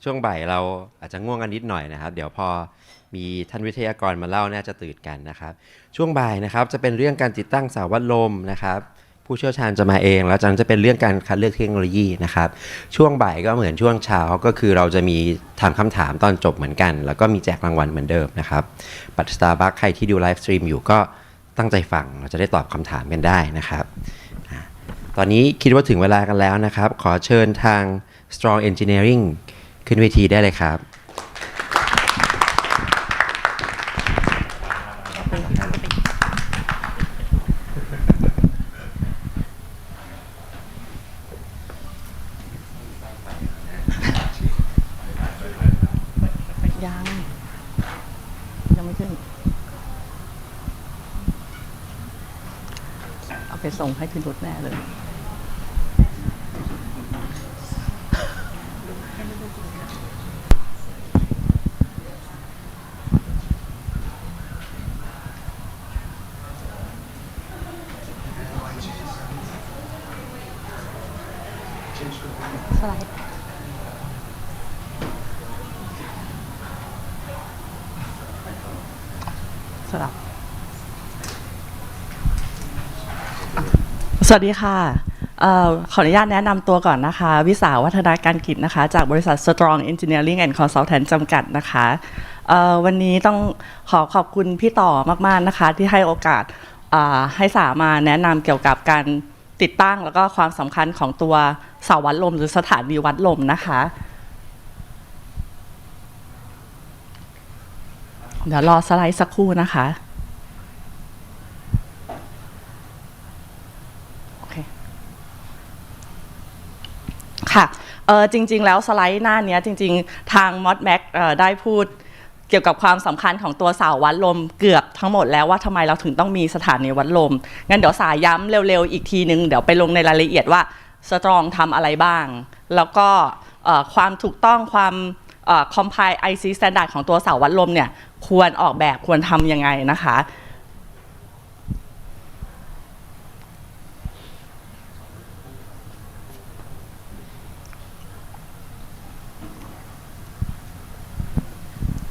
ช่วงบ่ายเราอาจจะง่วงกันนิดหน่อยนะครับเดี๋ยวพอมีท่านวิทยากรมาเล่าน่าจะตื่นกันนะครับช่วงบ่ายนะครับจะเป็นเรื่องการติดตั้งเสาวัดลมนะครับผู้เชี่ยวชาญจะมาเองแล้วจังจะเป็นเรื่องการคัดเลือกเทคโนโลยีนะครับช่วงบ่ายก็เหมือนช่วงเช้าก็คือเราจะมีถามคำถามตอนจบเหมือนกันแล้วก็มีแจกรางวัลเหมือนเดิมนะครับบัตร Starbucks ใครที่ดูไลฟ์สตรีมอยู่ก็ตั้งใจฟังเราจะได้ตอบคำถามกันได้นะครับตอนนี้คิดว่าถึงเวลากันแล้วนะครับขอเชิญทาง Strong Engineering ขึ้นเวทีได้เลยครับยังไม่ขึ้นเอาไปส่งให้พี่นุชแน่เลยสไลด์สลับสวัสดีค่ะขออนุญาตแนะนำตัวก่อนนะคะวิสาวัฒนาการกิจนะคะจากบริษัท Strong Engineering and Consultant จำกัดนะคะวันนี้ต้องขอบคุณพี่ต่อมากๆนะคะที่ให้โอกาสให้สามาแนะนำเกี่ยวกับการติดตั้งแล้วก็ความสำคัญของตัวเสาวัดลมหรือสถานีวัดลมนะคะเดี๋ยวรอสไลด์สักครู่นะคะโอเคค่ะจริงๆแล้วสไลด์หน้านี้จริงๆทางมอดแม็กได้พูดเกี่ยวกับความสำคัญของตัวเสาวัดลมเกือบทั้งหมดแล้วว่าทำไมเราถึงต้องมีสถานีวัดลมงั้นเดี๋ยวสายย้ำเร็วๆอีกทีนึงเดี๋ยวไปลงในรายละเอียดว่าสตรองทำอะไรบ้างแล้วก็ความถูกต้องความcompile IC standard ของตัวเสาวัดลมเนี่ยควรออกแบบควรทำยังไงนะคะ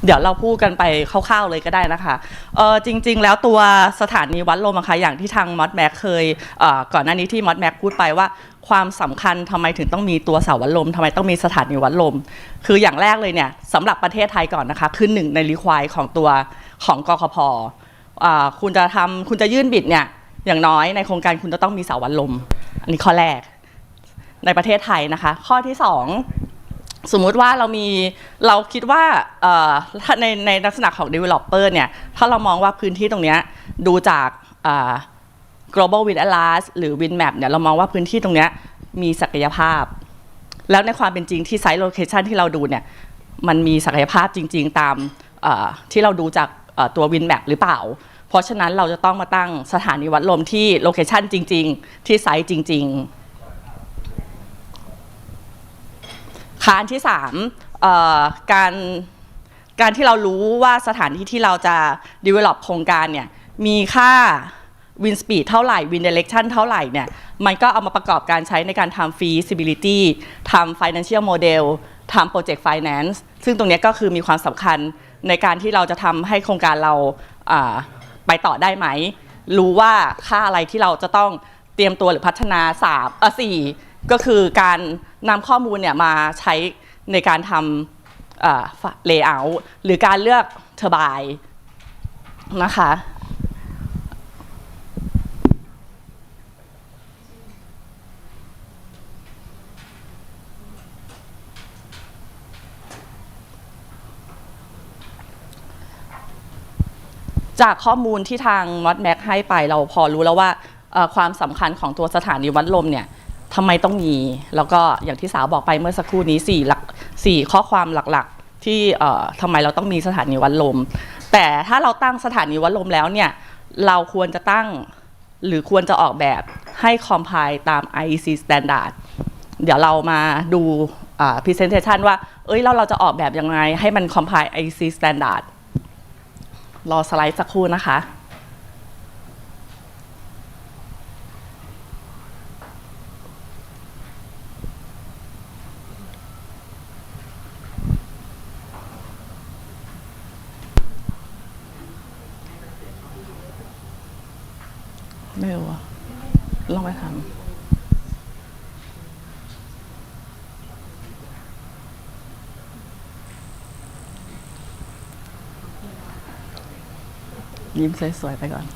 เดี๋ยวเราพูดกันไปคร่าวๆเลยก็ได้นะคะจริงๆแล้วตัวสถานีวัดลมนะคะอย่างที่ทางมอดแม็กเคยก่อนหน้านี้ที่มอดแม็กพูดไปว่าความสำคัญทำไมถึงต้องมีตัวเสาวัดลมทำไมต้องมีสถานีวัดลมคืออย่างแรกเลยเนี่ยสำหรับประเทศไทยก่อนนะคะคือหนึ่งในrequireของตัวของกคพ.คุณจะยื่นบิดเนี่ยอย่างน้อยในโครงการคุณจะต้องมีเสาวัดลมอันนี้ข้อแรกในประเทศไทยนะคะข้อที่2สมมุติว่าเราคิดว่าในลักษณะของ developer เนี่ยถ้าเรามองว่าพื้นที่ตรงนี้ดูจากglobal wind atlas หรือ wind map เนี่ยเรามองว่าพื้นที่ตรงนี้มีศักยภาพแล้วในความเป็นจริงที่ site location ที่เราดูเนี่ยมันมีศักยภาพจริงๆตามที่เราดูจากตัว wind map หรือเปล่าเพราะฉะนั้นเราจะต้องมาตั้งสถานีวัดลมที่ location จริงๆที่ site จริงๆอันที่3การที่เรารู้ว่าสถานที่ที่เราจะ develop โครงการเนี่ยมีค่า wind speed เท่าไหร่ wind direction เท่าไหร่เนี่ยมันก็เอามาประกอบการใช้ในการทำ feasibility ทำ financial model ทำ project finance ซึ่งตรงนี้ก็คือมีความสำคัญในการที่เราจะทำให้โครงการเราไปต่อได้ไหมรู้ว่าค่าอะไรที่เราจะต้องเตรียมตัวหรือพัฒนา4ก็คือการนำข้อมูลเนี่ยมาใช้ในการทำlayout หรือการเลือก turbine นะคะจากข้อมูลที่ทางมอดแม็กให้ไปเราพอรู้แล้วว่าความสำคัญของตัวสถานีวัดลมเนี่ยทำไมต้องมีแล้วก็อย่างที่สาวบอกไปเมื่อสักครู่นี้4ข้อความหลักๆ ที่ทำไมเราต้องมีสถานีวัดลมแต่ถ้าเราตั้งสถานีวัดลมแล้วเนี่ยเราควรจะตั้งหรือควรจะออกแบบให้ comply ตาม IEC standard เดี๋ยวเรามาดูpresentation ว่าเราจะออกแบบยังไงให้มัน comply IEC standard รอสไลด์สักครู่นะคะไม่รู้ลองไปทำยิ้มสวยๆไปก่อน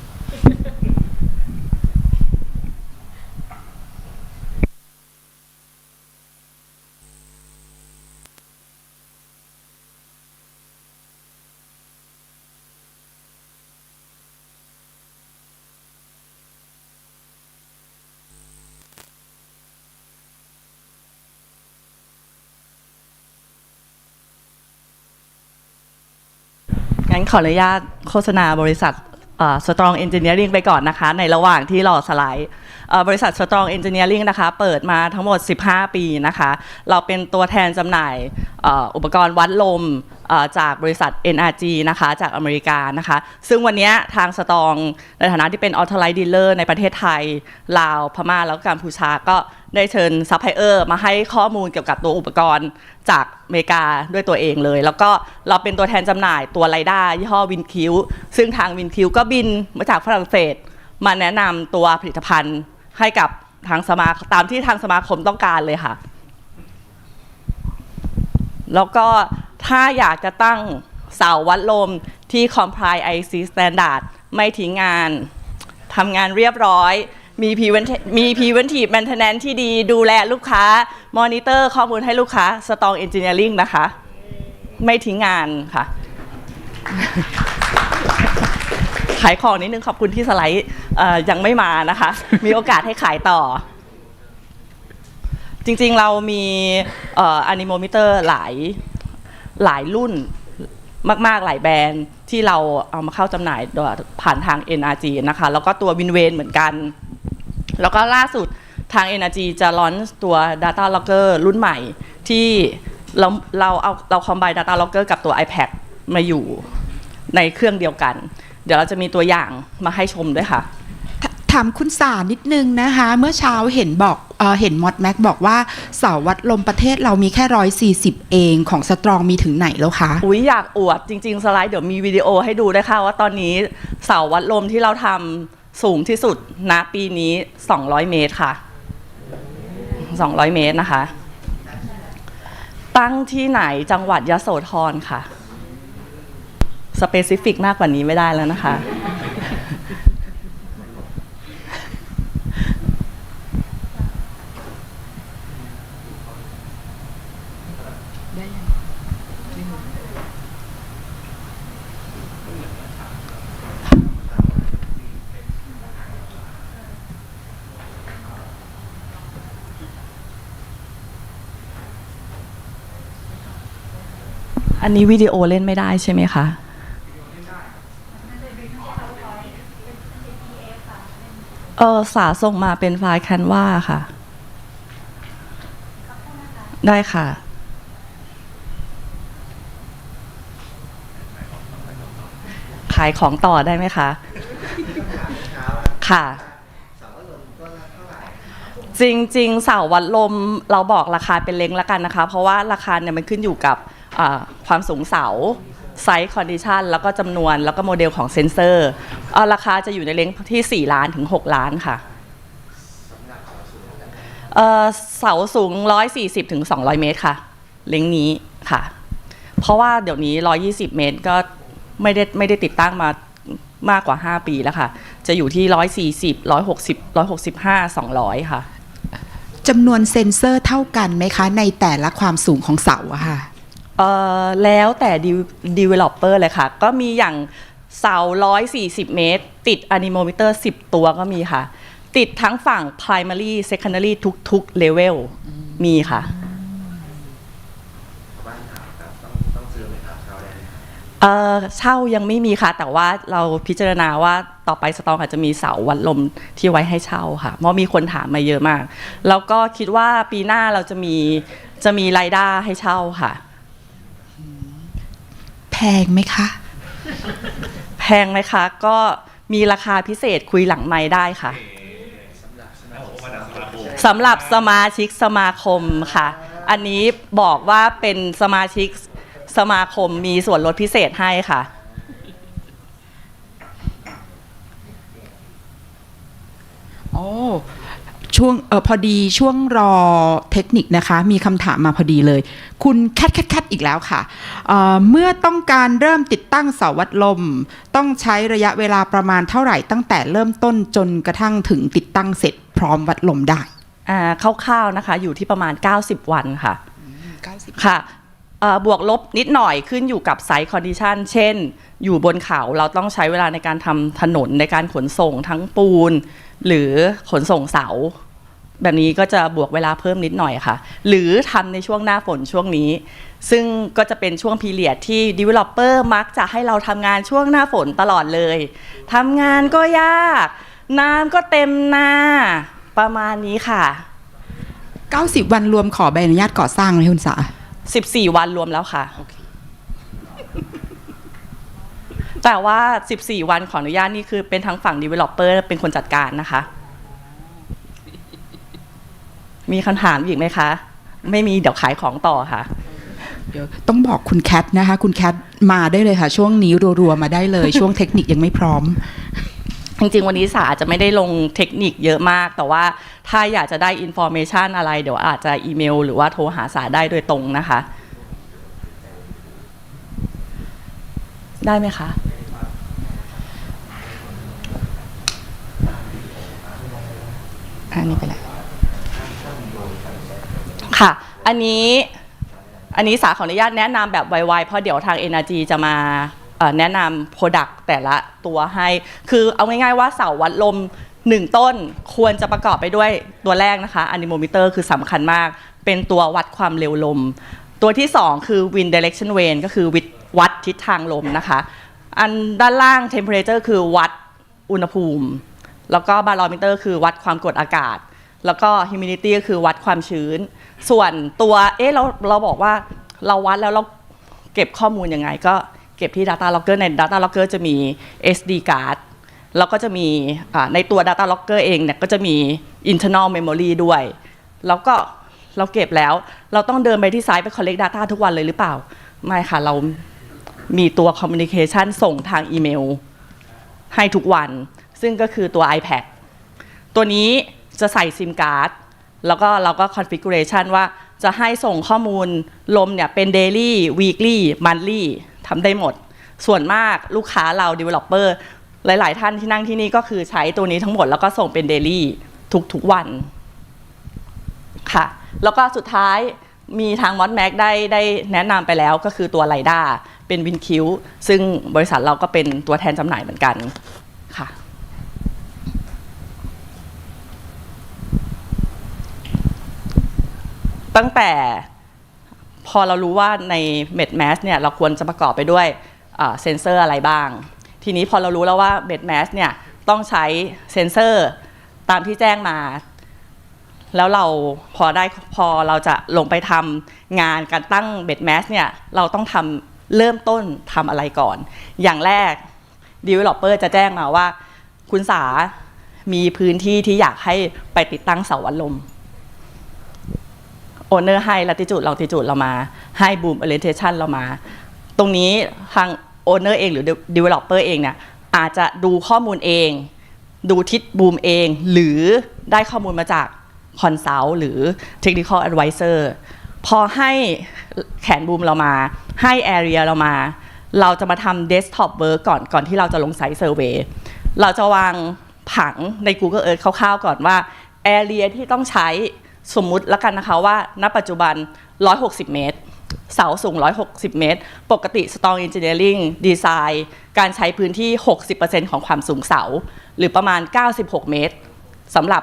งั้นขออนุญาตโฆษณาบริษัทStrong Engineering ไปก่อนนะคะในระหว่างที่รอสไลด์บริษัท Strong Engineering นะคะเปิดมาทั้งหมด15 ปีนะคะเราเป็นตัวแทนจำหน่ายอุปกรณ์วัดลมจากบริษัท NRG นะคะจากอเมริกานะคะซึ่งวันนี้ทาง Strong ในฐานะที่เป็น Authorized Dealer ในประเทศไทยลาวพม่าแล้วก็กัมพูชาก็ได้เชิญซัพพลายเออร์มาให้ข้อมูลเกี่ยวกับตัวอุปกรณ์จากอเมริกาด้วยตัวเองเลยแล้วก็เราเป็นตัวแทนจำหน่ายตัวไรด้ายี่ห้อวินคิวซึ่งทางวินคิวก็บินมาจากฝรั่งเศสมาแนะนำตัวผลิตภัณฑ์ให้กับทางตามที่ทางสมาคมต้องการเลยค่ะแล้วก็ถ้าอยากจะตั้งเสาวัดลมที่ comply IEC standard ไม่ทิ้งงานทำงานเรียบร้อยมี preventive maintenance ที่ดีดูแลลูกค้ามอนิเตอร์ข้อมูลให้ลูกค้า Strong Engineering นะคะไม่ทิ้งงานค่ะขายของนิดนึงขอบคุณที่สไลด์ยังไม่มานะคะมีโอกาสให้ขายต่อจริงๆเรามีanemometer หลายรุ่นมากๆหลายแบรนด์ที่เราเอามาเข้าจำหน่ายผ่านทาง NRG นะคะแล้วก็ตัววินเวนเหมือนกันแล้วก็ล่าสุดทาง NRG จะลอนตัว Data Logger รุ่นใหม่ที่เราcombine Data Logger กับตัว iPad มาอยู่ในเครื่องเดียวกันเดี๋ยวเราจะมีตัวอย่างมาให้ชมด้วยค่ะถามคุณสานิดนึงนะคะเมื่อเช้าเห็นมอดแม็กบอกว่าเสาวัดลมประเทศเรามีแค่140เองของสตรองมีถึงไหนแล้วคะอุ๊ยอยากอวดจริงๆสไลด์เดี๋ยวมีวิดีโอให้ดูด้วยค่ะว่าตอนนี้เสาวัดลมที่เราทำสูงที่สุดณปีนี้200เมตรค่ะ200เมตรนะคะตั้งที่ไหนจังหวัดยโสธรค่ะสเปซิฟิกมากกว่านี้ไม่ได้แล้วนะคะอันนี้วิดีโอเล่นไม่ได้ใช่ไหมคะสาส่งมาเป็นไฟล์ Canva ค่ะได้ค่ะขายของต่อได้ไหมคะค่ะจริงๆเสาวัดลมเราบอกราคาเป็นเล้งแล้วกันนะคะเพราะว่าราคาเนี่ยมันขึ้นอยู่กับความสูงเสาไซส์คอนดิชันแล้วก็จำนวนแล้วก็โมเดลของเซ็นเซอร์ราคาจะอยู่ในเล้งที่4ล้านถึง6ล้านค่ะเสาสูง140ถึง200เมตรค่ะเล้งนี้ค่ะเพราะว่าเดี๋ยวนี้120เมตรก็ไม่ได้ติดตั้งมามากกว่า5ปีแล้วค่ะจะอยู่ที่140 160 165 200ค่ะจำนวนเซ็นเซอร์เท่ากันไหมคะในแต่ละความสูงของเสาอะค่ะแล้วแต่ developer เลยค่ะก็มีอย่างเสา140เมตรติด anemometer 10 ตัวก็มีค่ะติดทั้งฝั่ง primary secondary ทุก level มีค่ะ เช่ายังไม่มีค่ะแต่ว่าเราพิจารณาว่าต่อไปสตองอาจจะมีเสาวัดลมที่ไว้ให้เช่าค่ะเพราะมีคนถามมาเยอะมากแล้วก็คิดว่าปีหน้าเราจะมีไรด้าให้เช่าค่ะแพงไหมคะแพงไหมคะก็มีราคาพิเศษคุยหลังไมค์ได้ค่ะสำหรับสมาชิกสมาคมค่ะอันนี้บอกว่าเป็นสมาชิกสมาคมมีส่วนลดพิเศษให้ค่ะโอ้ช่วงพอดีช่วงรอเทคนิคนะคะมีคำถามมาพอดีเลยคุณแคทอีกแล้วค่ะเมื่อต้องการเริ่มติดตั้งเสาวัดลมต้องใช้ระยะเวลาประมาณเท่าไหร่ตั้งแต่เริ่มต้นจนกระทั่งถึงติดตั้งเสร็จพร้อมวัดลมได้คร่าวๆนะคะอยู่ที่ประมาณ90วันค่ะ90ค่ะบวกลบนิดหน่อยขึ้นอยู่กับไซต์คอนดิชันเช่นอยู่บนเขาเราต้องใช้เวลาในการทำถนนในการขนส่งทั้งปูนหรือขนส่งเสาแบบนี้ก็จะบวกเวลาเพิ่มนิดหน่อยค่ะหรือทำในช่วงหน้าฝนช่วงนี้ซึ่งก็จะเป็นช่วงพีเรียดที่ developer มักจะให้เราทำงานช่วงหน้าฝนตลอดเลยทำงานก็ยากน้ำก็เต็มหน้าประมาณนี้ค่ะ90วันรวมขอใบอนุญาตก่อสร้างไหมคุณสา14วันรวมแล้วค่ะ แต่ว่า14วันขออนุญาตนี่คือเป็นทั้งฝั่ง developer เป็นคนจัดการนะคะมีคำถามอีกไหมคะไม่มีเดี๋ยวขายของต่อค่ะเดี๋ยวต้องบอกคุณแคทนะคะคุณแคทมาได้เลยค่ะช่วงนี้รัวๆมาได้เลย ช่วงเทคนิคยังไม่พร้อมจริงๆวันนี้สาอาจจะไม่ได้ลงเทคนิคเยอะมากแต่ว่าถ้าอยากจะได้อินฟอร์เมชันอะไรเดี๋ยวอาจจะอีเมลหรือว่าโทรหาสาได้โดยตรงนะคะได้ไหมคะอันนี้ไปแล้วค่ะอันนี้สาขออนุญาตแนะนำแบบไวๆเพราะเดี๋ยวทาง Energy จะมาแนะนำ Product แต่ละตัวให้คือเอาง่ายๆว่าเสาวัดลม1ต้นควรจะประกอบไปด้วยตัวแรกนะคะ Anemometer คือสำคัญมากเป็นตัววัดความเร็วลมตัวที่2คือ Wind Direction Vane ก็คือวัดทิศทางลมนะคะอันด้านล่าง Temperature คือวัดอุณหภูมิแล้วก็ Barometer คือวัดความกดอากาศแล้วก็ humidity ก็คือวัดความชื้นส่วนตัวเราบอกว่าเราวัดแล้วเราเก็บข้อมูลยังไงก็เก็บที่ Data Locker ใน Data Locker จะมี SD card แล้วก็จะมีในตัว Data Locker เองเนี่ยก็จะมี internal memory ด้วยแล้วก็เราเก็บแล้วเราต้องเดินไปที่ไซต์ไป collect data ทุกวันเลยหรือเปล่าไม่ค่ะเรามีตัว communication ส่งทางอีเมลให้ทุกวันซึ่งก็คือตัว iPad ตัวนี้จะใส่ซิมการ์ดแล้วก็เราก็ configuration ว่าจะให้ส่งข้อมูลลมเนี่ยเป็น daily weekly monthly ทำได้หมดส่วนมากลูกค้าเรา developer หลายๆท่านที่นั่งที่นี่ก็คือใช้ตัวนี้ทั้งหมดแล้วก็ส่งเป็น daily ทุกวันค่ะแล้วก็สุดท้ายมีทาง ModMac ได้แนะนำไปแล้วก็คือตัว Lidar เป็น WinQ ซึ่งบริษัทเราก็เป็นตัวแทนจำหน่ายเหมือนกันค่ะตั้งแต่พอเรารู้ว่าใน MedMass เนี่ยเราควรจะประกอบไปด้วยเซ็นเซอร์อะไรบ้างทีนี้พอเรารู้แล้วว่า MedMass เนี่ยต้องใช้เซ็นเซอร์ตามที่แจ้งมาแล้วเราพอเราจะลงไปทำงานการตั้ง MedMass เนี่ยเราต้องเริ่มต้นทำอะไรก่อนอย่างแรก Developer จะแจ้งมาว่าคุณสามีพื้นที่ที่อยากให้ไปติดตั้งเสาวัดลมโอเนอร์ให้ latitude longitude เรามาให้ boom orientation เรามาตรงนี้ทางโอเนอร์เองหรือ developer เองเนี่ยอาจจะดูข้อมูลเองดูทิศบูมเองหรือได้ข้อมูลมาจากคอนซัลท์หรือ technical advisor พอให้แขนบูมเรามาให้ area เรามาเราจะมาทำ desktop work ก่อนที่เราจะลงไซต์ survey เราจะวางผังใน Google Earth คร่าวๆก่อนว่า area ที่ต้องใช้สมมุติแล้วกันนะคะว่าณปัจจุบัน160 เมตรเสาสูง160 เมตรปกติ Strong Engineering Design การใช้พื้นที่ 60% ของความสูงเสาหรือประมาณ96 เมตรสำหรับ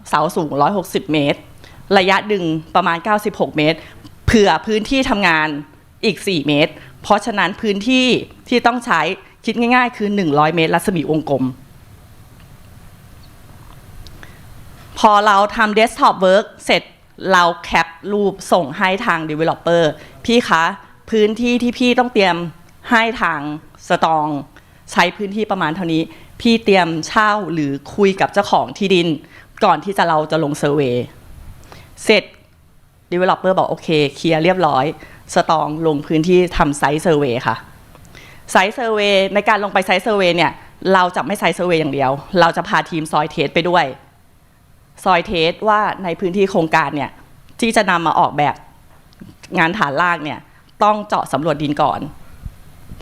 เสาสูง160 เมตรระยะดึงประมาณ96 เมตรเผื่อพื้นที่ทำงานอีก4 เมตร เพราะฉะนั้นพื้นที่ที่ต้องใช้คิดง่ายๆคือ100เมตรรัศมีวงกลมพอเราทำ desktop work เสร็จเราแคปรูปส่งให้ทาง developer พี่คะพื้นที่ที่พี่ต้องเตรียมให้ทางสตองใช้พื้นที่ประมาณเท่านี้พี่เตรียมเช่าหรือคุยกับเจ้าของที่ดินก่อนที่เราจะลงเซอร์เวย์เสร็จ developer บอกโอเคเคลียร์เรียบร้อยสตองลงพื้นที่ทำไซต์เซอร์เวย์ค่ะไซต์เซอร์เวย์ในการลงไปไซต์เซอร์เวย์เนี่ยเราจะไม่ไซต์เซอร์เวย์อย่างเดียวเราจะพาทีมซอยเทสไปด้วยซอยเทสว่าในพื้นที่โครงการเนี่ยที่จะนำมาออกแบบงานฐานรากเนี่ยต้องเจาะสำรวจดินก่อน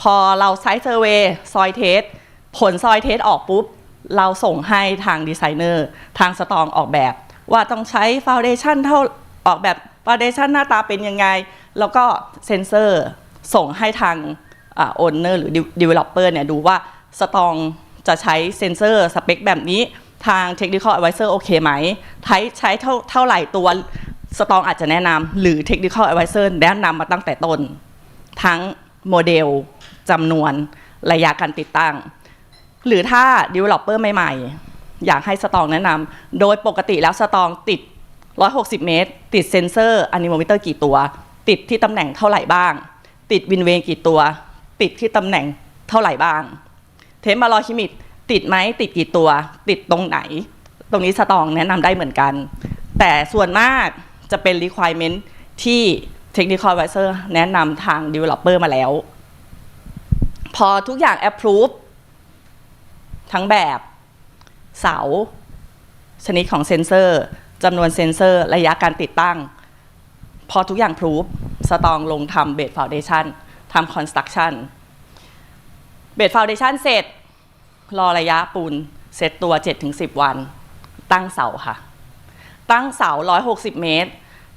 พอเราไซต์เซอร์เวย์ซอยเทสผลซอยเทสออกปุ๊บเราส่งให้ทางดีไซเนอร์ทางสตองออกแบบว่าต้องใช้ฟาวเดชั่นเท่าออกแบบฟาวเดชั่นหน้าตาเป็นยังไงแล้วก็เซ็นเซอร์ส่งให้ทางโอนเนอร์หรือดีเวลลอปเปอร์เนี่ยดูว่าสตองจะใช้เซ็นเซอร์สเปคแบบนี้ทาง Technical Advisor โอเคไหมใช้เท่าไหร่ตัวสตองอาจจะแนะนำหรือ Technical Advisor แนะนำมาตั้งแต่ต้นทั้งโมเดลจำนวนระยะการติดตั้งหรือถ้า Developer ใหม่ๆอยากให้สตองแนะนำโดยปกติแล้วสตองติด160 เมตรติดเซ็นเซอร์อะนิโมมิเตอร์กี่ตัวติดที่ตำแหน่งเท่าไหร่บ้างติดวินเวย์กี่ตัวติดที่ตำแหน่งเท่าไหร่บ้างเทมบาลอคิมิตติดไหมติดกี่ตัวติดตรงไหนตรงนี้สตองแนะนำได้เหมือนกันแต่ส่วนมากจะเป็น requirement ที่ Technical Advisor แนะนำทาง Developer มาแล้วพอทุกอย่าง approve ทั้งแบบเสาชนิดของเซ็นเซอร์จำนวนเซ็นเซอร์ระยะการติดตั้งพอทุกอย่าง proof สตองลงทำ base foundation ทำ construction base foundation เสร็จรอระยะปูนเสร็จตัว 7-10 วันตั้งเสาค่ะตั้งเสา160 เมตร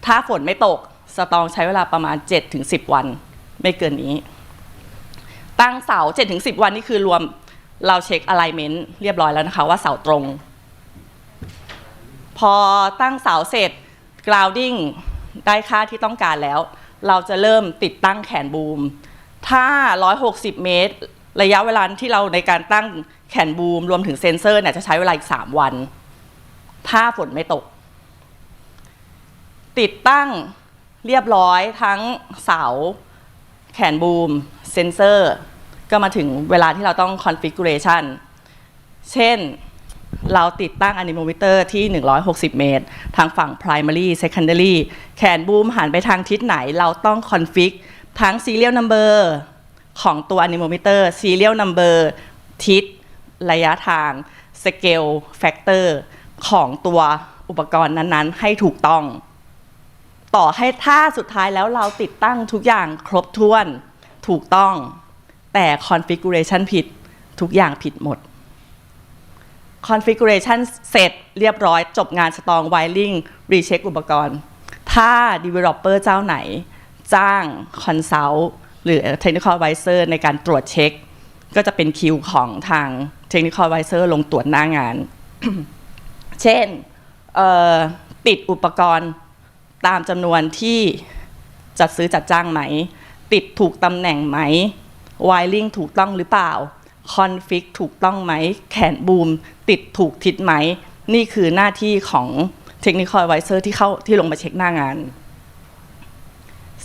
ถ้าฝนไม่ตกสตองใช้เวลาประมาณ 7-10 วันไม่เกินนี้ตั้งเสา 7-10 วันนี่คือรวมเราเช็ค alignment เรียบร้อยแล้วนะคะว่าเสาตรงพอตั้งเสาเสร็จ grounding ได้ค่าที่ต้องการแล้วเราจะเริ่มติดตั้งแขนบูมถ้า160 เมตรระยะเวลาที่เราในการตั้งแขนบูมรวมถึงเซ็นเซอร์เนี่ยจะใช้เวลาอีก3 วันถ้าฝนไม่ตกติดตั้งเรียบร้อยทั้งเสาแขนบูมเซ็นเซอร์ก็มาถึงเวลาที่เราต้อง configuration เช่นเราติดตั้ง anemometer ที่160 เมตรทางฝั่ง primary secondary แขนบูมหันไปทางทิศไหนเราต้อง config ทั้ง serial number ของตัว anemometer serial number ทิศระยะทาง scale factor ของตัวอุปกรณ์นั้นๆให้ถูกต้องต่อให้ถ้าสุดท้ายแล้วเราติดตั้งทุกอย่างครบถ้วนถูกต้องแต่ configuration ผิดทุกอย่างผิดหมด configuration เสร็จเรียบร้อยจบงานสตอง wiring recheck อุปกรณ์ถ้า developer เจ้าไหนจ้าง consult หรือ technical advisor ในการตรวจเช็คก็จะเป็นคิวของทาง technical advisor ลงตรวจหน้างาน เช่นติดอุปกรณ์ตามจำนวนที่จัดซื้อจัดจ้างไหมติดถูกตำแหน่งไหม wiring ถูกต้องหรือเปล่า config ถูกต้องไหมแขนบูมติดถูกทิศไหมนี่คือหน้าที่ของ technical advisor ที่ลงมาเช็คหน้างาน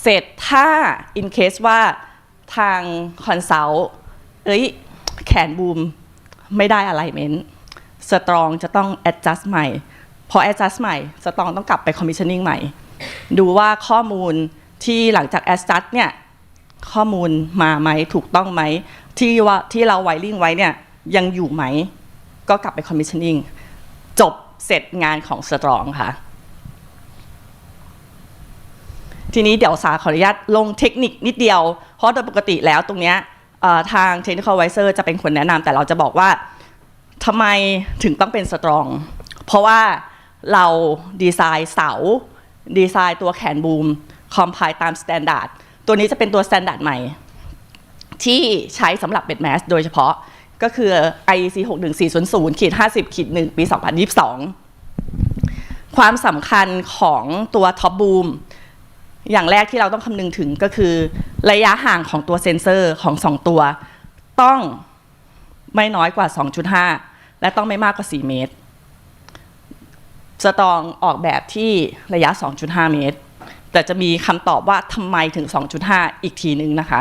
เสร็จถ้า in case ว่าทาง consult แขนบูมไม่ได้ alignment สตรองจะต้อง adjust ใหม่พอ adjust ใหม่สตรองต้องกลับไป commissioning ใหม่ดูว่าข้อมูลที่หลังจาก adjust เนี่ยข้อมูลมาไหมถูกต้องไหมที่เรา wiring ไว้เนี่ยยังอยู่ไหมก็กลับไป commissioning จบเสร็จงานของสตรองค่ะทีนี้เดี๋ยวสาขออนุญาตลงเทคนิคนิดเดียวเพราะโดยปกติแล้วตรงเนี้ยทาง Technical Advisor จะเป็นคนแนะนำแต่เราจะบอกว่าทำไมถึงต้องเป็นสตรองเพราะว่าเราดีไซน์เสาดีไซน์ตัวแขนบูมคอมไพล์ตามสแตนดาร์ดตัวนี้จะเป็นตัวสแตนดาร์ดใหม่ที่ใช้สำหรับเบ็ดแมสโดยเฉพาะก็คือ IEC 61400/50/1 ปี 2022 ความสำคัญของตัวท็อปบูม อย่างแรกที่เราต้องคำนึงถึงก็คือระยะห่างของตัวเซ็นเซอร์ของ2ตัวต้องไม่น้อยกว่า 2.5 และต้องไม่มากกว่า4 เมตรสตองออกแบบที่ระยะ 2.5 เมตรแต่จะมีคำตอบว่าทำไมถึง 2.5 อีกทีนึงนะคะ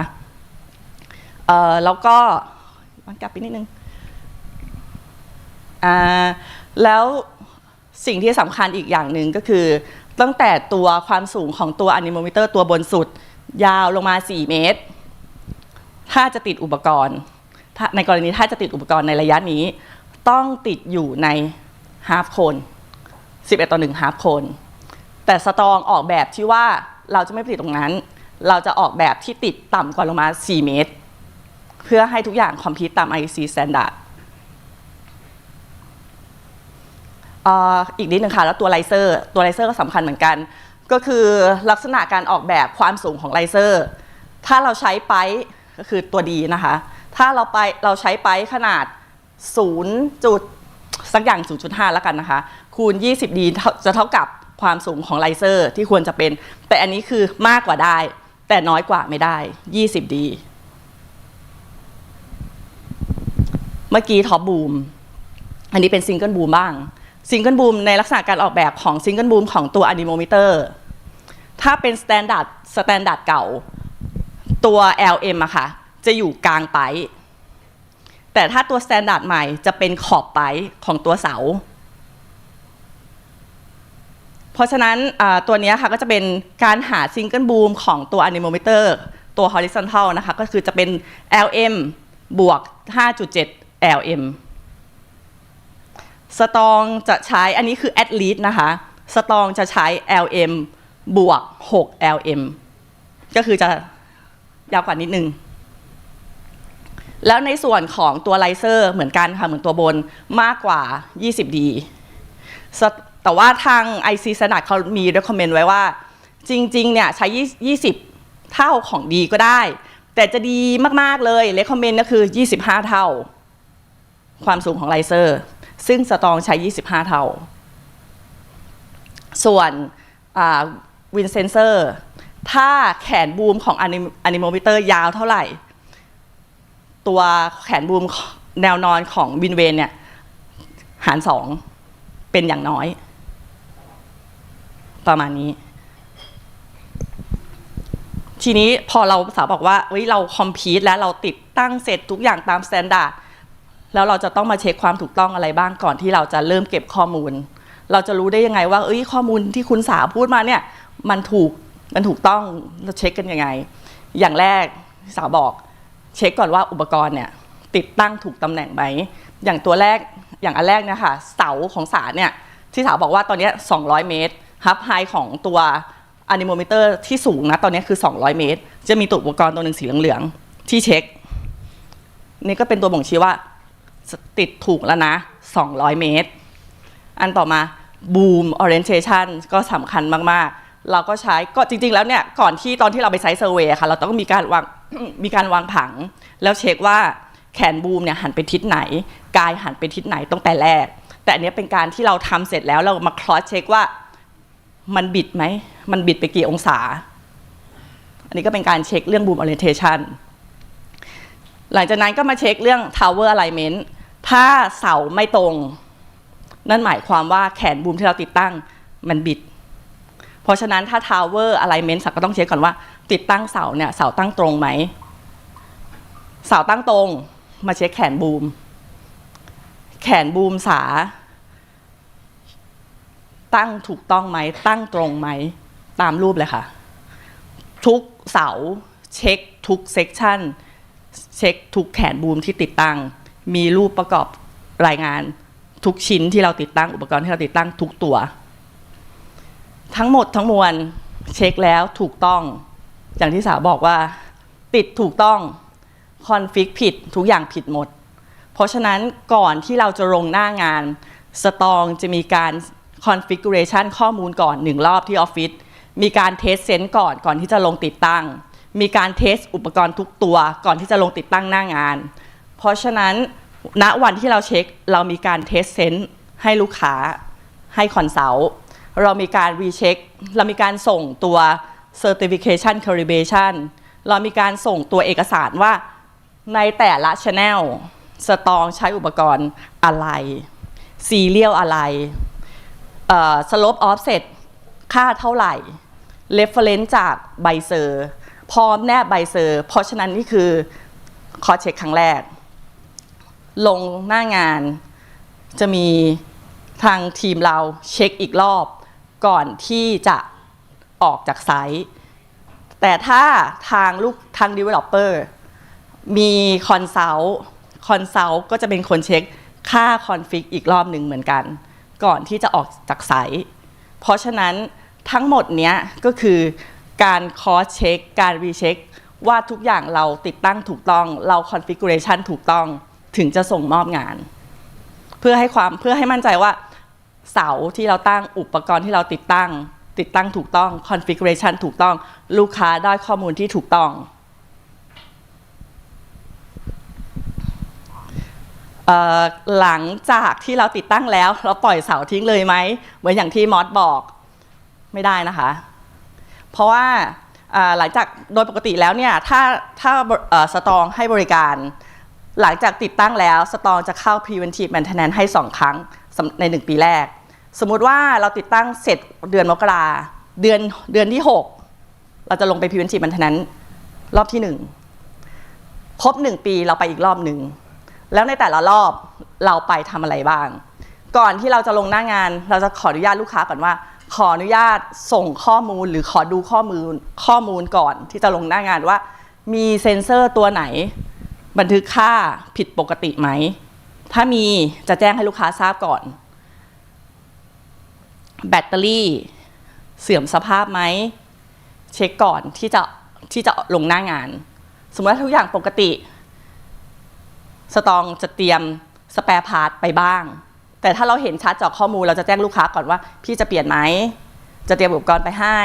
แล้วก็มันกลับไปนิดนึงแล้วสิ่งที่สำคัญอีกอย่างหนึ่งก็คือตั้งแต่ตัวความสูงของตัวอะนิโมมิเตอร์ตัวบนสุดยาวลงมา4 เมตรถ้าจะติดอุปกรณ์ในกรณีถ้าจะติดอุปกรณ์ในระยะนี้ต้องติดอยู่ในฮาล์ฟโคน11:1ฮาล์ฟโคนแต่สตรองออกแบบที่ว่าเราจะไม่ติดตรงนั้นเราจะออกแบบที่ติดต่ำกว่าลงมา4 เมตรเพื่อให้ทุกอย่างคอมพิวตาม IEC standard อีกนิดนึงค่ะแล้วตัวไลเซอร์ก็สำคัญเหมือนกันก็คือลักษณะการออกแบบความสูงของไลเซอร์ถ้าเราใช้ไปก็คือตัวดีนะคะถ้าเราใช้ไปขนาด0.สักอย่าง 0.5 แล้วกันนะคะคูณ 20D จะเท่ากับความสูงของไลเซอร์ที่ควรจะเป็นแต่อันนี้คือมากกว่าได้แต่น้อยกว่าไม่ได้ 20D เมื่อกี้ท็อปบูมอันนี้เป็นซิงเกิลบูมบ้างซิงเกิลบูมในลักษณะการออกแบบของซิงเกิลบูมของตัวอะนิโมมิเตอร์ถ้าเป็นสแตนดาร์ดเก่าตัว LM อะค่ะจะอยู่กลางไปแต่ถ้าตัวสแตนดาร์ดใหม่จะเป็นขอบไปของตัวเสาเพราะฉะนั้นตัวนี้ค่ะก็จะเป็นการหาซิงเกิลบูมของตัวอะนิโมมิเตอร์ตัว horizontal นะคะก็คือจะเป็น LM บวก 5.7 LM สตองจะใช้อันนี้คือ at least นะคะสตองจะใช้ LM บวก 6 LM ก็คือจะยาวกว่านิดนึงแล้วในส่วนของตัวไลเซอร์เหมือนกันค่ะเหมือนตัวบนมากกว่า 20D แต่ว่าทาง IC Standard เขามี recommend ไว้ว่าจริงๆเนี่ยใช้20เท่าของดีก็ได้แต่จะดีมากๆเลย recommend ก็คือ25เท่าความสูงของไลเซอร์ซึ่งสตองใช้25เท่าส่วนวินเซนเซอร์ถ้าแขนบูมของอะนิโมมิเตอร์ยาวเท่าไหร่ตัวแขนบูมแนวนอนของวินเวนเนี่ยหาร2เป็นอย่างน้อยประมาณนี้ทีนี้พอเราสาวบอกว่าเราคอมพิวต์แล้วเราติดตั้งเสร็จทุกอย่างตามสแตนดาร์ดแล้วเราจะต้องมาเช็คความถูกต้องอะไรบ้างก่อนที่เราจะเริ่มเก็บข้อมูลเราจะรู้ได้ยังไงว่าข้อมูลที่คุณสาวพูดมาเนี่ยมันถูกต้องเราเช็คกันยังไงอย่างแรกสาวบอกเช็คก่อนว่าอุปกรณ์เนี่ยติดตั้งถูกตำแหน่งไหมอย่างอันแรกเนี่ยค่ะเสาของสารเนี่ยที่สาวบอกว่าตอนนี้200 เมตรฮับไฮของตัวอะนิโมมิเตอร์ที่สูงนะตอนนี้คือ200 เมตรจะมีตัวอุปกรณ์ตัวหนึ่งสีเหลืองๆที่เช็คนี่ก็เป็นตัวบ่งชี้ว่าติดถูกแล้วนะ200 เมตรอันต่อมา boom orientation ก็สำคัญมากๆเราก็ใช้ก็จริงๆแล้วเนี่ยก่อนที่ตอนที่เราไปไซต์เซอร์เวย์ค่ะเราต้องมีการวางผังแล้วเช็คว่าแขนบูมเนี่ยหันไปทิศไหนกายหันไปทิศไหนตั้งแต่แรกแต่อันนี้เป็นการที่เราทำเสร็จแล้วเรามาครอสเช็คว่ามันบิดไหมมันบิดไปกี่องศาอันนี้ก็เป็นการเช็คเรื่อง boom orientation หลังจากนั้นก็มาเช็คเรื่อง tower alignment ถ้าเสาไม่ตรงนั่นหมายความว่าแขนบูมที่เราติดตั้งมันบิดเพราะฉะนั้นถ้า tower alignment ก็ต้องเช็คก่อนว่าติดตั้งเสาเนี่ยเสาตั้งตรงไหมเสาตั้งตรงมาเช็คแขนบูมสาตั้งถูกต้องไหมตั้งตรงไหมตามรูปเลยค่ะทุกเสาเช็คทุกเซกชันเช็คทุกแขนบูมที่ติดตั้งมีรูปประกอบรายงานทุกชิ้นที่เราติดตั้งอุปกรณ์ที่เราติดตั้งทุกตัวทั้งหมดทั้งมวลเช็คแล้วถูกต้องอย่างที่สาวบอกว่าติดถูกต้องคอนฟิกผิดทุกอย่างผิดหมดเพราะฉะนั้นก่อนที่เราจะลงหน้างานสตองจะมีการคอนฟิกเรชันข้อมูลก่อน1รอบที่ออฟฟิศมีการเทสเซนส์ก่อนที่จะลงติดตั้งมีการเทสอุปกรณ์ทุกตัวก่อนที่จะลงติดตั้งหน้างานเพราะฉะนั้นณวันที่เราเช็คเรามีการเทสเซนส์ให้ลูกค้าให้คอนซัลท์เรามีการรีเช็คเรามีการส่งตัว certification calibration เรามีการส่งตัวเอกสารว่าในแต่ละ channel สตองใช้อุปกรณ์อะไร serial อะไรslope offset ค่าเท่าไหร่ reference จากใบเซอร์พร้อมแนบใบเซอร์เพราะฉะนั้นนี่คือขอเช็คครั้งแรกลงหน้างานจะมีทางทีมเราเช็คอีกรอบก่อนที่จะออกจากไซต์แต่ถ้าทาง developer มีคอนซัลท์ก็จะเป็นคนเช็คค่าคอนฟิกอีกรอบหนึ่งเหมือนกันก่อนที่จะออกจากไซต์เพราะฉะนั้นทั้งหมดเนี้ยก็คือการคอสเช็คการรีเช็คว่าทุกอย่างเราติดตั้งถูกต้องเราคอนฟิกูเรชันถูกต้องถึงจะส่งมอบงานเพื่อให้มั่นใจว่าเสาที่เราตั้งอุปกรณ์ที่เราติดตั้งถูกต้องคอนฟิกูเรชันถูกต้องลูกค้าได้ข้อมูลที่ถูกต้องหลังจากที่เราติดตั้งแล้วเราปล่อยเสาทิ้งเลยไหมเหมือนอย่างที่มอสบอกไม่ได้นะคะเพราะว่าหลังจากโดยปกติแล้วเนี่ยถ้าสตองให้บริการหลังจากติดตั้งแล้วสตองจะเข้า preventive maintenance ให้2 ครั้งใน1 ปีแรกสมมุติว่าเราติดตั้งเสร็จเดือนมกราเดือนที่6เราจะลงไป preventive maintenance รอบที่1ครบ1 ปีเราไปอีกรอบหนึ่งแล้วในแต่ละรอบเราไปทำอะไรบ้างก่อนที่เราจะลงหน้างานเราจะขออนุญาตลูกค้าก่อนว่าขออนุญาตส่งข้อมูลหรือขอดูข้อมูลก่อนที่จะลงหน้างานว่ามีเซ็นเซอร์ตัวไหนบันทึกค่าผิดปกติไหมถ้ามีจะแจ้งให้ลูกค้าทราบก่อนแบตเตอรี่เสื่อมสภาพไหมเช็คก่อนที่จะลงหน้างานสมมติว่าทุกอย่างปกติสตองจะเตรียมสแปร์พาร์ทไปบ้างแต่ถ้าเราเห็นชัดจากข้อมูลเราจะแจ้งลูกค้าก่อนว่าพี่จะเปลี่ยนไหมจะเตรียมอุปกรณ์ไปให้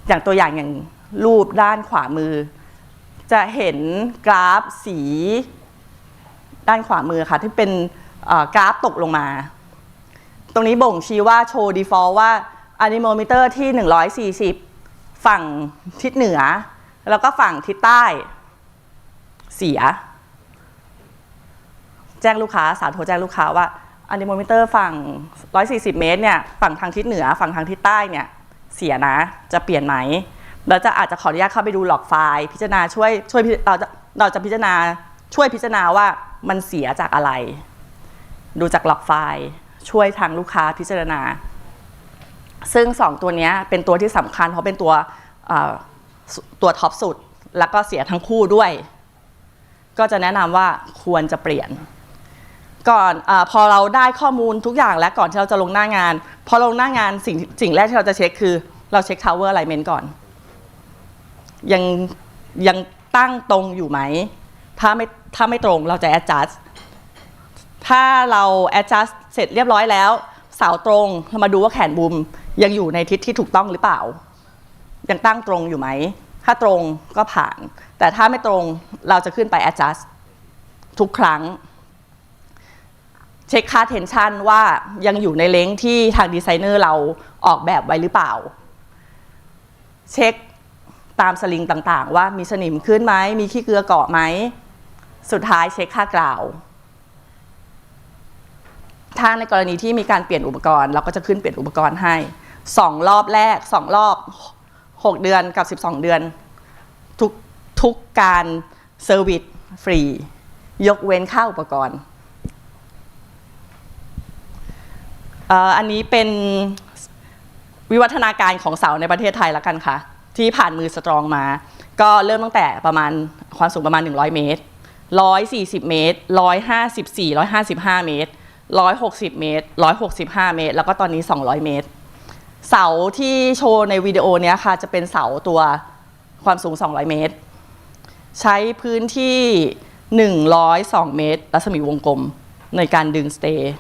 อย่างตัวอย่างรูปด้านขวามือจะเห็นกราฟสีด้านขวามือค่ะที่เป็นกราฟตกลงมาตรงนี้บ่งชี้ว่าโชว์ default ว่า anemometer ที่140ฝั่งทิศเหนือแล้วก็ฝั่งทิศใต้เสียแจ้งลูกค้าสาวโทรแจ้งลูกค้าว่าanemometer ฝั่ง140 เมตรเนี่ยฝั่งทางทิศเหนือฝั่งทางทิศใต้เนี่ยเสียนะจะเปลี่ยนไหมเราจะอาจจะขออนุญาตเข้าไปดูหลอกไฟล์พิจารณาช่วยเราจะพิจารณาช่วยพิจารณาว่ามันเสียจากอะไรดูจากหลอกไฟล์ช่วยทางลูกค้าพิจารณาซึ่ง2ตัวนี้เป็นตัวที่สำคัญเพราะเป็นตัวท็อปสุดแล้วก็เสียทั้งคู่ด้วยก็จะแนะนำว่าควรจะเปลี่ยนก่อนพอเราได้ข้อมูลทุกอย่างแล้วก่อนที่เราจะลงหน้างานพอลงหน้างานสิ่งแรกที่เราจะเช็คคือเราเช็ค tower alignment ก่อนยังตั้งตรงอยู่ไหมถ้าไม่ตรงเราจะ adjust ถ้าเรา adjust เสร็จเรียบร้อยแล้วเสาตรงเรามาดูว่าแขนบูมยังอยู่ในทิศที่ถูกต้องหรือเปล่ายังตั้งตรงอยู่ไหมถ้าตรงก็ผ่านแต่ถ้าไม่ตรงเราจะขึ้นไป adjust ทุกครั้งเช็คค่า tension ว่ายังอยู่ในเลนส์ที่ทางดีไซเนอร์เราออกแบบไว้หรือเปล่าเช็คตามสลิงต่างๆว่ามีสนิมขึ้นไหมมีขี้เกลือเกาะไหมสุดท้ายเช็คค่ากราวถ้าในกรณีที่มีการเปลี่ยนอุปกรณ์เราก็จะขึ้นเปลี่ยนอุปกรณ์ให้2 รอบแรก2 รอบ6 เดือนกับ12 เดือนทุกการเซอร์วิสฟรียกเว้นค่าอุปกรณ์อันนี้เป็นวิวัฒนาการของเสาในประเทศไทยแล้วกันค่ะที่ผ่านมือสตรองมาก็เริ่มตั้งแต่ประมาณความสูงประมาณ100 เมตร140 เมตร154 155 เมตร160 เมตร165 เมตรแล้วก็ตอนนี้200 เมตรเสาที่โชว์ในวิดีโอนี้ค่ะจะเป็นเสาตัวความสูง200 เมตรใช้พื้นที่102 เมตรรัศมีวงกลมในการดึงสเตย์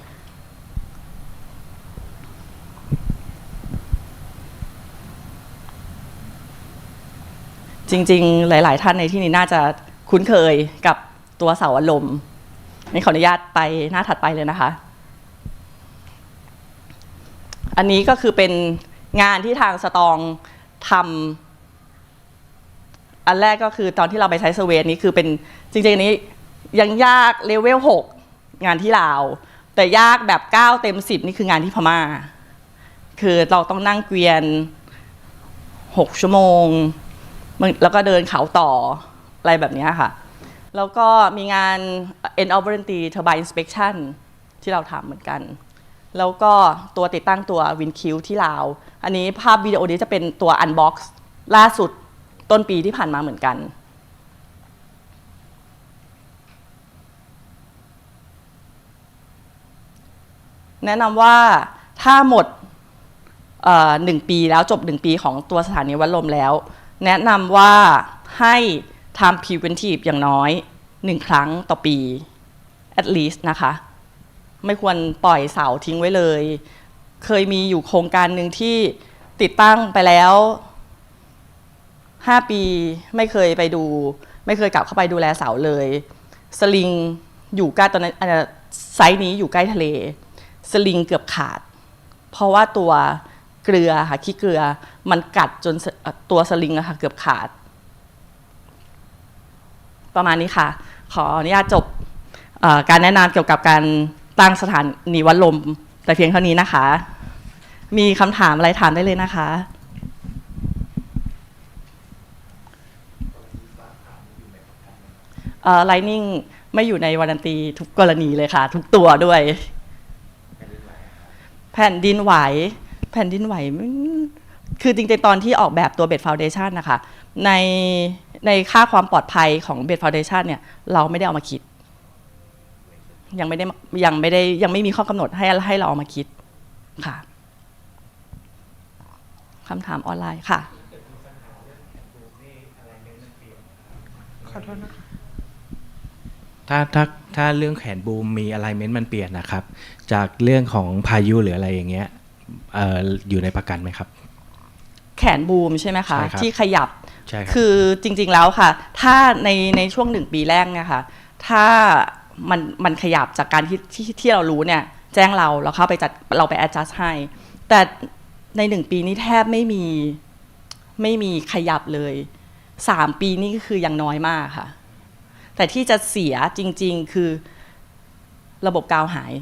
จริงๆหลายๆท่านในที่นี้น่าจะคุ้นเคยกับตัวเสาอารมณ์นี่ขออนุญาตไปหน้าถัดไปเลยนะคะอันนี้ก็คือเป็นงานที่ทางสตอง ทำอันแรกก็คือตอนที่เราไปใช้เซอร์เวย์นี้คือเป็นจริงๆนี้ยังยากเลเวล6งานที่ลาวแต่ยากแบบ9เต็ม10นี่คืองานที่พม่าคือเราต้องนั่งเกวียน6ชั่วโมงแล้วก็เดินเขาต่ออะไรแบบนี้ค่ะแล้วก็มีงาน end of warranty turbine inspection ที่เราทำเหมือนกันแล้วก็ตัวติดตั้งตัววินคิวที่ลาวอันนี้ภาพวิดีโอนี้จะเป็นตัว unbox ล่าสุดต้นปีที่ผ่านมาเหมือนกันแนะนำว่าถ้าหมด1 ปีแล้วจบ1 ปีของตัวสถานีวัดลมแล้วแนะนำว่าให้ทำ preventive อย่างน้อย1 ครั้งต่อปี at least นะคะไม่ควรปล่อยเสาทิ้งไว้เลยเคยมีอยู่โครงการหนึ่งที่ติดตั้งไปแล้ว5 ปีไม่เคยไปดูไม่เคยกลับเข้าไปดูแลเสาเลยสลิงอยู่ใกล้ตอนนั้นไซต์นี้อยู่ใกล้ทะเลสลิงเกือบขาดเพราะว่าตัวเกลือค่ะขี้เกลือมันกัดจนตัวสลิงอะค่ะเกือบขาดประมาณนี้ค่ะขออนุญาตจบการแนะนำเกี่ยวกับการตั้งสถานีวัดลมแต่เพียงเท่านี้นะคะมีคำถามอะไรถามได้เลยนะคะLightning ไม่อยู่ในวารันตีทุกกรณีเลยค่ะทุกตัวด้วยแผ่นดินไหวคือจริงๆตอนที่ออกแบบตัวเบดฟาวเดชันนะคะในค่าความปลอดภัยของเบดฟาวเดชันเนี่ยเราไม่ได้เอามาคิดยังไม่มีข้อกำหนดให้เราเอามาคิดค่ะคำถามออนไลน์ค่ะขอโทษนะคะถ้าเรื่องแขนบูมมี alignment มันเปลี่ยนนะครับจากเรื่องของพายุหรืออะไรอย่างเงี้ยอยู่ในประกันไหมครับแขนบูมใช่ไหมคะที่ขยับ ใช่ครับคือจริงๆแล้วค่ะถ้าในช่วง1 ปีแรกเนี่ยค่ะถ้ามันขยับจากการที่เรารู้เนี่ยแจ้งเราเข้าไปจัดเราไป adjust ให้แต่ใน1 ปีนี้แทบไม่มีขยับเลย3 ปีนี่ก็คือยังน้อยมากค่ะแต่ที่จะเสียจริงๆคือระบบกาวหาย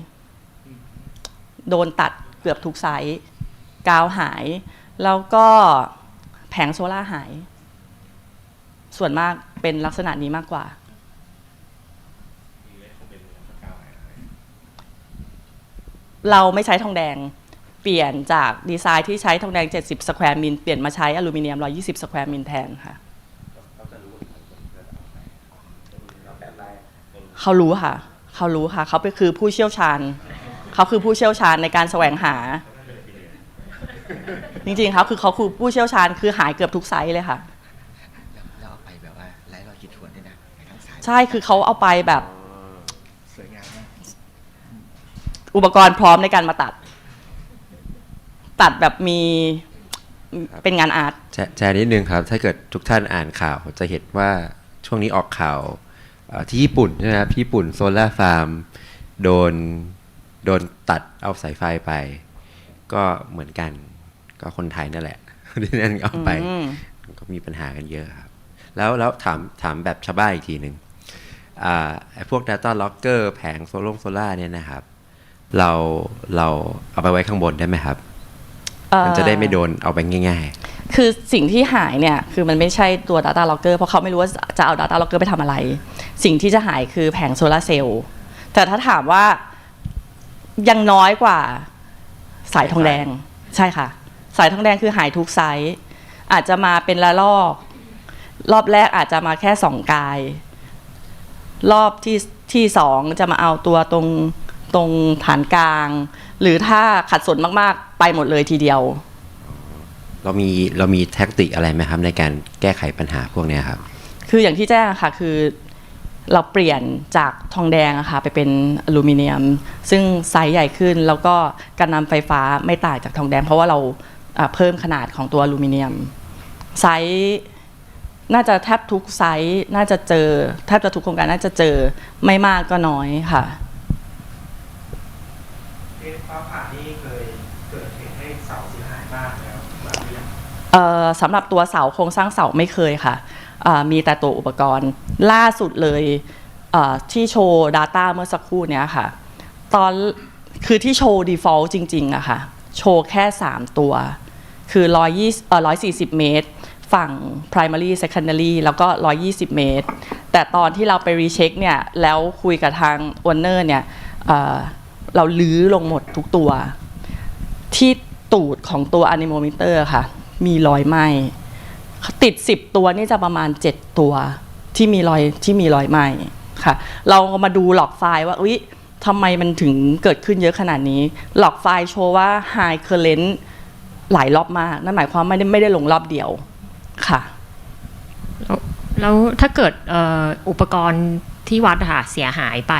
โดนตัดเกือบทุกไซต์กาวหายแล้วก็แผงโซล่าหายส่วนมากเป็นลักษณะนี้มากกว่าเราไม่ใช้ทองแดงเปลี่ยนจากดีไซน์ที่ใช้ทองแดง70 สแควร์มิลเปลี่ยนมาใช้อลูมิเนียม120 สแควร์มิลแทนค่ะเขารู้ค่ะเขาคือผู้เชี่ยวชาญในการแสวงหาจริงๆเขาคือผู้เชี่ยวชาญคือหายเกือบทุกไซส์เลยค่ะแล้วเอาไปแบบว่าไร้รอยขีดข่วนด้วยนะทั้งสายใช่คือเขาเอาไปแบบสวยงามอุปกรณ์พร้อมในการมาตัดแบบมีเป็นงานอาร์ตแชร์นิดนึงครับถ้าเกิดทุกท่านอ่านข่าวจะเห็นว่าช่วงนี้ออกข่าวที่ญี่ปุ่นใช่ไหมครับญี่ปุ่นโซล่าฟาร์มโดนตัดเอาสายไฟไปก็เหมือนกันก็คนไทยนั่นแหละที่นั่นเอาไปก็มีปัญหากันเยอะครับแล้วถามแบบชาวบ้านอีกทีหนึ่งพวก Data Logger แผงโซล่าเนี่ยนะครับเราเอาไปไว้ข้างบนได้ไหมครับมันจะได้ไม่โดนเอาไปง่ายๆคือสิ่งที่หายเนี่ยคือมันไม่ใช่ตัว Data Logger เพราะเขาไม่รู้ว่าจะเอา Data Logger ไปทำอะไรสิ่งที่จะหายคือแผงโซลาร์เซลล์แต่ถ้าถามว่ายังน้อยกว่าสายทองแดงใช่ค่ะสายทองแดงคือหายทุกไซส์อาจจะมาเป็นละรอบแรกอาจจะมาแค่2 กายรอบที่2จะมาเอาตัวตรงฐานกลางหรือถ้าขัดสนมากๆไปหมดเลยทีเดียวเรามีแท็กติกอะไรไหมครับในการแก้ไขปัญหาพวกนี้ครับคืออย่างที่แจ้งค่ะคือเราเปลี่ยนจากทองแดงอะค่ะไปเป็นอลูมิเนียมซึ่งไซส์ใหญ่ขึ้นแล้วก็การนำไฟฟ้าไม่ต่างจากทองแดงเพราะว่าเราเพิ่มขนาดของตัวอลูมิเนียมไซส์น่าจะแทบทุกไซส์น่าจะเจอแทบจะทุกโครงการน่าจะเจอไม่มากก็น้อยค่ะฟ้าผ่านี่เคยเกิดเหตุให้เสาเสียหายมากแล้วหรือยัง สำหรับตัวเสาโครงสร้างเสาไม่เคยค่ะมีแต่ตัวอุปกรณ์ล่าสุดเลยที่โชว์ Data เมื่อสักครู่เนี้ยค่ะคือที่โชว์ default จริงๆอะค่ะโชว์แค่3ตัวคือ140 เมตรฝั่ง primary secondary แล้วก็120 เมตรแต่ตอนที่เราไปรีเช็คเนี่ยแล้วคุยกับทาง owner เนี่ยเราลื้อลงหมดทุกตัวที่ตูดของตัว anemometer ค่ะมีรอยไหม้ติด10ตัวนี่จะประมาณ7ตัวที่มีรอยไหม้ค่ะเรามาดูหลอกไฟล์ว่าอุ๊ยทำไมมันถึงเกิดขึ้นเยอะขนาดนี้หลอกไฟล์โชว์ว่า high current หลายรอบมากนั่นหมายความไม่ได้ลงรอบเดียวค่ะแล้วถ้าเกิดอุปกรณ์ที่วัดค่ะเสียหายไป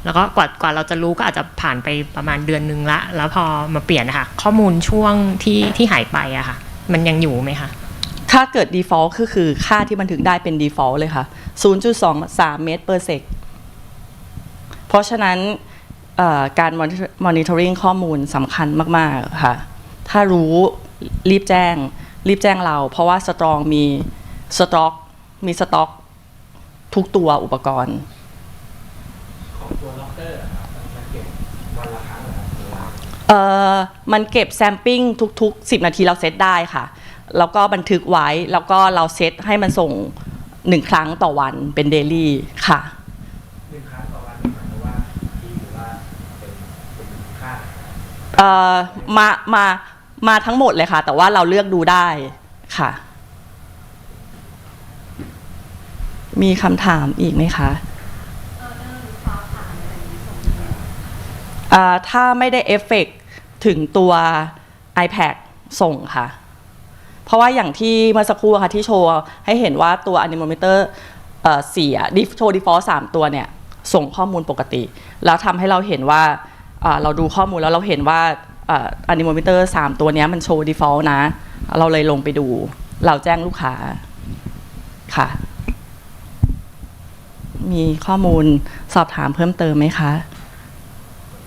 แล้วก็กว่าเราจะรู้ก็อาจจะผ่านไปประมาณเดือนนึงละแล้วพอมาเปลี่ยนค่ะข้อมูลช่วงที่หายไปอะค่ะมันยังอยู่ไหมคะถ้าเกิด default คือค่าที่บันทึกได้เป็น default เลยค่ะ 0.23 เมตร per sec เพราะฉะนั้นการ monitoring ข้อมูลสำคัญมากๆค่ะถ้ารู้รีบแจ้งเราเพราะว่า strong มีสต็อกทุกตัวอุปกรณ์ของตัวล็อกเตอร์มันเก็บวันละครั้งมันเก็บแซมปิ้งทุกๆ10 นาทีเราเซตได้ค่ะแล้วก็บันทึกไว้แล้วก็เราเซตให้มันส่ง1 ครั้งต่อวันเป็นเดลี่ค่ะ1 ครั้งต่อวันหมายถึงว่าหรือว่าเป็นค่ามาทั้งหมดเลยค่ะแต่ว่าเราเลือกดูได้ค่ะมีคำถามอีกไหมคะถ้าไม่ได้เอฟเฟกต์ถึงตัว iPad ส่งค่ะเพราะว่าอย่างที่เมื่อสักครู่ค่ะที่โชว์ให้เห็นว่าตัว anemometer เสียโชว์ default 3 ตัวเนี่ยส่งข้อมูลปกติแล้วทำให้เราเห็นว่าเราดูข้อมูลแล้วเราเห็นว่าanemometer 3 ตัวนี้มันโชว์ default นะเราเลยลงไปดูเราแจ้งลูกค้าค่ะมีข้อมูลสอบถามเพิ่มเติมไหมคะ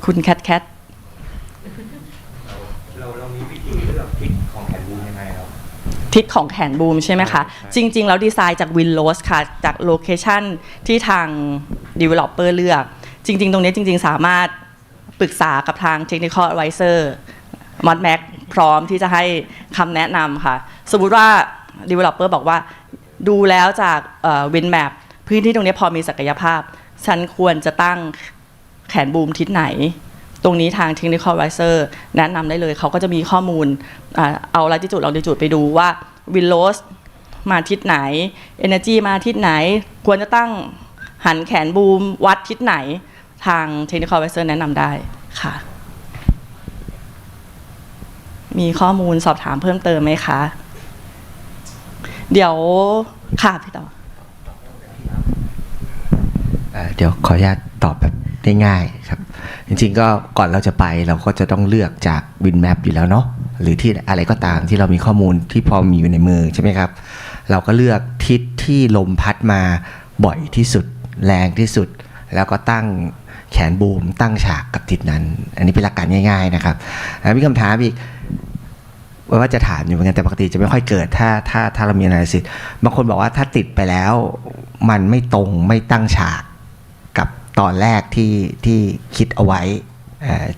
คุณแคทเรามีวิธีเลือกทิศของแขนบูมยังไงครับทิศของแขนบูมใช่ไหมคะจริงๆแล้วดีไซน์จาก Windows ค่ะจากโลเคชันที่ทาง Developer เลือกจริงๆตรงนี้จริงๆสามารถปรึกษากับทาง Technical Advisor ModMac พร้อมที่จะให้คำแนะนำค่ะสมมุติว่า Developer บอกว่าดูแล้วจาก WinMap พื้นที่ตรงนี้พอมีศักยภาพฉันควรจะตั้งแขนบูมทิศไหนตรงนี้ทาง Technical Advisor แนะนำได้เลยเขาก็จะมีข้อมูลเอา latitude longitude ไปดูว่า Windows มาทิศไหน Energy มาทิศไหนควรจะตั้งหันแขนบูมวัดทิศไหนทาง Technical Advisor แนะนำได้ค่ะมีข้อมูลสอบถามเพิ่มเติมไหมคะเดี๋ยวค่ะพี่ต่อเดี๋ยวขออนุญาตตอบแบบง่ายๆครับจริงๆก็ก่อนเราจะไปเราก็จะต้องเลือกจาก WinMap อยู่แล้วเนาะหรือที่อะไรก็ตามที่เรามีข้อมูลที่พอมีอยู่ในมือใช่ไหมครับเราก็เลือกทิศที่ลมพัดมาบ่อยที่สุดแรงที่สุดแล้วก็ตั้งแขนบูมตั้งฉากกับทิศนั้นอันนี้เป็นหลักการง่ายๆนะครับมีคำถามอีกว่าจะถามอยู่เหมือนกันแต่ปกติจะไม่ค่อยเกิดถ้าเรามี analysis บางคนบอกว่าถ้าติดไปแล้วมันไม่ตรงไม่ตั้งฉากกับตอนแรกที่คิดเอาไว้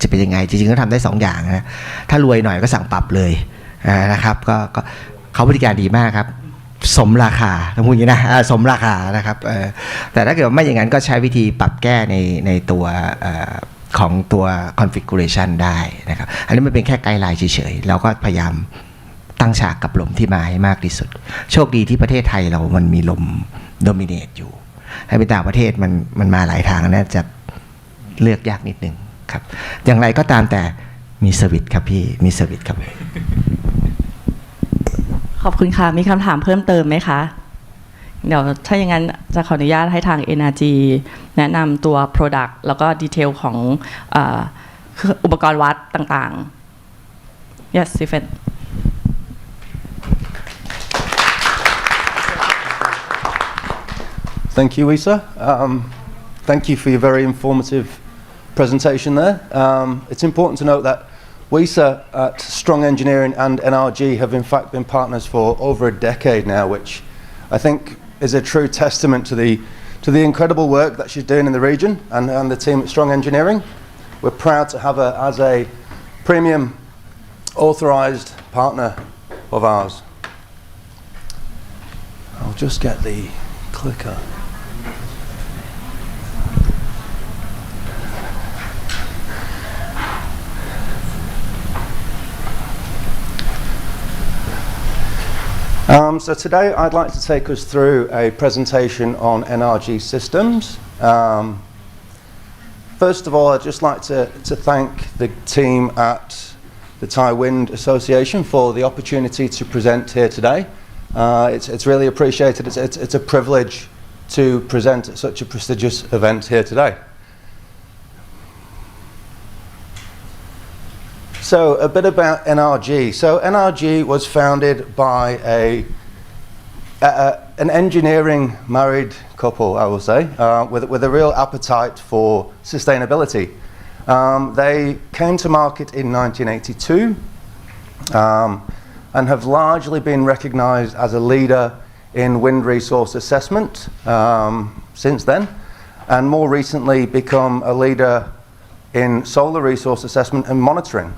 จะเป็นยังไงจริงๆก็ทำได้2 อย่างนะถ้ารวยหน่อยก็สั่งปรับเลยนะครับก็เขาบริการดีมากครับสมราคาต้องพูดอย่างนี้นะสมราคานะครับแต่ถ้าเกิดไม่อย่างนั้นก็ใช้วิธีปรับแก้ในตัวของตัว configuration ได้นะครับอันนี้มันเป็นแค่ไกด์ไลน์เฉยๆเราก็พยายามตั้งฉากกับลมที่มาให้มากที่สุดโชคดีที่ประเทศไทยเรามันมีลม dominate อยู่ถ้าเป็นต่างประเทศมันมาหลายทางนะจะเลือกยากนิดนึงครับอย่างไรก็ตามแต่มีสวิตช์ครับพี่มีสวิตช์ครับขอบคุณค่ะมีคำถามเพิ่มเติมไหมคะเดี๋ยวถ้าอย่างนั้นจะขออนุญาตให้ทาง Energy แนะนำตัว Product แล้วก็ดีเทลของอุปกรณ์วัดต่างๆ Yes Stephen Thank you, Isa. Thank you for your very informative presentation there. It's important to note that WESA at Strong Engineering and NRG have in fact been partners for over a decade now, which I think is a true testament to the incredible work that she's doing in the region and the team at Strong Engineering. We're proud to have her as a premium authorised partner of ours. I'll just get the clicker. So today I'd like to take us through a presentation on NRG systems. First of all, I'd just like to thank the team at the Thai Wind Association for the opportunity to present here today. It's really appreciated. It's a privilege to present at such a prestigious event here today. So a bit about NRG. So NRG was founded by an engineering married couple, I will say, with a real appetite for sustainability. They came to market in 1982 and have largely been recognised as a leader in wind resource assessment since then, and more recently become a leader in solar resource assessment and monitoring.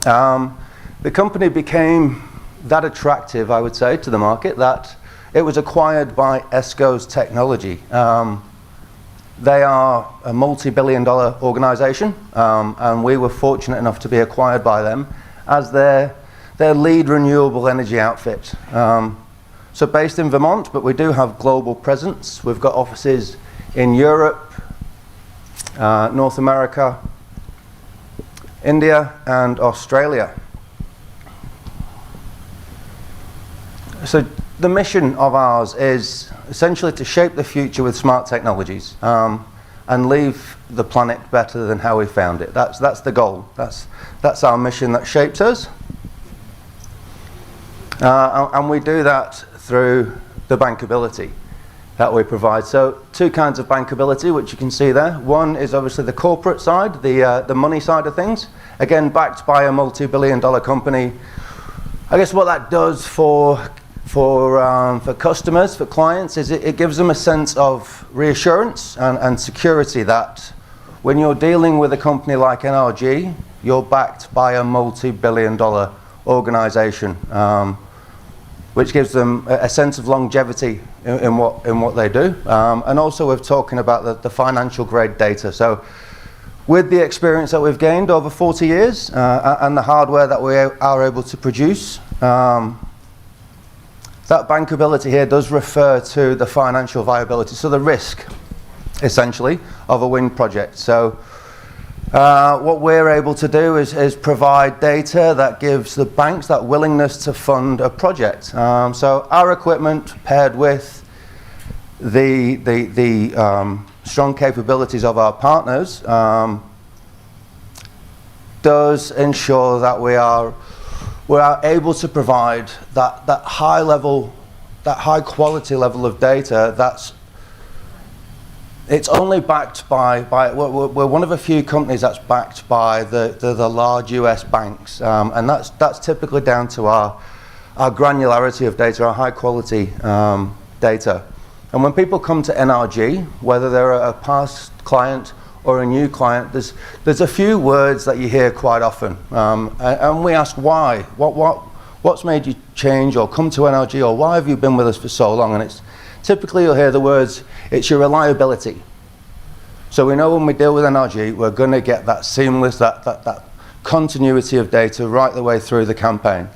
The company became that attractive, I would say, to the market that it was acquired by ESCO's technology. They are a multi-billion-dollar organisation, and we were fortunate enough to be acquired by them as their lead renewable energy outfit. So based in Vermont, but we do have global presence. We've got offices in Europe, North America, India and Australia. So the mission of ours is essentially to shape the future with smart technologies and leave the planet better than how we found it. That's the goal. That's our mission that shapes us. And we do that through the bankability that we provide. So two kinds of bankability, which you can see there. One is obviously the corporate side, the money side of things. Again, backed by a multi-billion-dollar company. I guess what that does for customers, for clients, is it gives them a sense of reassurance and security that when you're dealing with a company like NRG, you're backed by a multi-billion-dollar organisation, which gives them a sense of longevity in what they do. And also we're talking about the financial grade data. So with the experience that we've gained over 40 years and the hardware that we are able to produce, that bankability here does refer to the financial viability, so the risk, essentially, of a wind project. So what we're able to do is provide data that gives the banks that willingness to fund a project. So our equipment paired with the strong capabilities of our partners does ensure that we are able to provide that high level, that high quality level of data it's only backed by we're one of a few companies that's backed by the large US banks, and that's typically down to our granularity of data, our high quality data. And when people come to NRG, whether they're a past client or a new client, there's a few words that you hear quite often, and we ask why. What's made you change or come to NRG, or why have you been with us for so long? And it's typically you'll hear the words, it's your reliability. So we know when we deal with NRG, we're going to get that seamless, that continuity of data right the way through the campaign.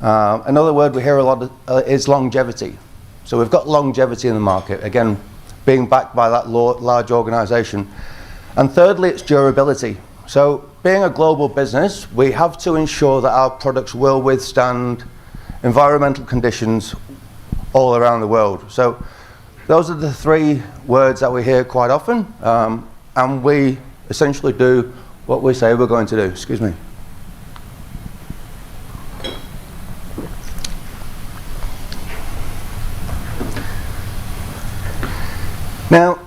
Another word we hear a lot is longevity. So we've got longevity in the market, again, being backed by that large organisation. And thirdly, it's durability. So being a global business, we have to ensure that our products will withstand environmental conditions all around the world. So those are the three words that we hear quite often, and we essentially do what we say we're going to do. Excuse me. Now,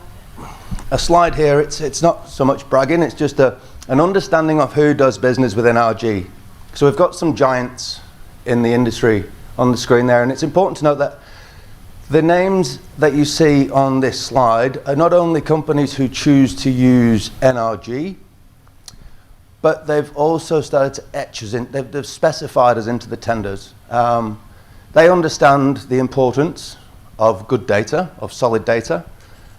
a slide here, it's not so much bragging, it's just a an understanding of who does business with NRG. So we've got some giants in the industry on the screen there, and it's important to note that the names that you see on this slide are not only companies who choose to use NRG, but they've also started to etch us in, they've specified us into the tenders. They understand the importance of good data, of solid data,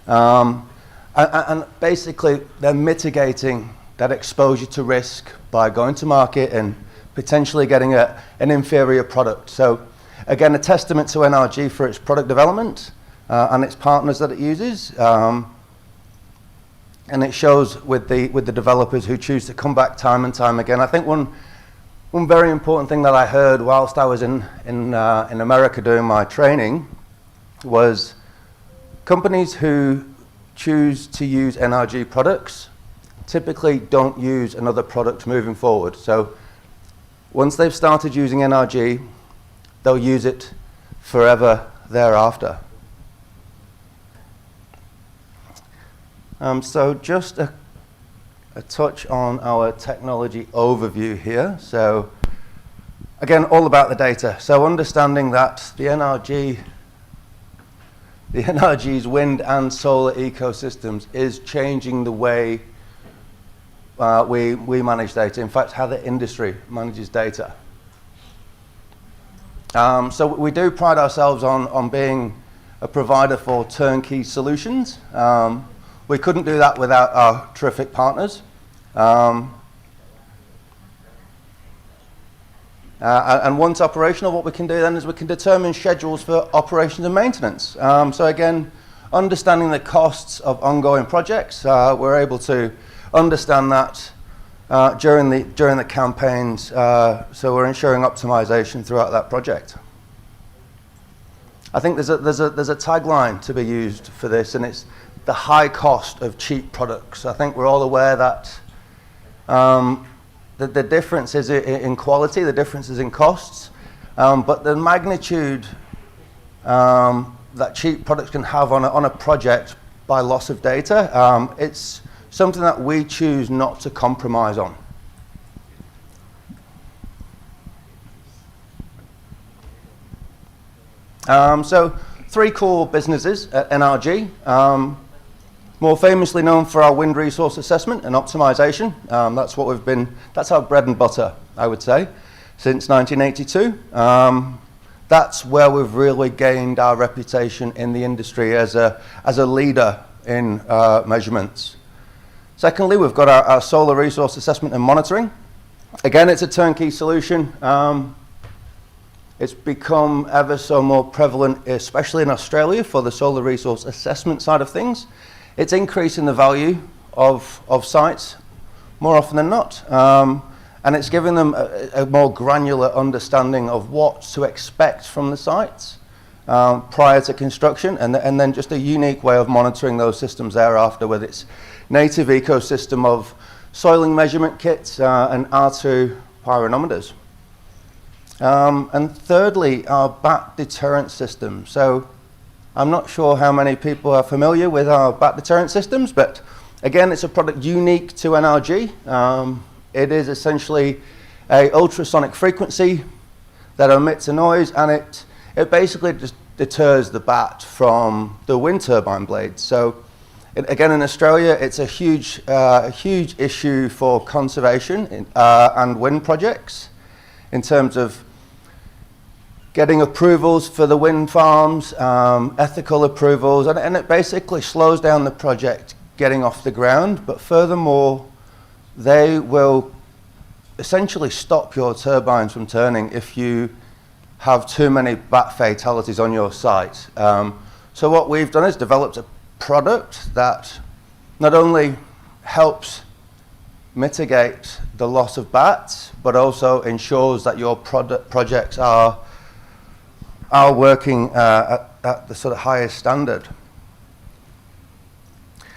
and basically they're mitigating that exposure to risk by going to market and potentially getting an inferior product. So again, a testament to NRG for its product development and its partners that it uses. And it shows with the developers who choose to come back time and time again. I think one very important thing that I heard whilst I was in America doing my training was companies who choose to use NRG products typically don't use another product moving forward. So once they've started using NRG, they'll use it forever thereafter. So just a touch on our technology overview here. So again, all about the data. So understanding that the NRG's wind and solar ecosystems is changing the way we manage data. In fact, how the industry manages data. So we do pride ourselves on being a provider for turnkey solutions. We couldn't do that without our terrific partners. And once operational, what we can do then is we can determine schedules for operations and maintenance. So again, understanding the costs of ongoing projects, we're able to understand that during the campaigns, so we're ensuring optimization throughout that project. I think there's a tagline to be used for this, and it's the high cost of cheap products. I think we're all aware that the difference is in quality, the difference is in costs, but the magnitude that cheap products can have on a project by loss of data, it's something that we choose not to compromise on. So 3 core businesses at NRG. More famously known for our wind resource assessment and optimization. That's our bread and butter, I would say, since 1982. That's where we've really gained our reputation in the industry as a leader in measurements. Secondly, we've got our solar resource assessment and monitoring. Again, it's a turnkey solution. It's become ever so more prevalent, especially in Australia, for the solar resource assessment side of things. It's increasing the value of sites more often than not. And it's giving them a more granular understanding of what to expect from the sites prior to construction, and then just a unique way of monitoring those systems thereafter with its native ecosystem of soiling measurement kits and R2 pyronometers. And thirdly, our bat deterrent system. So I'm not sure how many people are familiar with our bat deterrent systems, but again, it's a product unique to NRG. It is essentially a ultrasonic frequency that emits a noise, and it basically just deters the bat from the wind turbine blades. So again, in Australia, it's a huge issue for conservation and wind projects in terms of getting approvals for the wind farms, ethical approvals, and it basically slows down the project getting off the ground. But furthermore, they will essentially stop your turbines from turning if you have too many bat fatalities on your site. So what we've done is developed a product that not only helps mitigate the loss of bats, but also ensures that your projects are working at the sort of highest standard.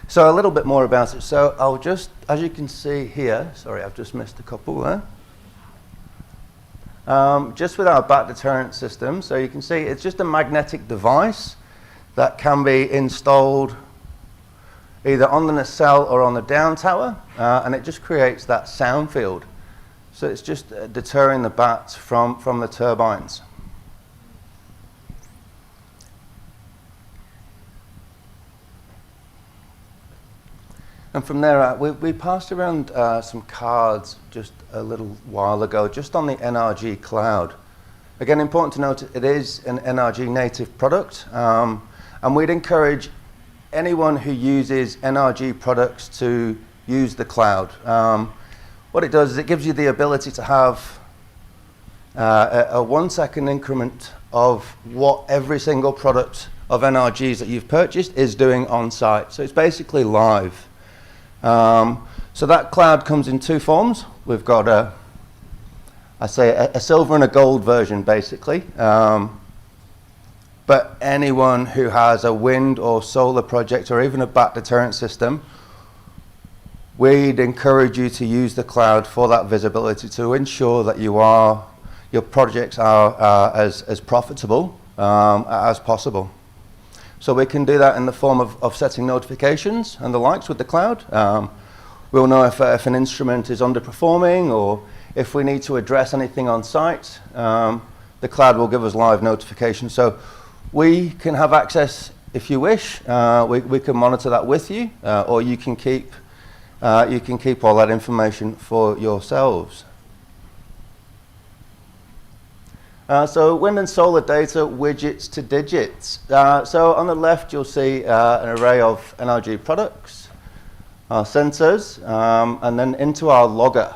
So a little bit more about it. So I'll just, as you can see here, sorry, I've just missed a couple there. Just with our bat deterrent system, so you can see it's just a magnetic device that can be installed either on the nacelle or on the down tower, and it just creates that sound field. So it's just deterring the bats from the turbines. And from there, we passed around some cards just a little while ago, just on the NRG cloud. Again, important to note, it is an NRG native product, and we'd encourage anyone who uses NRG products to use the cloud. What it does is it gives you the ability to have a 1 second increment of what every single product of NRGs that you've purchased is doing on site. So it's basically live. So that cloud comes in two forms. We've got a silver and a gold version, basically. But anyone who has a wind or solar project or even a bat deterrent system, we'd encourage you to use the cloud for that visibility to ensure that your projects are as profitable as possible. So we can do that in the form of setting notifications and the likes with the cloud. We'll know if an instrument is underperforming or if we need to address anything on site. The cloud will give us live notifications. So we can have access if you wish. We can monitor that with you, or you can keep all that information for yourselves. So wind and solar data, widgets to digits. So on the left, you'll see an array of NRG products, our sensors, and then into our logger.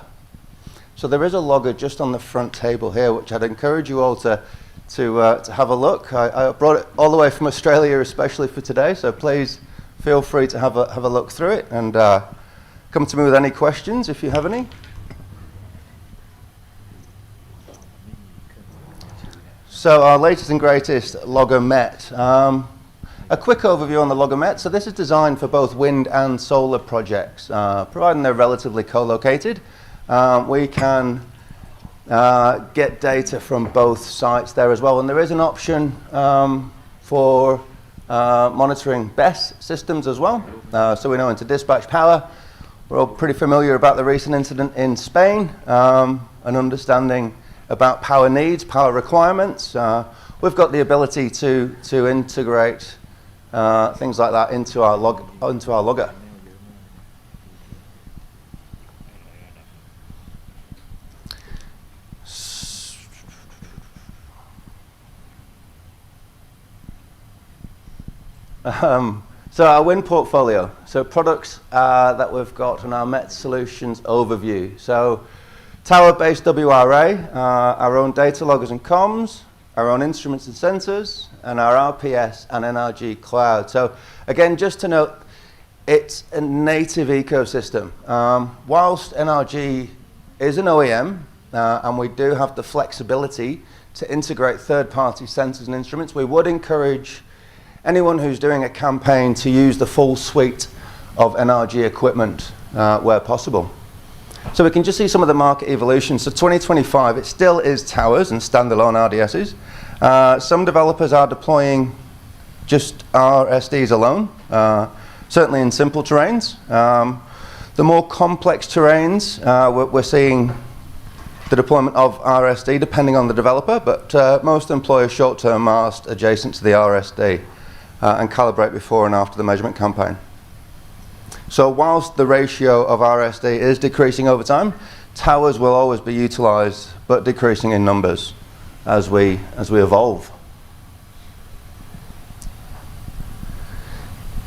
So there is a logger just on the front table here, which I'd encourage you all to have a look. I brought it all the way from Australia, especially for today. So please feel free to have a look through it and come to me with any questions if you have any. So our latest and greatest logger Met. A quick overview on the logger Met. So this is designed for both wind and solar projects, providing they're relatively co-located. We can get data from both sites there as well. And there is an option for monitoring BESS systems as well. So we know into dispatch power. We're all pretty familiar about the recent incident in Spain and understanding about power needs, power requirements. We've got the ability to integrate things like that into our logger. So our wind portfolio, so products that we've got on our Met Solutions overview. So tower-based WRA, our own data loggers and comms, our own instruments and sensors, and our RPS and NRG cloud. So again, just to note, it's a native ecosystem. Whilst NRG is an OEM, and we do have the flexibility to integrate third-party sensors and instruments, we would encourage anyone who's doing a campaign to use the full suite of NRG equipment where possible. So we can just see some of the market evolution. So 2025, it still is towers and standalone RDSs. Some developers are deploying just RSDs alone, certainly in simple terrains. The more complex terrains, we're seeing the deployment of RSD depending on the developer, but most employ short-term mast adjacent to the RSD and calibrate before and after the measurement campaign. So whilst the ratio of RSD is decreasing over time, towers will always be utilised, but decreasing in numbers as we evolve.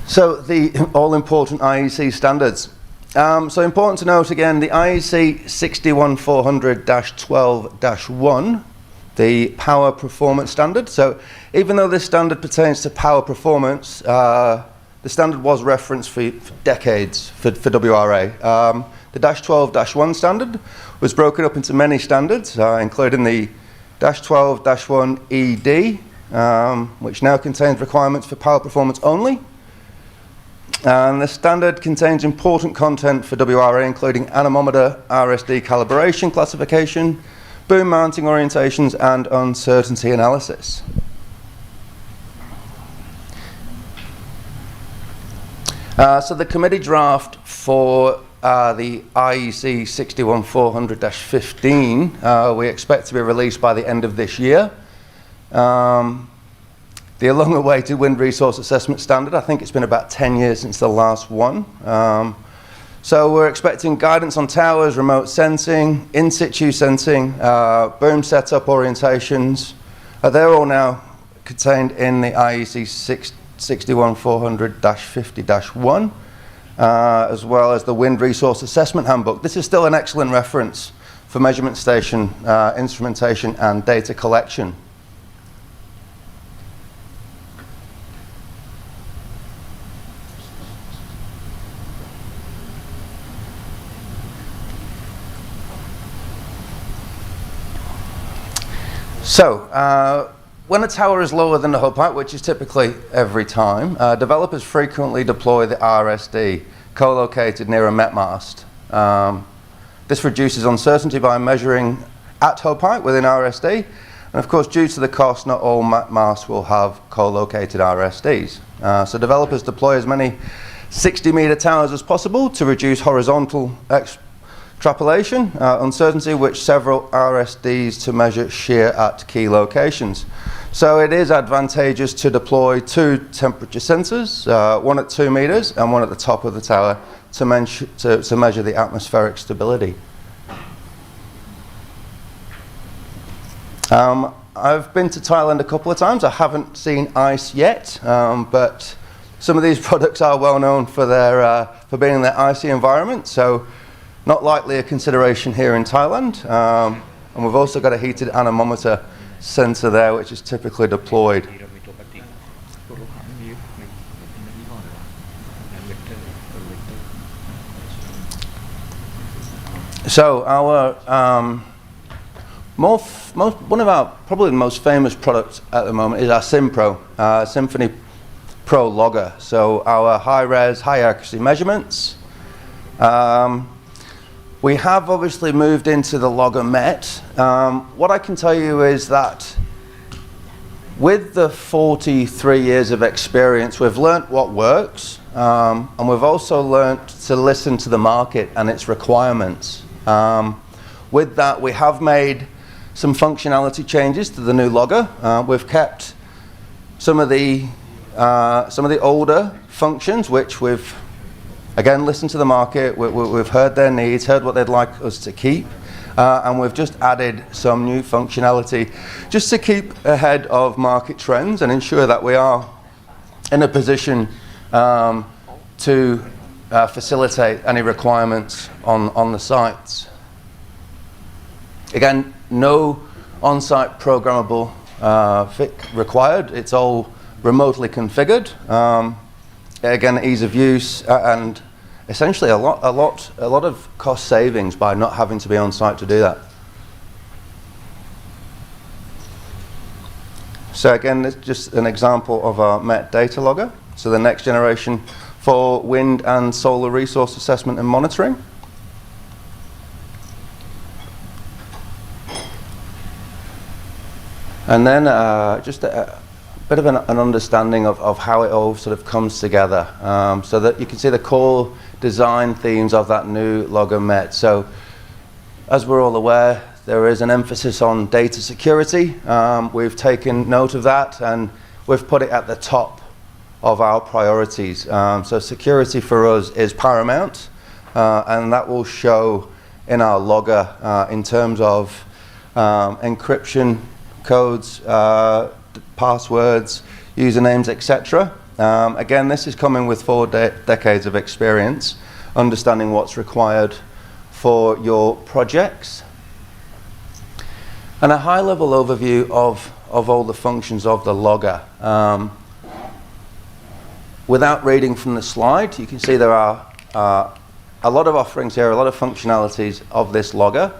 So the all-important IEC standards. So important to note again, the IEC 61400-12-1, the power performance standard. So even though this standard pertains to power performance, the standard was referenced for decades for WRA. The -12-1 standard was broken up into many standards, including the -12-1 ED, which now contains requirements for power performance only. And the standard contains important content for WRA, including anemometer, RSD calibration classification, boom mounting orientations, and uncertainty analysis. So the committee draft for the IEC 61400-15 we expect to be released by the end of this year. The long-awaited wind resource assessment standard, I think it's been about 10 years since the last one. So we're expecting guidance on towers, remote sensing, in-situ sensing, boom setup orientations. They're all now contained in the IEC 61400-50-1, as well as the wind resource assessment handbook. This is still an excellent reference for measurement station instrumentation and data collection. So, when a tower is lower than the hull pipe, which is typically every time, developers frequently deploy the RSD co-located near a met mast. This reduces uncertainty by measuring at hull pipe within RSD, and of course, due to the cost, not all met masts will have co-located RSDs. So developers deploy as many 60-meter towers as possible to reduce horizontal extrapolation, uncertainty, which several RSDs to measure shear at key locations. So it is advantageous to deploy two temperature sensors, one at 2 meters and one at the top of the tower to measure the atmospheric stability. I've been to Thailand a couple of times. I haven't seen ice yet, but some of these products are well known for for being in their icy environment. So not likely a consideration here in Thailand. And we've also got a heated anemometer sensor there, which is typically deployed. So our one of our probably the most famous products at the moment is our SimPro, Symphony Pro Logger. So our high-res, high-accuracy measurements. We have obviously moved into the logger met. What I can tell you is that with the 43 years of experience, we've learnt what works, and we've also learnt to listen to the market and its requirements. With that, we have made some functionality changes to the new logger. We've kept some of the older functions, which we've again listened to the market. We've heard their needs, heard what they'd like us to keep, and we've just added some new functionality just to keep ahead of market trends and ensure that we are in a position to facilitate any requirements on the sites. Again, no on-site programmable required. It's all remotely configured. Again, ease of use and essentially a lot of cost savings by not having to be on site to do that. So again, this is just an example of our MET data logger. So the next generation for wind and solar resource assessment and monitoring. And then just a bit of an understanding of how it all sort of comes together, so that you can see the core design themes of that new logger MET. So as we're all aware, there is an emphasis on data security. We've taken note of that and we've put it at the top of our priorities. So security for us is paramount, and that will show in our logger in terms of encryption codes, passwords, usernames, etc. Again, this is coming with 4 decades of experience, understanding what's required for your projects. And a high-level overview of all the functions of the logger. Without reading from the slide, you can see there are a lot of offerings here, a lot of functionalities of this logger.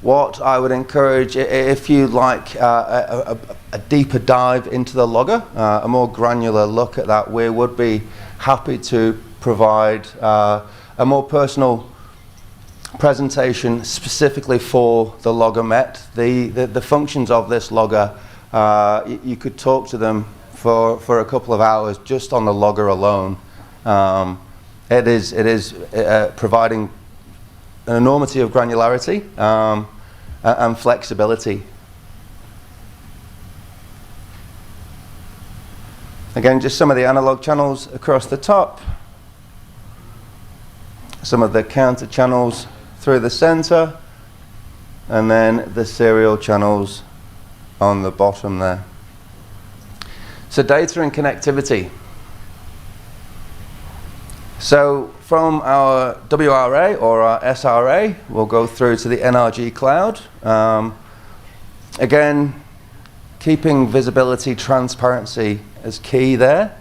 What I would encourage, if you like a deeper dive into the logger, a more granular look at that, we would be happy to provide a more personal presentation specifically for the logger MET. The functions of this logger, you could talk to them for a couple of hours just on the logger alone. It is providing an enormity of granularity and flexibility. Again, just some of the analog channels across the top, some of the counter channels through the center, and then the serial channels on the bottom there. So data and connectivity. So from our WRA or our SRA, we'll go through to the NRG cloud. Again, keeping visibility, transparency is key there.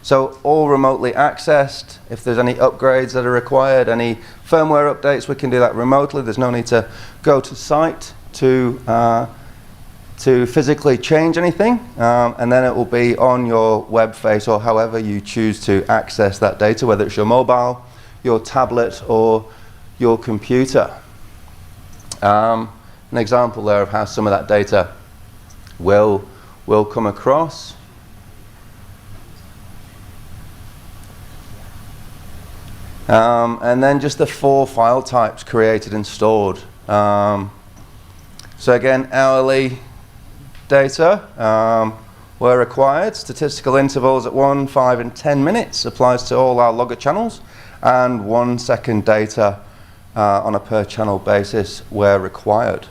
So all remotely accessed. If there's any upgrades that are required, any firmware updates, we can do that remotely. There's no need to go to site to physically change anything, and then it will be on your web face or however you choose to access that data, whether it's your mobile, your tablet, or your computer. An example there of how some of that data will come across. And then just the 4 file types created and stored. So again, hourly data were required. Statistical intervals at 1, 5, and 10 minutes applies to all our logger channels, and 1 second data on a per channel basis where required.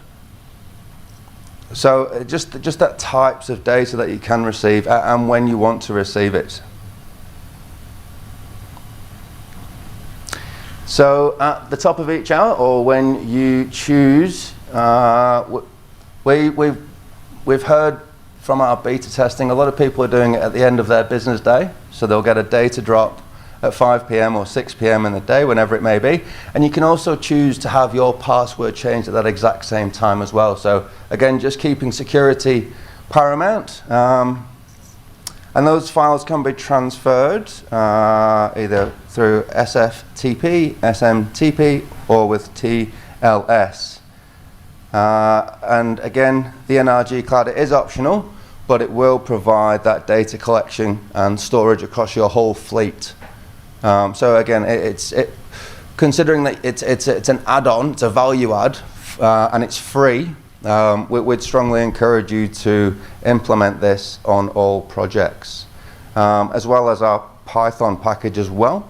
So just that types of data that you can receive and when you want to receive it. So at the top of each hour, or when you choose, we've heard from our beta testing, a lot of people are doing it at the end of their business day. So they'll get a data drop at 5 p.m. or 6 p.m. in the day, whenever it may be. And you can also choose to have your password changed at that exact same time as well. So again, just keeping security paramount. And those files can be transferred either through SFTP, SMTP, or with TLS. And again, the NRG cloud is optional, but it will provide that data collection and storage across your whole fleet. So again, considering that it's an add-on, it's a value add, and it's free, we'd strongly encourage you to implement this on all projects, as well as our Python package as well.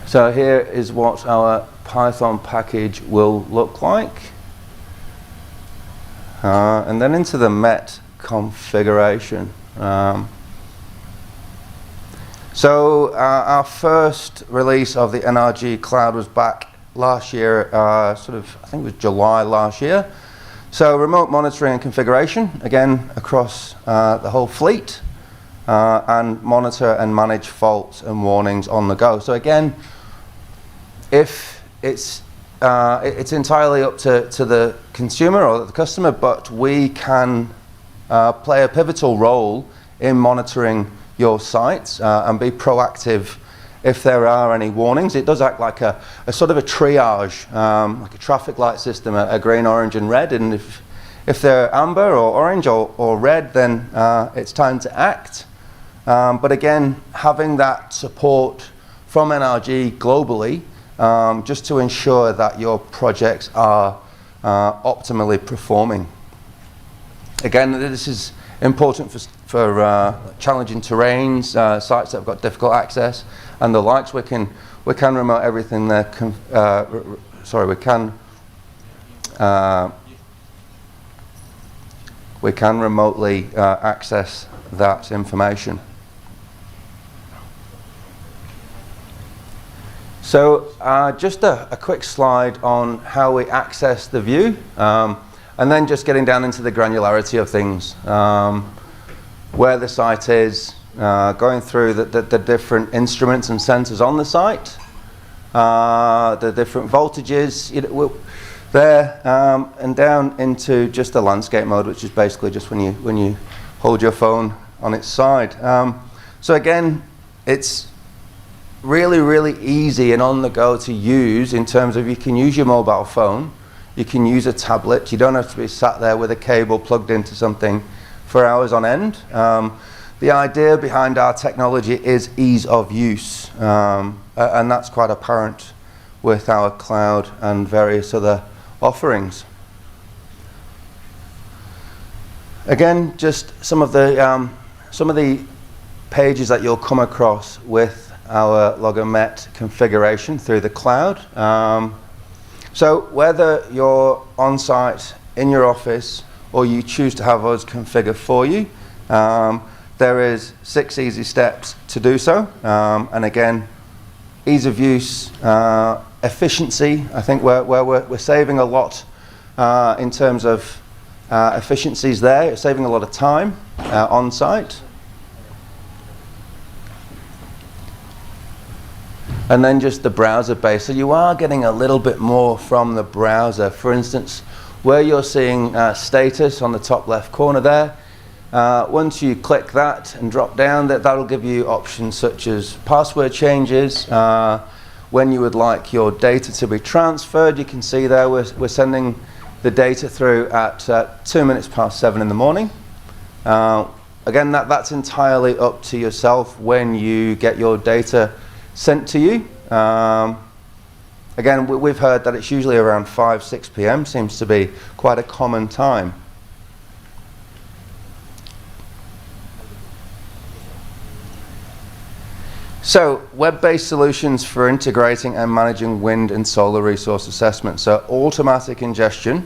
So here is what our Python package will look like. And then into the Met configuration. So our first release of the NRG cloud was back last year, I think it was July last year. So remote monitoring and configuration, again, across the whole fleet, and monitor and manage faults and warnings on the go. So again, if it's entirely up to the consumer or the customer, but we can play a pivotal role in monitoring your sites and be proactive if there are any warnings. It does act like a sort of a triage, like a traffic light system, a green, orange, and red. And if they're amber or orange or red, then it's time to act. But again, having that support from NRG globally, just to ensure that your projects are optimally performing. Again, this is important for challenging terrains, sites that have got difficult access, and the likes. We can remote everything there. We can remotely access that information. So just a quick slide on how we access the view, and then just getting down into the granularity of things, where the site is, going through the different instruments and sensors on the site, the different voltages there, and down into just the landscape mode, which is basically just when you hold your phone on its side. So again, it's really easy and on the go to use in terms of you can use your mobile phone, You can use a tablet. You don't have to be sat there with a cable plugged into something for hours on end. The idea behind our technology is ease of use, and that's quite apparent with our cloud and various other offerings. Again, just some of the pages that you'll come across with our Logomet configuration through the cloud. So whether you're on site in your office or you choose to have us configure for you, there is 6 easy steps to do so. And again, ease of use, efficiency. I think we're saving a lot in terms of efficiencies there. It's saving a lot of time on site. And then just the browser base. So you are getting a little bit more from the browser. For instance, where you're seeing status on the top left corner there, once you click that and drop down, that'll give you options such as password changes, when you would like your data to be transferred. You can see there we're sending the data through at 2 minutes past 7 in the morning. Again, that's entirely up to yourself when you get your data sent to you. Again, we've heard that it's usually around 5-6 p.m. seems to be quite a common time. So, web-based solutions for integrating and managing wind and solar resource assessment. So, automatic ingestion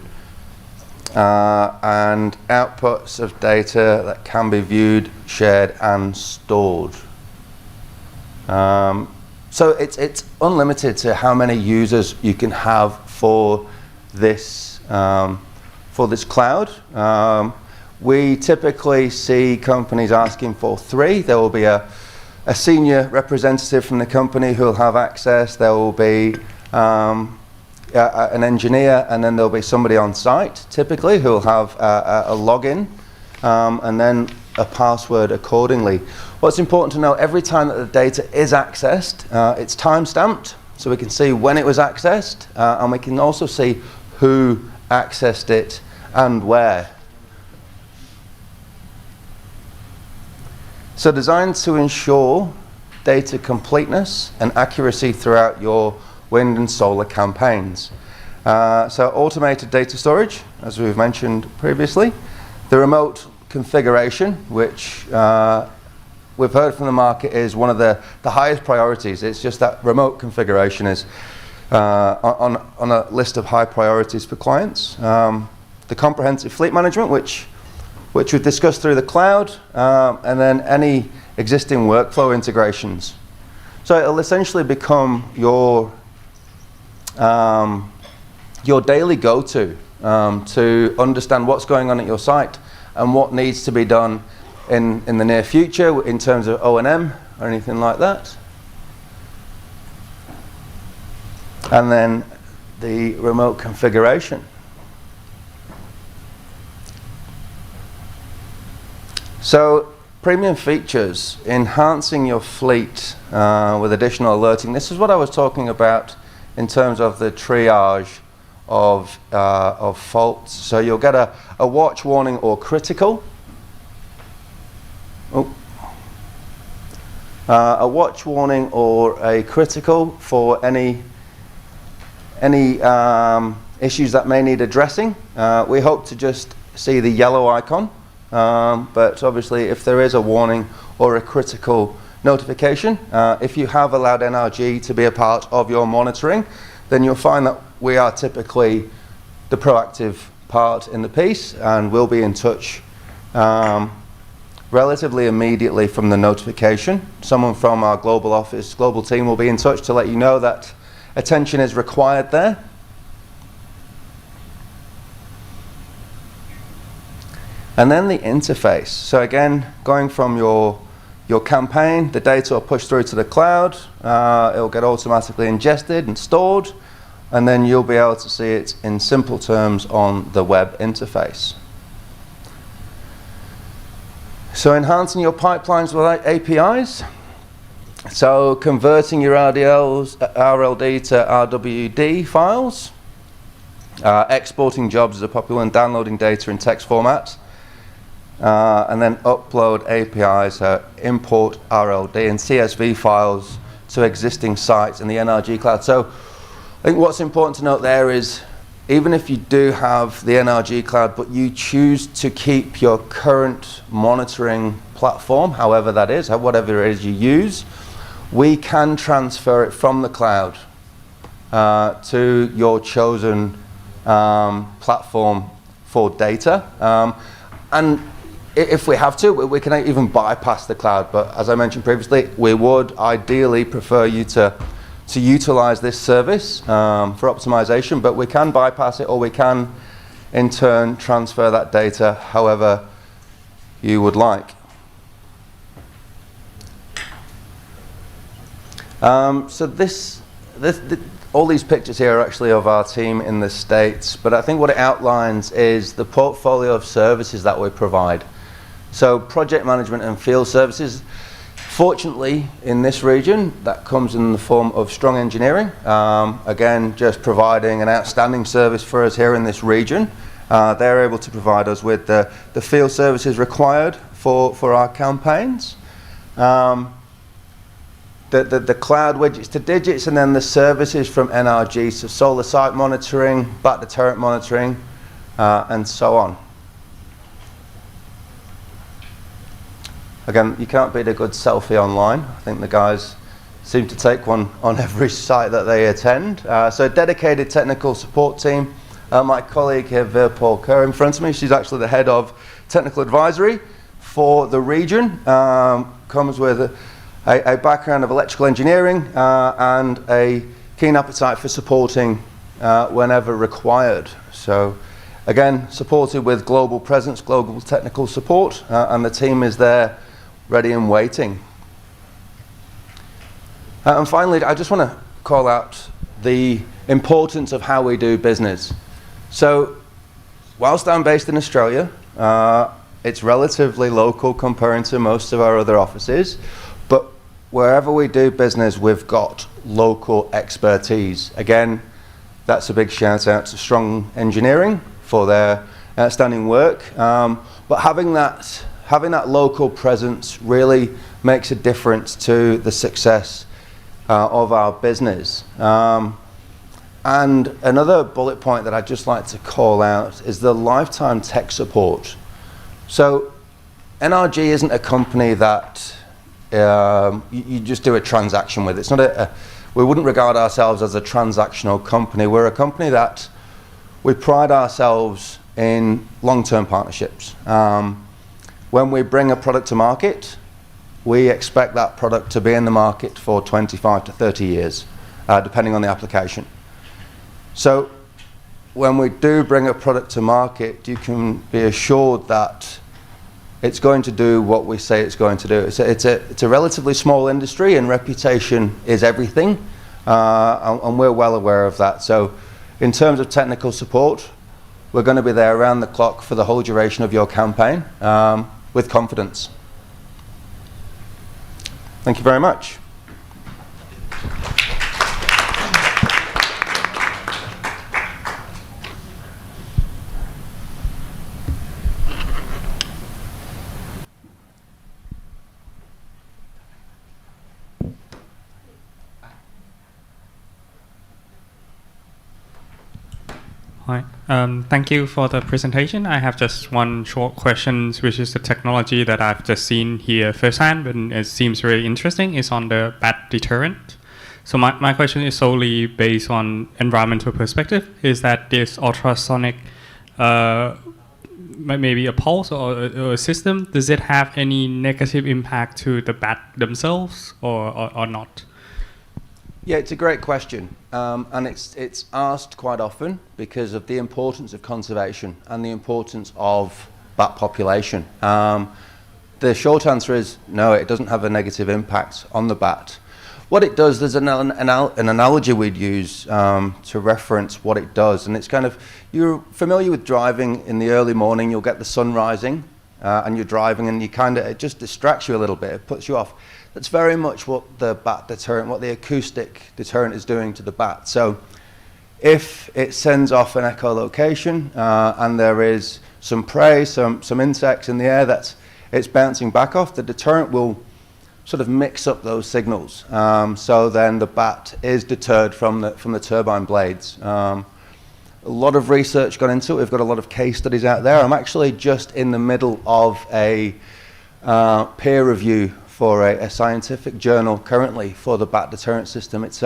and outputs of data that can be viewed, shared and stored. So it's unlimited to how many users you can have for this cloud. We typically see companies asking for 3. There will be a senior representative from the company who will have access. There will be an engineer, and then there will be somebody on site, typically, who will have a login, and then a password accordingly. What's important to know, every time that the data is accessed, it's time-stamped, so we can see when it was accessed, and we can also see who accessed it and where. So designed to ensure data completeness and accuracy throughout your wind and solar campaigns. So automated data storage, as we've mentioned previously. The remote configuration, which we've heard from the market is one of the highest priorities. It's just that remote configuration is on a list of high priorities for clients. The comprehensive fleet management, which we've discussed through the cloud, and then any existing workflow integrations. So it'll essentially become your daily go-to to understand what's going on at your site and what needs to be done in the near future in terms of O&M or anything like that. And then the remote configuration. So premium features, enhancing your fleet with additional alerting. This is what I was talking about in terms of the triage of faults. So you'll get a watch warning or critical. A watch warning or a critical for any issues that may need addressing. We hope to just see the yellow icon, but obviously if there is a warning or a critical notification, if you have allowed NRG to be a part of your monitoring, then you'll find that we are typically the proactive part in the piece, and we'll be in touch relatively immediately from the notification. Someone from our global team will be in touch to let you know that attention is required there. And then the interface. So again, going from your campaign, the data will push through to the cloud, it will get automatically ingested and stored, and then you'll be able to see it in simple terms on the web interface. So enhancing your pipelines with APIs. So converting your RLD to RWD files. exporting jobs are popular and downloading data in text format. And then upload APIs, import RLD and CSV files to existing sites in the NRG cloud. So I think what's important to note there is even if you do have the NRG cloud, but you choose to keep your current monitoring platform, however that is, whatever it is you use, we can transfer it from the cloud to your chosen platform for data. And if we have to, we can even bypass the cloud. But as I mentioned previously, we would ideally prefer you to utilize this service for optimization, but we can bypass it or we can in turn transfer that data however you would like. So all these pictures here are actually of our team in the States, but I think what it outlines is the portfolio of services that we provide. So project management and field services, fortunately in this region, that comes in the form of strong engineering. Again, just providing an outstanding service for us here in this region. They're able to provide us with the field services required for our campaigns. The cloud widgets to digits, and then the services from NRG, so solar site monitoring, bat deterrent monitoring, and so on. Again, you can't beat a good selfie online. I think the guys seem to take one on every site that they attend. So a dedicated technical support team. My colleague here, Virpal Kerr, in front of me, she's actually the head of technical advisory for the region. Comes with a background of electrical engineering and a keen appetite for supporting whenever required. So again, supported with global presence, global technical support, and the team is there ready and waiting. And finally, I just want to call out the importance of how we do business. So whilst I'm based in Australia, it's relatively local comparing to most of our other offices, but wherever we do business, we've got local expertise. Again, that's a big shout out to Strong Engineering for their outstanding work. But having that local presence really makes a difference to the success of our business. And another bullet point that I'd just like to call out is the lifetime tech support. So NRG isn't a company that you just do a transaction with. It's not we wouldn't regard ourselves as a transactional company. We're a company that we pride ourselves in long-term partnerships. When we bring a product to market, we expect that product to be in the market for 25 to 30 years, depending on the application. So when we do bring a product to market, you can be assured that it's going to do what we say it's going to do. It's a relatively small industry, and reputation is everything, and we're well aware of that. So in terms of technical support, we're going to be there around the clock for the whole duration of your campaign, with confidence. Thank you very much. Hi, thank you for the presentation. I have just one short question, which is the technology that I've just seen here firsthand, and it seems really interesting, is on the bat deterrent. So my question is solely based on environmental perspective, is that this ultrasonic, maybe a pulse or a system, does it have any negative impact to the bat themselves or not? Yeah, it's a great question, and it's asked quite often because of the importance of conservation and the importance of bat population. The short answer is no, it doesn't have a negative impact on the bat. What it does, there's an analogy we'd use to reference what it does, and it's kind of, you're familiar with driving in the early morning, you'll get the sun rising, and you're driving and it just distracts you a little bit, it puts you off. That's very much what the bat deterrent, what the acoustic deterrent is doing to the bat. So if it sends off an echolocation and there is some prey, some insects in the air that it's bouncing back off, the deterrent will sort of mix up those signals. So then the bat is deterred from the turbine blades. A lot of research gone into it. We've got a lot of case studies out there. I'm actually just in the middle of a peer review for a scientific journal currently for the bat deterrent system. It's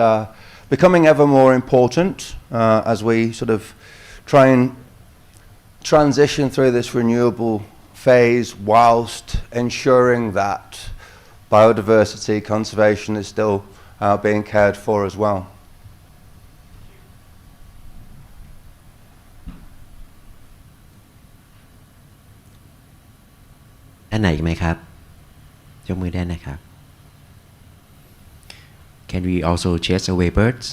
becoming ever more important as we sort of try and transition through this renewable phase whilst ensuring that biodiversity conservation is still being cared for as well. อันไหนอีกไหมครับยกมือได้นะครับ Can we also chase away birds?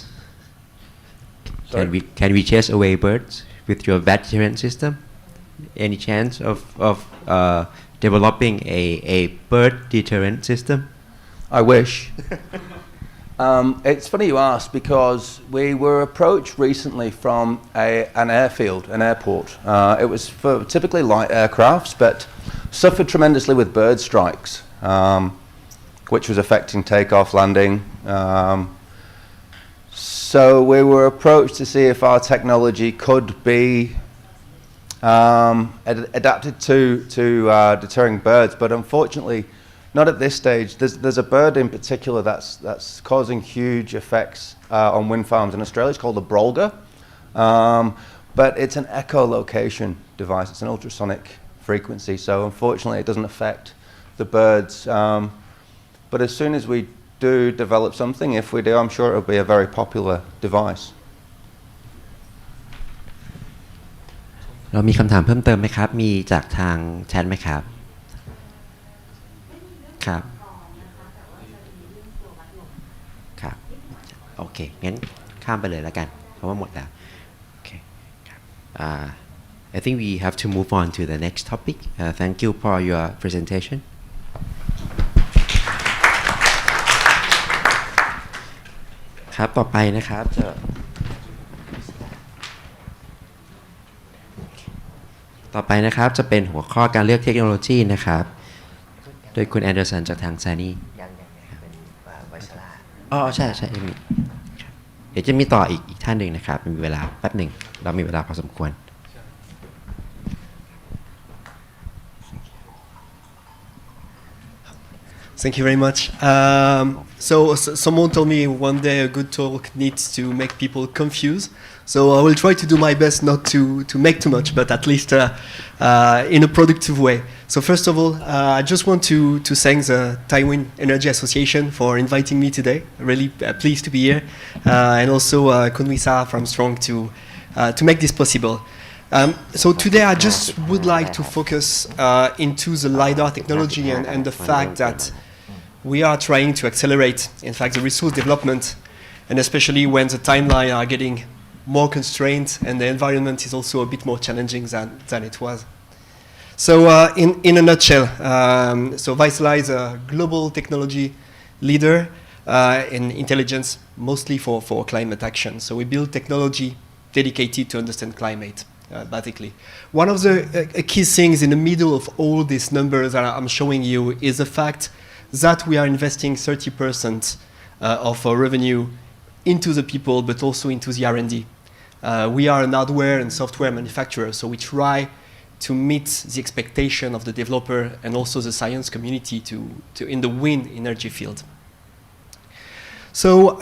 Can we chase away birds with your bat deterrent system? Any chance of developing a bird deterrent system? I wish. It's funny you ask because we were approached recently from an airfield, an airport. It was for typically light aircrafts, but suffered tremendously with bird strikes, which was affecting takeoff, landing. So we were approached to see if our technology could be adapted to deterring birds, but unfortunately not at this stage. There's a bird in particular that's causing huge effects on wind farms in Australia. It's called the brolga, but it's an echolocation device. It's an ultrasonic frequency, so unfortunately it doesn't affect the birds. But as soon as we do develop something, if we do, I'm sure it'll be a very popular device. เรามีคำถามเพิ่มเติมไหมครับ มีจากทางแชทไหมครับ ครับ ครับ โอเค งั้นข้ามไปเลยแล้วกัน เพราะว่าหมดแล้ว โอเค ครับ I think we have to move on to the next topic. Thank you for your presentation. ครับ ต่อไปนะครับจะเป็นหัวข้อการเลือกเทคโนโลยีนะครับ โดยคุณแอนเดอร์สันจากทาง Sany อ๋อใช่มีเดี๋ยวจะมีต่ออีกท่านหนึ่งนะครับมีเวลาแป๊บหนึ่งเรามีเวลาพอสมควร Thank you very much. So someone told me one day a good talk needs to make people confused. So I will try to do my best not to make too much, but at least in a productive way. So first of all, I just want to thank the ThaiWEA Energy Association for inviting me today. Really pleased to be here, and also Kunwisa from Strong to make this possible. So today I just would like to focus into the Lidar technology and the fact that we are trying to accelerate, in fact, the resource development, and especially when the timeline are getting more constrained and the environment is also a bit more challenging than it was. So in a nutshell, so Vaisala is a global technology leader in intelligence, mostly for climate action. So we build technology dedicated to understand climate. Basically, one of the key things in the middle of all these numbers that I'm showing you is the fact that we are investing 30% of our revenue into the people, but also into the R&D. We are an hardware and software manufacturer, so we try to meet the expectation of the developer and also the science community to in the wind energy field. So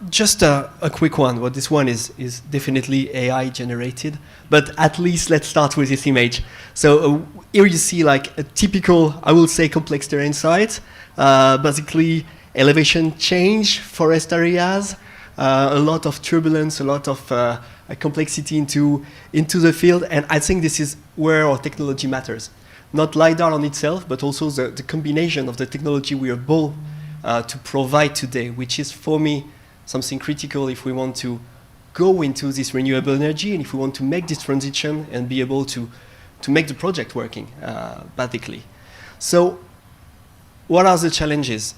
just a quick one. What this one is definitely AI generated, but at least let's start with this image. So here you see like a typical, I will say, complex terrain site. Basically, elevation change, forest areas, a lot of turbulence, a lot of complexity into the field, and I think this is where our technology matters. Not LiDAR on itself, but also the combination of the technology we are able to provide today, which is for me something critical if we want to go into this renewable energy and if we want to make this transition and be able to make the project working, basically. So what are the challenges?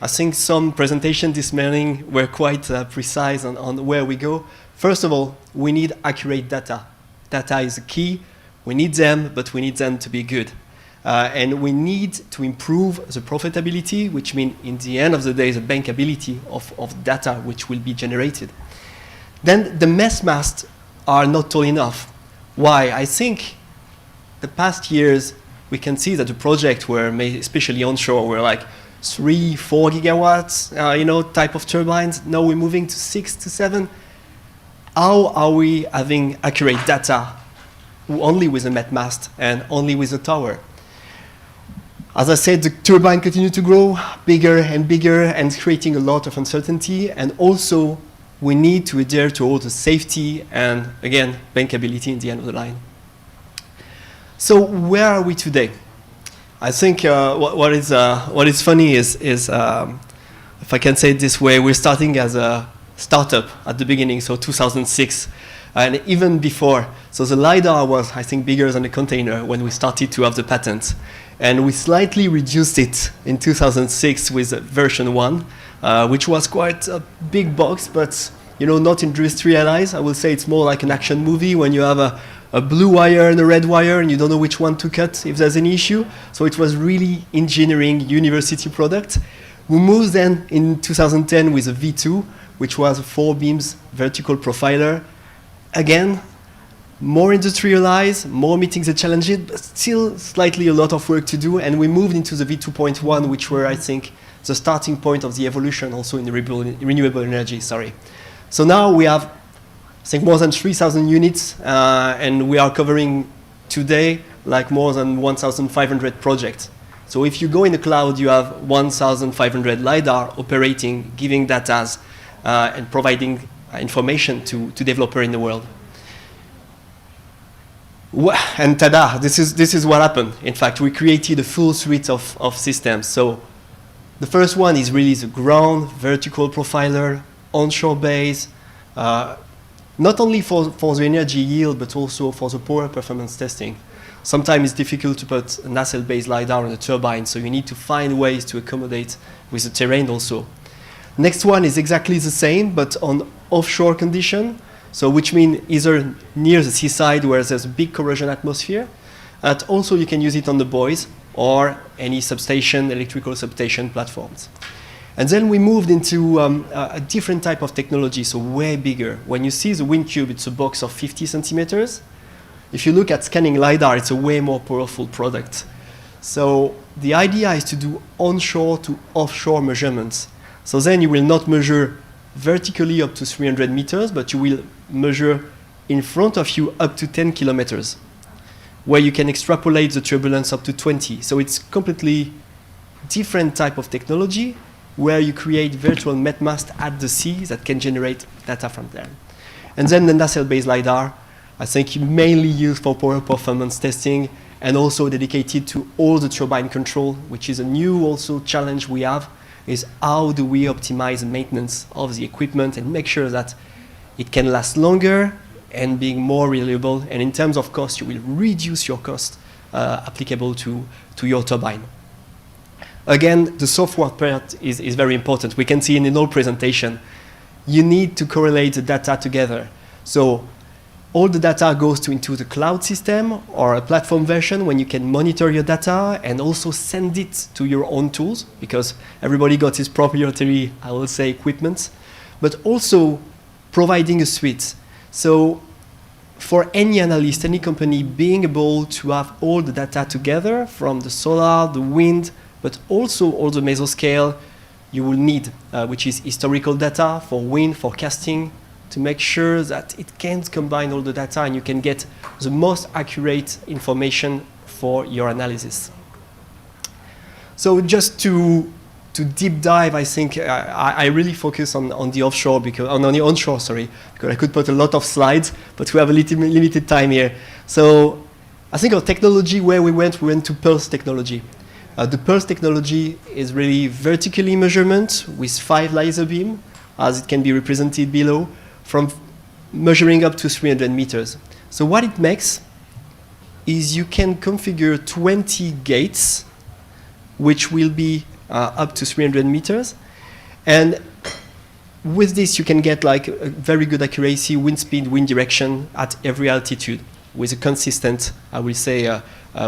I think some presentations this morning were quite precise on where we go. First of all, we need accurate data. Data is the key. We need them, but we need them to be good. And we need to improve the profitability, which means in the end of the day, the bankability of data which will be generated. Then the masts are not tall enough. Why? I think the past years, we can see that the projects were made, especially onshore, were like 3-4 gigawatts, type of turbines. Now we're moving to 6 to 7. How are we having accurate data only with a met mast and only with a tower? As I said, the turbine continues to grow bigger and bigger and creating a lot of uncertainty. And also, we need to adhere to all the safety and, again, bankability in the end of the line. So where are we today? I think what is funny is if I can say it this way, we're starting as a startup at the beginning, so 2006. And even before, so the Lidar was, I think, bigger than a container when we started to have the patent. And we slightly reduced it in 2006 with version 1, which was quite a big box, but not industrialized. I will say it's more like an action movie when you have a blue wire and a red wire and you don't know which one to cut if there's any issue. So it was really engineering university product. We moved then in 2010 with a V2, which was a 4 beams vertical profiler. Again, more industrialized, more meeting the challenges, but still slightly a lot of work to do. And we moved into the V2.1, which were, I think, the starting point of the evolution also in the renewable energy, So now we have, I think, more than 3,000 units, and we are covering today like more than 1,500 projects. So if you go in the cloud, you have 1,500 LiDAR operating, giving data, and providing information to developers in the world. And tada, this is what happened. In fact, we created a full suite of systems. So the first one is really the ground vertical profiler, onshore base, not only for the energy yield, but also for the power performance testing. Sometimes it's difficult to put a nacelle-based LiDAR on a turbine, so you need to find ways to accommodate with the terrain also. Next one is exactly the same, but on offshore condition, so which means either near the seaside where there's a big corrosion atmosphere, and also you can use it on the buoys or any substation, electrical substation platforms. And then we moved into a different type of technology, so way bigger. When you see the wind tube, it's a box of 50 centimeters. If you look at scanning LiDAR, it's a way more powerful product. So the idea is to do onshore to offshore measurements. So then you will not measure vertically up to 300 meters, but you will measure in front of you up to 10 kilometers, where you can extrapolate the turbulence up to 20. So it's completely different type of technology, where you create virtual met mast at the sea that can generate data from there. And then the nacelle-based LiDAR, I think mainly used for power performance testing and also dedicated to all the turbine control, which is a new also challenge we have, is how do we optimize the maintenance of the equipment and make sure that it can last longer and being more reliable. And in terms of cost, you will reduce your cost applicable to your turbine. Again, the software part is very important. We can see in the whole presentation, you need to correlate the data together. So all the data goes into the cloud system or a platform version when you can monitor your data and also send it to your own tools, because everybody got his proprietary, I will say, equipment, but also providing a suite. So for any analyst, any company, being able to have all the data together from the solar, the wind, but also all the mesoscale you will need, which is historical data for wind forecasting, to make sure that it can combine all the data and you can get the most accurate information for your analysis. So just to deep dive, I think I really focus on the offshore, because on the onshore, because I could put a lot of slides, but we have a limited time here. So I think our technology, where we went to pulse technology. The pulse technology is really vertically measurement with 5 laser beam, as it can be represented below, from measuring up to 300 meters. So what it makes is you can configure 20 gates, which will be up to 300 meters. And with this, you can get like a very good accuracy, wind speed, wind direction at every altitude with a consistent, I will say,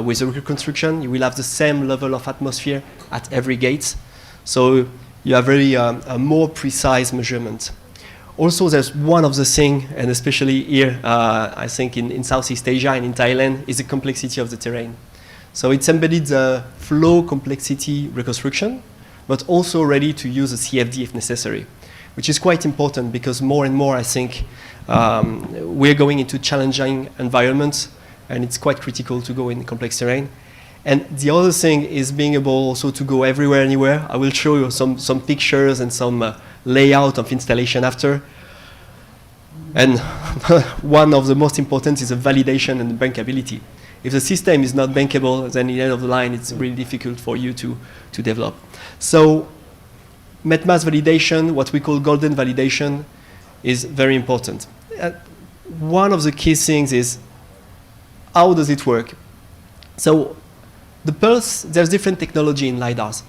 with a reconstruction, you will have the same level of atmosphere at every gate. So you have very a more precise measurement. Also, there's one of the things, and especially here, I think in Southeast Asia and in Thailand, is the complexity of the terrain. So it's embedded the flow complexity reconstruction, but also ready to use a CFD if necessary, which is quite important because more and more, I think, we're going into challenging environments, and it's quite critical to go in complex terrain. And the other thing is being able also to go everywhere, anywhere. I will show you some pictures and some layout of installation after. And one of the most important is the validation and the bankability. If the system is not bankable, then at the end of the line, it's really difficult for you to develop. So MetMass validation, what we call golden validation, is very important. One of the key things is how does it work? So the pulse, there's different technology in LiDARs.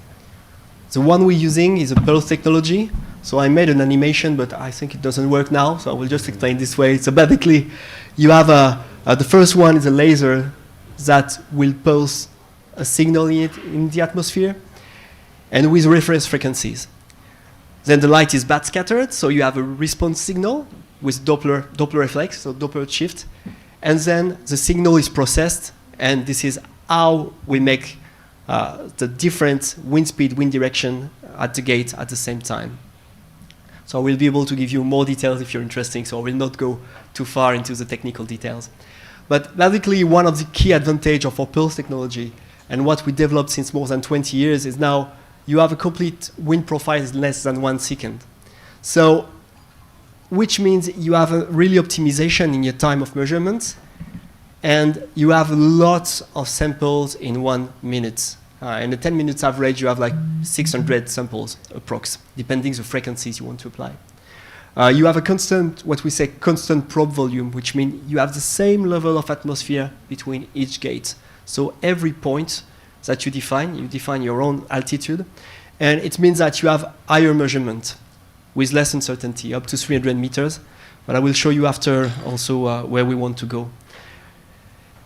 The one we're using is a pulse technology. So I made an animation, but I think it doesn't work now, so I will just explain this way. So basically, you have the first one is a laser that will pulse a signal in the atmosphere, and with reference frequencies. Then the light is backscattered, so you have a response signal with Doppler reflex, so Doppler shift, and then the signal is processed, and this is how we make the different wind speed, wind direction at the gate at the same time. So I will be able to give you more details if you're interested, so I will not go too far into the technical details. But basically, one of the key advantages of our pulse technology and what we developed since more than 20 years is now you have a complete wind profile in less than 1 second. So, which means you have a really optimization in your time of measurement, and you have lots of samples in 1 minute. In a 10 minutes average, you have like 600 samples approx, depending the frequencies you want to apply. You have a constant, what we say, constant probe volume, which means you have the same level of atmosphere between each gate. So every point that you define your own altitude, and it means that you have higher measurement with less uncertainty, up to 300 meters. But I will show you after also where we want to go.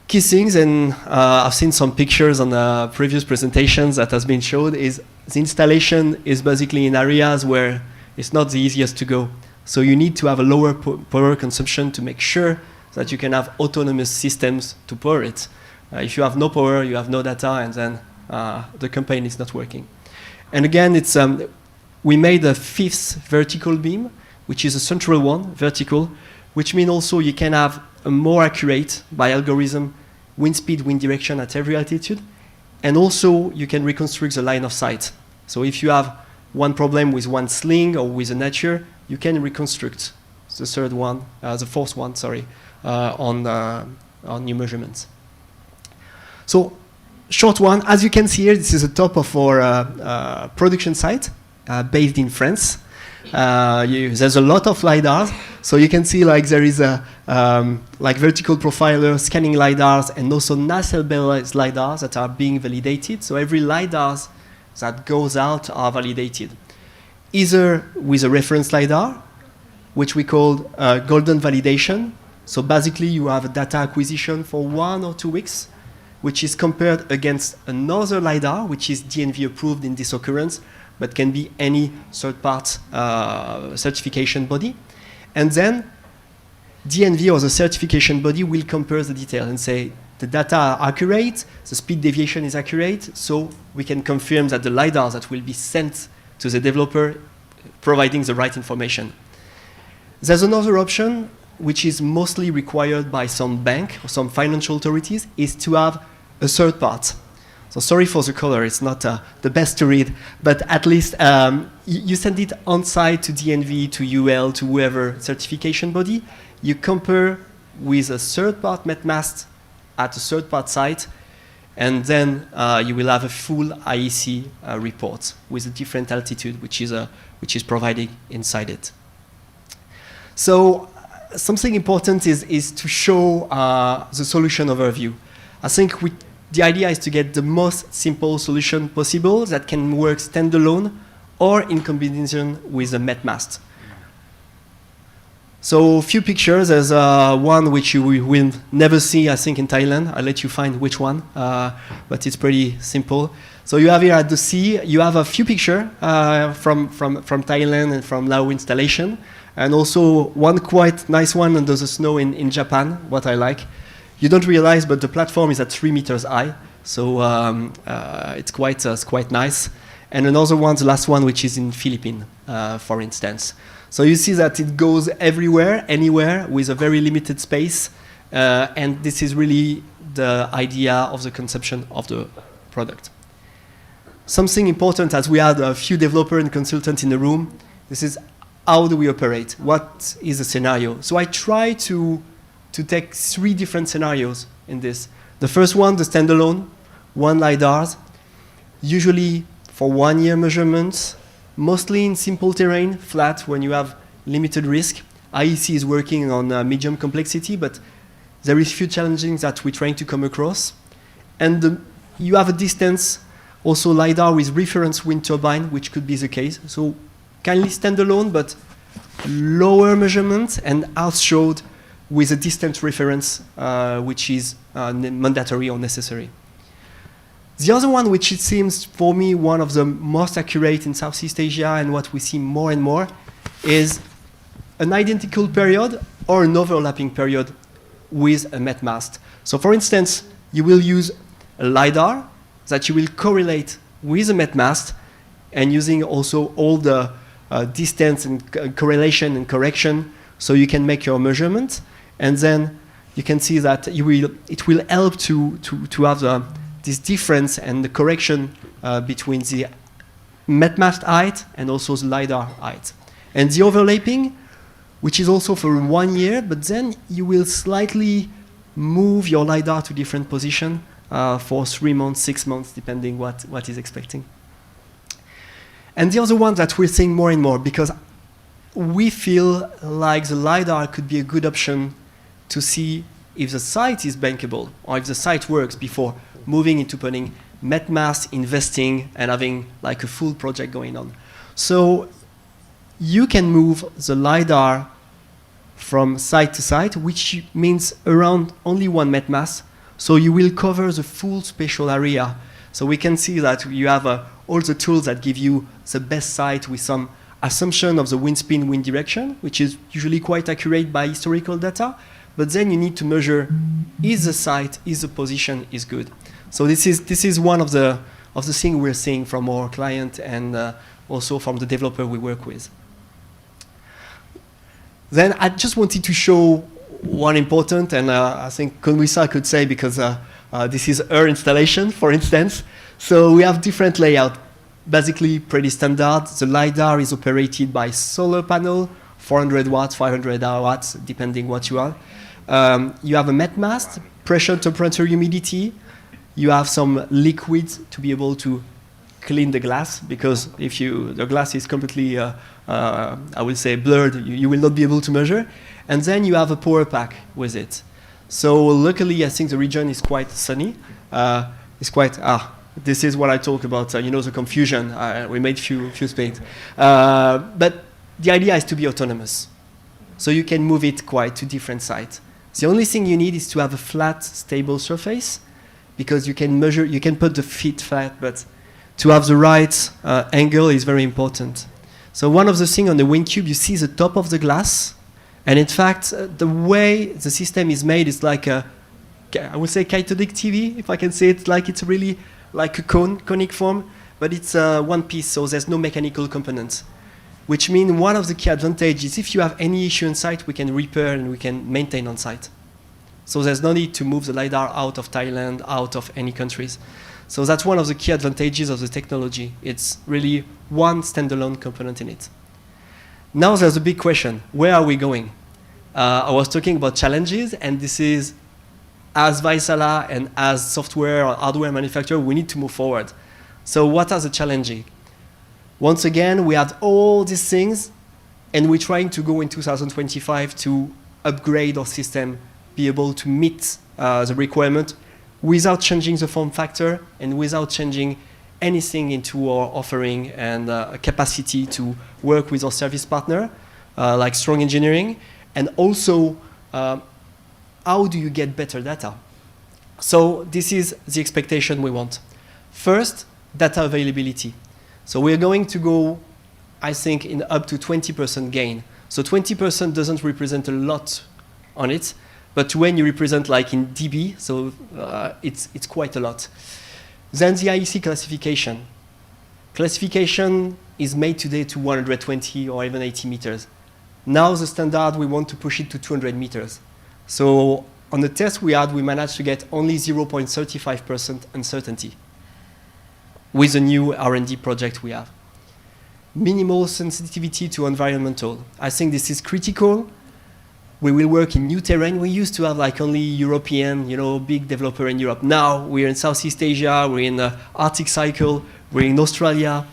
Key things, and I've seen some pictures on the previous presentations that has been showed, is the installation is basically in areas where it's not the easiest to go. So you need to have a lower power consumption to make sure that you can have autonomous systems to power it. If you have no power, you have no data, and then the campaign is not working. And again, it's we made a 5th vertical beam, which is a central one, vertical, which means also you can have a more accurate, by algorithm, wind speed, wind direction at every altitude. And also, you can reconstruct the line of sight. So if you have one problem with one sling or with a nature, you can reconstruct the fourth one, on new measurements. So, short one, as you can see here, this is the top of our production site based in France. There's a lot of LiDARs, so you can see like there is a like vertical profiler, scanning LiDARs, and also nacelle-based LiDARs that are being validated. So every LiDARs that goes out are validated, either with a reference LiDAR, which we call golden validation. So basically you have a data acquisition for 1 or 2 weeks, which is compared against another LiDAR, which is DNV approved in this occurrence, but can be any third-part certification body. And then DNV or the certification body will compare the detail and say the data are accurate, the speed deviation is accurate, so we can confirm that the LiDARs that will be sent to the developer providing the right information. There's another option which is mostly required by some bank or some financial authorities, is to have a third part. So sorry for the color, it's not the best to read, but at least you send it on site to DNV, to UL, to whoever certification body. You compare with a third-part MetMast at a third-part site, and then you will have a full IEC report with a different altitude, which is provided inside it. So something important is to show the solution overview. I think the idea is to get the most simple solution possible that can work standalone or in combination with a MetMast. So, a few pictures. There's one which you will never see, I think, in Thailand. I'll let you find which one, but it's pretty simple. So you have here at the sea, you have a few pictures from Thailand and from Laos installation, and also one quite nice one under the snow in Japan, what I like. You don't realize, but the platform is at 3 meters high, so it's quite nice. And another one, the last one, which is in Philippines, for instance. So you see that it goes everywhere, anywhere, with a very limited space, and this is really the idea of the conception of the product. Something important, as we had a few developers and consultants in the room, this is how do we operate? What is the scenario? So I try to take 3 different scenarios in this. The first one, the standalone, 1 LiDARs, usually for 1 year measurements, mostly in simple terrain, flat, when you have limited risk. IEC is working on medium complexity, but there is few challenges that we're trying to come across. And you have a distance, also LiDAR with reference wind turbine, which could be the case. So kindly standalone, but lower measurements and outshowed with a distance reference, which is mandatory or necessary. The other one, which it seems for me one of the most accurate in Southeast Asia and what we see more and more, is an identical period or an overlapping period with a met mast. So for instance, you will use a LiDAR that you will correlate with a met mast, and using also all the distance and correlation and correction, so you can make your measurement, and then you can see that it will help to have this difference and the correction between the met mast height and also the LiDAR height. And the overlapping, which is also for 1 year, but then you will slightly move your LiDAR to different position for 3 months, 6 months, depending what is expecting. And the other one that we're seeing more and more, because we feel like the LiDAR could be a good option to see if the site is bankable or if the site works before moving into putting met mast, investing, and having like a full project going on. So you can move the LiDAR from site to site, which means around only 1 met mast. So you will cover the full spatial area. So we can see that you have all the tools that give you the best site with some assumption of the wind speed, wind direction, which is usually quite accurate by historical data. But then you need to measure, is the site, is the position is good. So this is one of the things we're seeing from our client and also from the developer we work with. Then I just wanted to show one important, and I think Konwisa could say, because this is her installation, for instance. So we have different layout, basically pretty standard. The LiDAR is operated by solar panel, 400 watts, 500 watts, depending what you are. You have a met mast, pressure, temperature, humidity. You have some liquids to be able to clean the glass, because if the glass is completely, I would say, blurred, you will not be able to measure. And then you have a power pack with it. So luckily, I think the region is quite sunny. It's quite, this is what I talk about, the confusion. We made few spades. But the idea is to be autonomous. So you can move it quite to different sites. The only thing you need is to have a flat, stable surface, because you can measure, you can put the feet flat, but to have the right angle is very important. So one of the things on the wind cube, you see the top of the glass, and in fact, the way the system is made is like I would say cathodic TV, if I can say it, like it's really like a conic form, but it's one piece, so there's no mechanical components. Which means one of the key advantages is if you have any issue on site, we can repair and we can maintain on site. So there's no need to move the LiDAR out of Thailand, out of any countries. So that's one of the key advantages of the technology. It's really one standalone component in it. Now there's a big question. Where are we going? I was talking about challenges, and this is, as Vaisala and as software or hardware manufacturer, we need to move forward. So what are the challenges? Once again, we have all these things, and we're trying to go in 2025 to upgrade our system, be able to meet the requirement without changing the form factor and without changing anything into our offering and capacity to work with our service partner, like strong engineering, And also, how do you get better data? So this is the expectation we want. First, data availability. So we're going to go, I think, in up to 20% gain. So 20% doesn't represent a lot on it, but when you represent like in dB, so it's quite a lot. Then the IEC classification. Classification is made today to 120 or even 80 meters. Now the standard, we want to push it to 200 meters. So on the test we had, we managed to get only 0.35% uncertainty with the new R&D project we have. Minimal sensitivity to environmental. I think this is critical. We will work in new terrain. We used to have like only European, big developer in Europe. Now we're in Southeast Asia, we're in the Arctic Cycle, we're in Australia,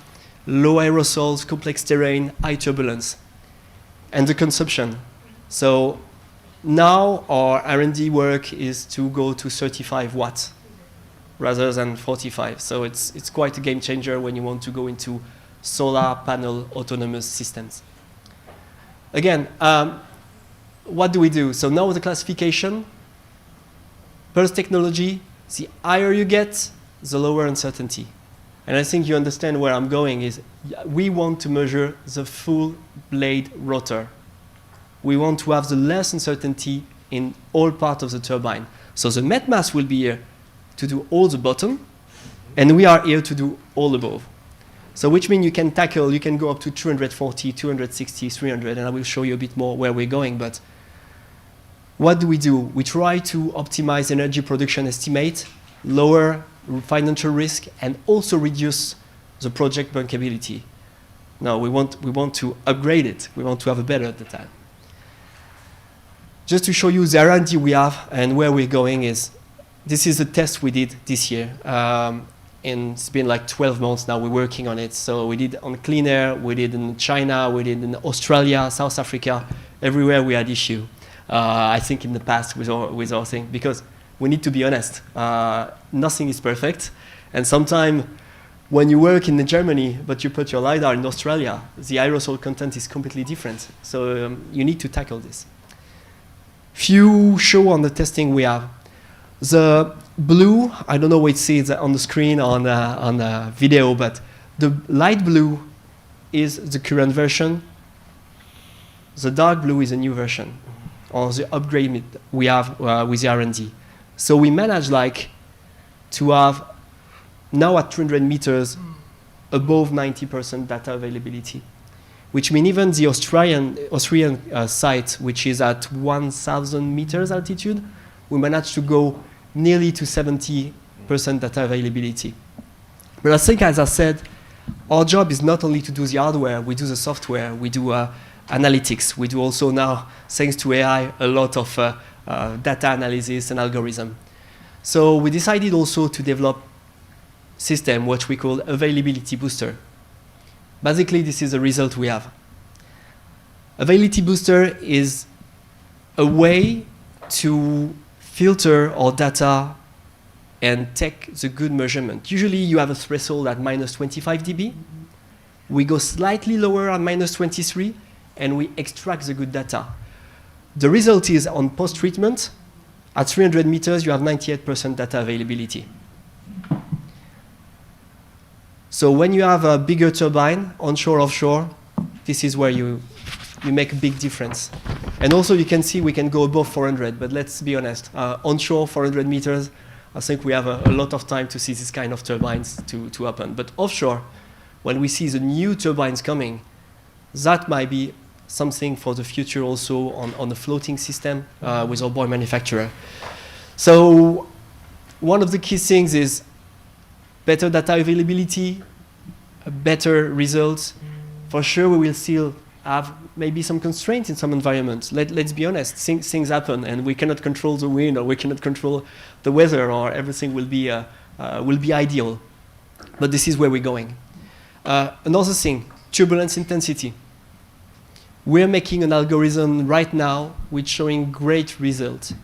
low aerosols, complex terrain, high turbulence. And the consumption. So now our R&D work is to go to 35 watts rather than 45. So it's quite a game changer when you want to go into solar panel autonomous systems. Again, what do we do? So now the classification, pulse technology, the higher you get, the lower uncertainty. And I think you understand where I'm going is we want to measure the full blade rotor. We want to have the less uncertainty in all parts of the turbine. So the met mass will be here to do all the bottom, and we are here to do all above. So which means you can go up to 240, 260, 300, and I will show you a bit more where we're going. But what do? We try to optimize energy production estimate, lower financial risk, and also reduce the project bankability. Now we want to upgrade it. We want to have a better data. Just to show you the R&D we have and where we're going is, this is a test we did this year. And it's been like 12 months now we're working on it. So we did on clean air, we did in China, we did in Australia, South Africa, everywhere we had issue. I think in the past with our thing, because we need to be honest, nothing is perfect. And sometimes when you work in Germany, but you put your Lidar in Australia, the aerosol content is completely different. So you need to tackle this. Few show on the testing we have. The blue, I don't know what it says on the screen on the video, but the light blue is the current version. The dark blue is a new version, or the upgrade we have with the R&D. So we managed to have now at 200 meters above 90% data availability, which means even the Austrian site, which is at 1,000 meters altitude, we managed to go nearly to 70% data availability. But I think, as I said, our job is not only to do the hardware, we do the software, we do analytics, we do also now, thanks to AI, a lot of data analysis and algorithm. So we decided also to develop system, what we call availability booster. Basically, this is the result we have. Availability booster is a way to filter our data and take the good measurement. Usually you have a threshold at minus 25 dB. We go slightly lower at minus 23, and we extract the good data. The result is on post-treatment, at 300 meters, you have 98% data availability. So when you have a bigger turbine, onshore, offshore, this is where you make a big difference. And also you can see we can go above 400, but let's be honest, onshore 400 meters, I think we have a lot of time to see this kind of turbines to happen. But offshore, when we see the new turbines coming, that might be something for the future also on the floating system with our buoy manufacturer. So one of the key things is better data availability, better results. For sure we will still have maybe some constraints in some environments. Let's be honest, things happen and we cannot control the wind or we cannot control the weather or everything will be ideal. But this is where we're going. Another thing, turbulence intensity. We're making an algorithm right now which showing great results.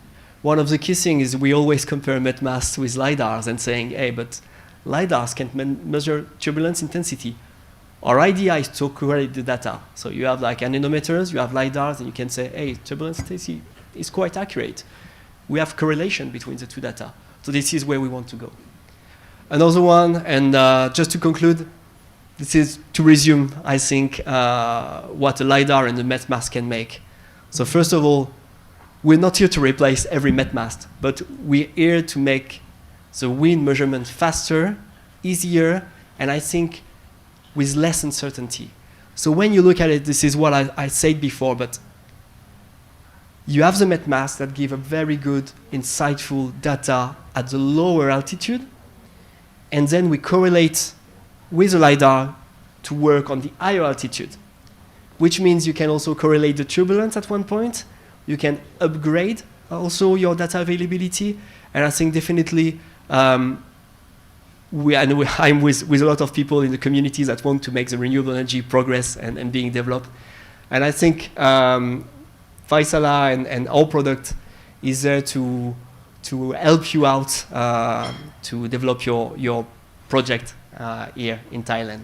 One of the key things is we always compare met mass with LiDARs and saying, hey, but LiDARs can measure turbulence intensity. Our idea is to correlate the data. So you have like anemometers, you have lidars, and you can say, hey, turbulence intensity is quite accurate. We have correlation between the two data. So this is where we want to go. Another one, and just to conclude, this is to resume, I think, what a LiDAR and a met mast can make. So first of all, we're not here to replace every met mast, but we're here to make the wind measurement faster, easier, and I think with less uncertainty. So when you look at it, this is what I said before, but you have the met mast that give a very good, insightful data at the lower altitude, and then we correlate with the LiDAR to work on the higher altitude, which means you can also correlate the turbulence at one point, you can upgrade also your data availability, and I think definitely I'm with a lot of people in the communities that want to make the renewable energy progress and being developed. And I think Faisala and our product is there to help you out to develop your project here in Thailand.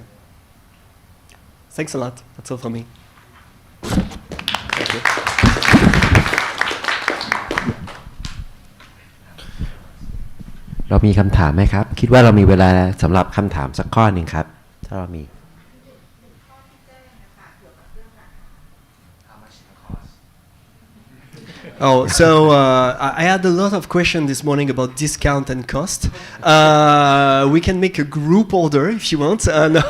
Thanks a lot. That's all from me. Thank you. เรามีคำถามไหมครับ คิดว่าเรามีเวลาสำหรับคำถามสักข้อหนึ่งครับ ถ้าเรามี Oh, so I had a lot of questions this morning about discount and cost. We can make a group order if you want. No.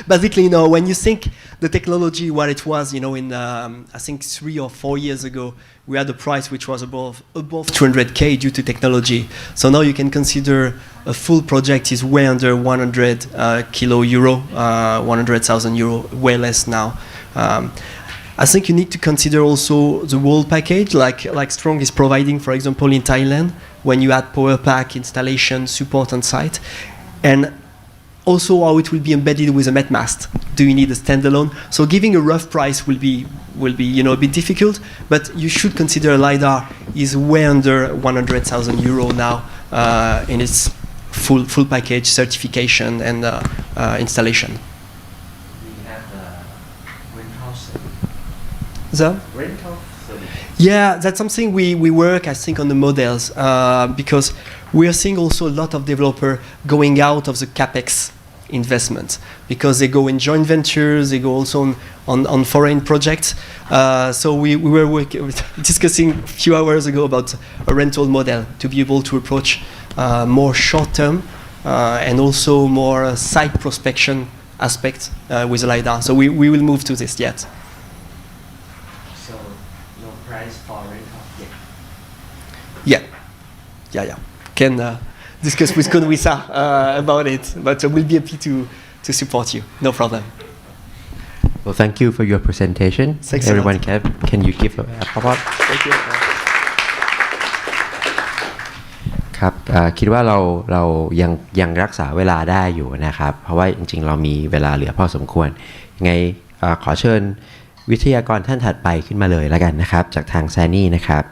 Basically, when you think the technology, what it was, in I think 3 or 4 years ago, we had a price which was above 200K due to technology. So now you can consider a full project is way under 100 kilo euro, 100,000 euro, way less now. I think you need to consider also the whole package, like Strong is providing, for example, in Thailand, when you add power pack, installation, support on site, and also how it will be embedded with a met mast. Do you need a standalone? So giving a rough price will be a bit difficult, but you should consider a LiDAR is way under 100,000 euro now in its full package certification and installation. The rental service. Yeah, that's something we work, I think, on the models because we are seeing also a lot of developers going out of the capex investment because they go in joint ventures, they go also on foreign projects. So we were discussing a few hours ago about a rental model to be able to approach more short term and also more site prospection aspect with the LiDAR. So we will move to this yet. Yeah. Can discuss with Konwisa about it, but we'll be happy to support you. No problem. Well, thank you for your presentation. Thanks Everyone, a lot. can you give a pop-up? Thank you. ครับคิดว่าเรายังรักษาเวลาได้อยู่นะครับ เพราะว่าจริงๆเรามีเวลาเหลือพอสมควรยังไงขอเชิญวิทยากรท่านถัดไปขึ้นมาเลยแล้วกันนะครับจากทาง Sany นะครับ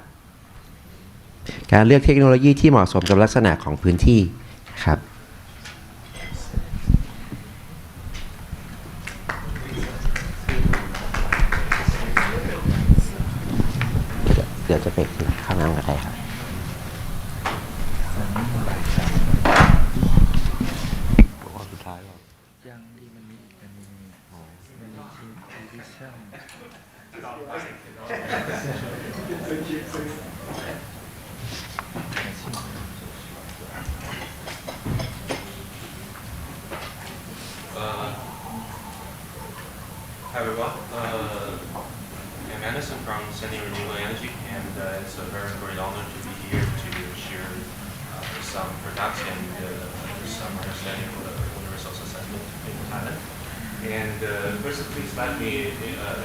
การเลือกเทคโนโลยีที่เหมาะสมกับลักษณะของพื้นที่ครับเดี๋ยวจะไปข้างล่างก็ได้ครับHi everyone, I'm Anderson from Sany Renewable Energy, and it's a very great honor to be here to share some products and some understanding of the water resource assessment in Thailand. And first, please let me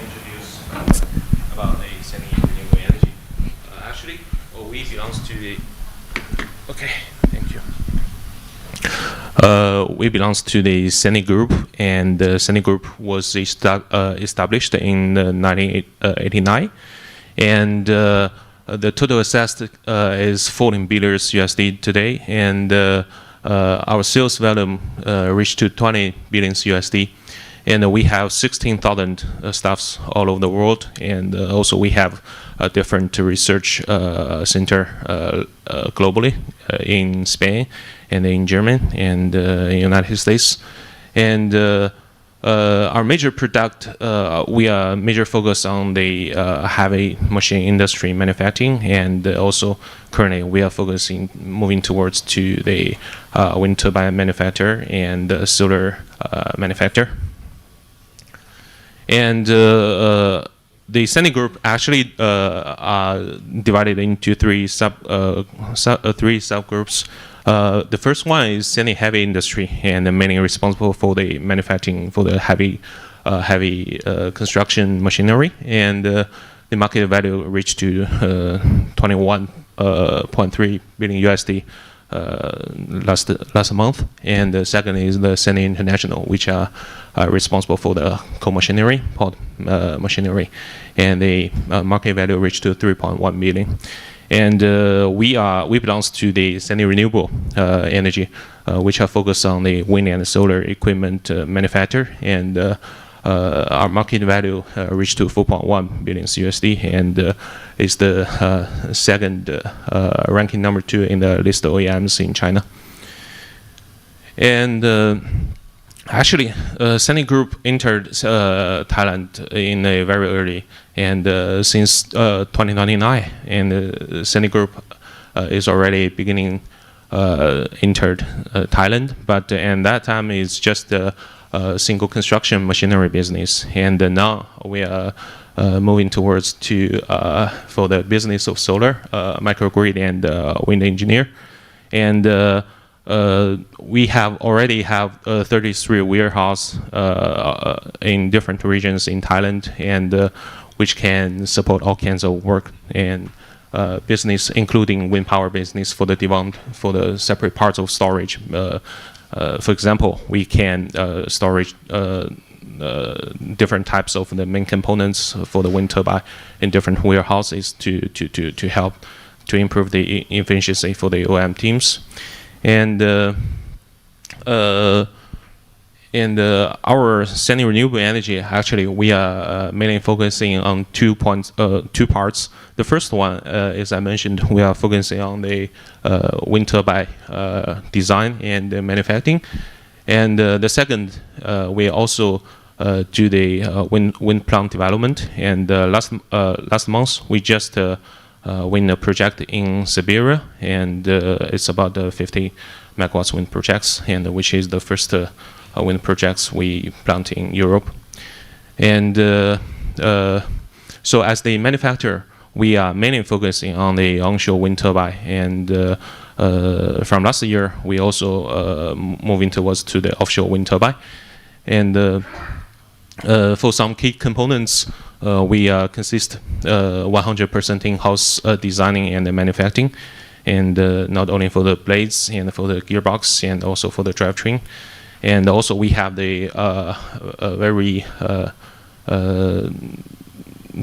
introduce about the Sany Renewable Energy. Actually, we belongs to the. Okay, thank you. We belongs to the Sany Group, and the Sany Group was established in 1989, and the total assessed is 14 billion USD today, and our sales volume reached to 20 billion USD, And we have 16,000 staffs all over the world, and also we have a different research center globally in Spain and in Germany and in United States. And our major product, we are major focus on the heavy machine industry manufacturing, and also currently we are focusing moving towards to the wind turbine manufacturer and solar manufacturer. And the Sany Group actually are divided into three subgroups. The first one is Sany Heavy Industry, and mainly responsible for the manufacturing for the heavy construction machinery, and the market value reached to 21.3 billion USD last month. And the second is the Sany International, which are responsible for the coal machinery, port machinery, and the market value reached to 3.1 billion. And we belong to the Sany Renewable Energy, which are focused on the wind and solar equipment manufacture, and our market value reached to 4.1 billion USD, and is the second ranking number 2 in the list of OEMs in China. And actually, Sany Group entered Thailand in a very early, and since 2099, and Sany Group is already beginning entered Thailand, but and that time is just a single construction machinery business, and now we are moving towards to for the business of solar, microgrid, and wind engineer, and we already have 33 warehouses in different regions in Thailand, and which can support all kinds of work and business, including wind power business for the development for the separate parts of storage. For example, we can storage different types of the main components for the wind turbine in different warehouses to help to improve the efficiency for the OEM teams. And our Sany Renewable Energy, actually, we are mainly focusing on two parts. The first one, as I mentioned, we are focusing on the wind turbine design and manufacturing. And the second, we also do the wind plant development. And last month, we just win a project in Siberia, and it's about 50 megawatts wind projects, and which is the first wind projects we plant in Europe. And so as the manufacturer, we are mainly focusing on the onshore wind turbine, and from last year, we also moving towards to the offshore wind turbine. And for some key components, we consist 100% in-house designing and manufacturing, and not only for the blades and for the gearbox, and also for the drivetrain. And also we have the very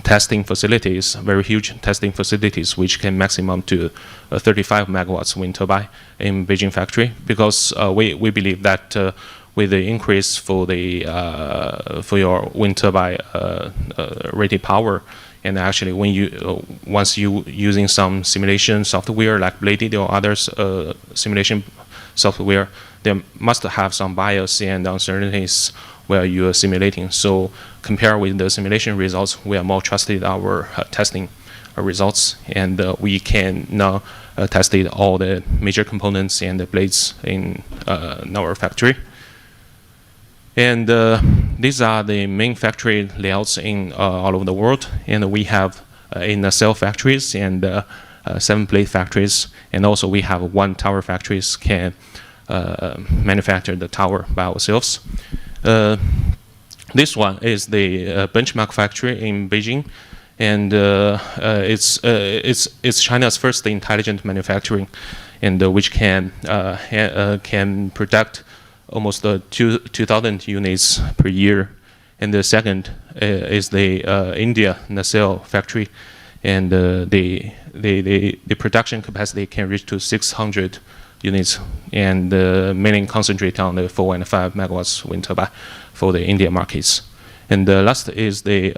testing facilities, very huge testing facilities, which can maximum to 35 megawatts wind turbine in Beijing factory, because we believe that with the increase for the for your wind turbine rated power, and actually when you once you using some simulation software like Bladed or others simulation software, they must have some bias and uncertainties where you are simulating. So compare with the simulation results, we are more trusted our testing results, and we can now test all the major components and the blades in our factory. And these are the main factory layouts in all over the world, and we have in cell factories and 7 blade factories, and also we have 1 tower factories can manufacture the tower by ourselves. This one is the benchmark factory in Beijing, and it's China's first intelligent manufacturing, and which can produce almost 2,000 units per year. And the second is the India nacelle factory, and the production capacity can reach to 600 units, and mainly concentrate on the 4 and 5 megawatts wind turbine for the Indian markets. And the last is the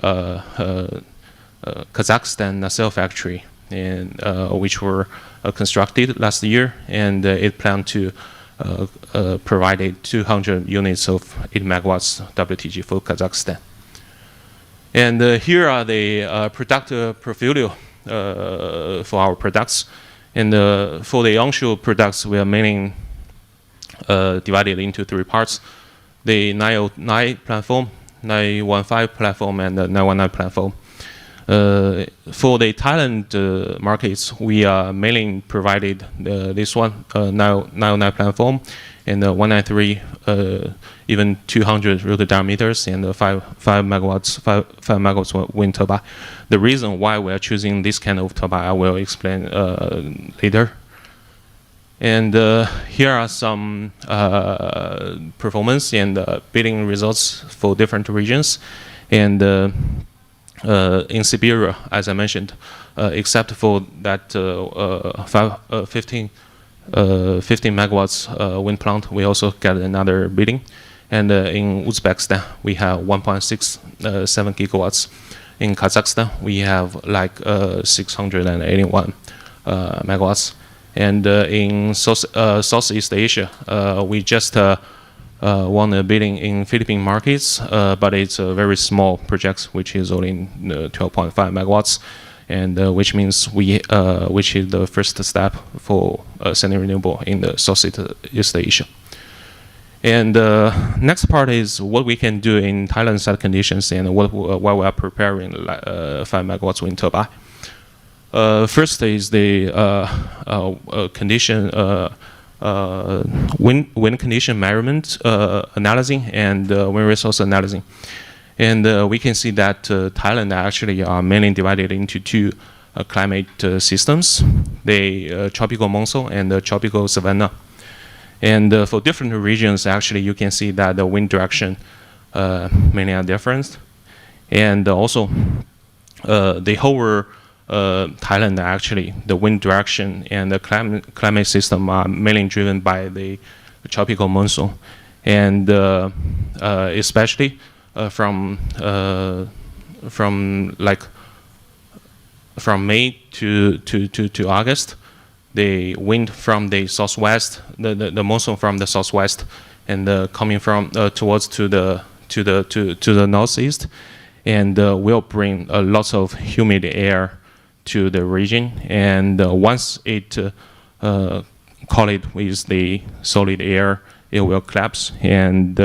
Kazakhstan nacelle factory, and which were constructed last year, and it planned to provide 200 units of 8 megawatts WTG for Kazakhstan. And here are the product portfolio for our products. And for the onshore products, we are mainly divided into 3 parts: the 909 platform, 915 platform, and the 919 platform. For the Thailand markets, we are mainly provided this one, 909 platform, and 193, even 200 rotor diameters, and 5 megawatts wind turbine. The reason why we are choosing this kind of turbine, I will explain later. And here are some performance and bidding results for different regions. And in Siberia, as I mentioned, except for that 15 megawatts wind plant, we also get another bidding. And in Uzbekistan, we have 1.67 gigawatts. In Kazakhstan, we have like 681 megawatts. And in Southeast Asia, we just won a bidding in Philippine markets, but it's a very small project, which is only 12.5 megawatts, and which means which is the first step for Sany Renewable in the Southeast Asia. And next part is what we can do in Thailand site conditions, and what we are preparing 5 megawatts wind turbine. First is the condition. Wind condition measurement analyzing and wind resource analyzing. And we can see that Thailand actually are mainly divided into 2 climate systems, the tropical monsoon and the tropical savanna. And for different regions, actually, you can see that the wind direction many are different. And also, the whole Thailand, actually, the wind direction and the climate system are mainly driven by the tropical monsoon, and especially from May to August, the wind from the southwest, the monsoon from the southwest, and coming from towards to the northeast, and will bring lots of humid air to the region, and once it collide with the solid air, it will collapse and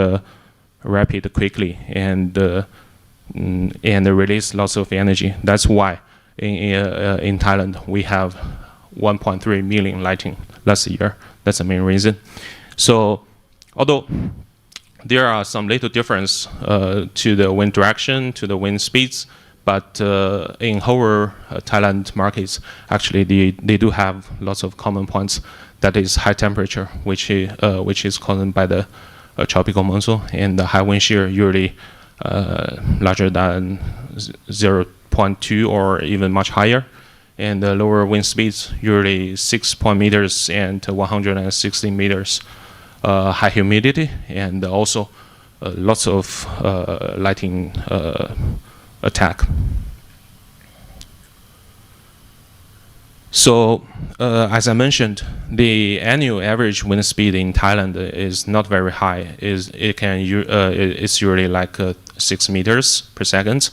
rapid quickly and release lots of energy. That's why in Thailand we have 1.3 million lighting last year. That's the main reason. So although there are some little difference to the wind direction, to the wind speeds, but in whole Thailand markets, actually they do have lots of common points. That is high temperature, which is caused by the tropical monsoon, and the high wind shear usually larger than 0.2 or even much higher, and the lower wind speeds usually 6 meters and 160 meters. High humidity, and also lots of lighting attack. So, as I mentioned, the annual average wind speed in Thailand is not very high. It's usually like 6 meters per second.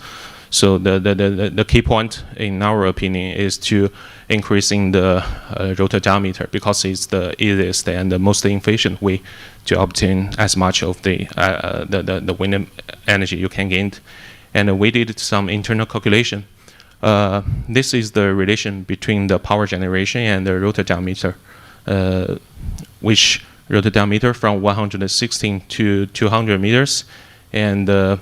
So the key point, in our opinion, is to increasing the rotor diameter, because it's the easiest and the most efficient way to obtain as much of the wind energy you can gain. And we did some internal calculation. This is the relation between the power generation and the rotor diameter, which rotor diameter from 116 to 200 meters, and the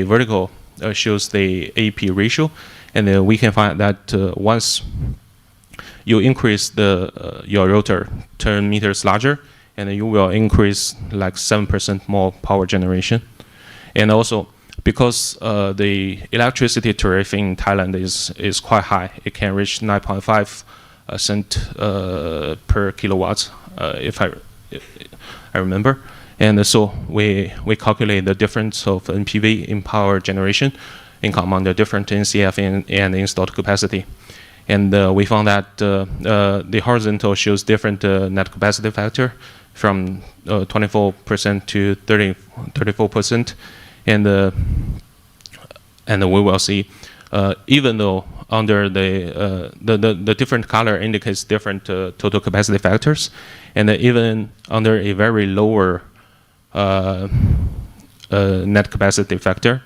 vertical shows the AP ratio, and we can find that once you increase your rotor 10 meters larger, and you will increase like 7% more power generation. And also, because the electricity tariff in Thailand is quite high, it can reach 9.5 cent per kilowatt if I remember. And so we calculate the difference of NPV in power generation income on the different NCF and installed capacity. And we found that the horizontal shows different net capacity factor from 24% to 34%. And we will see, even though under the different color indicates different total capacity factors, and even under a very lower net capacity factor,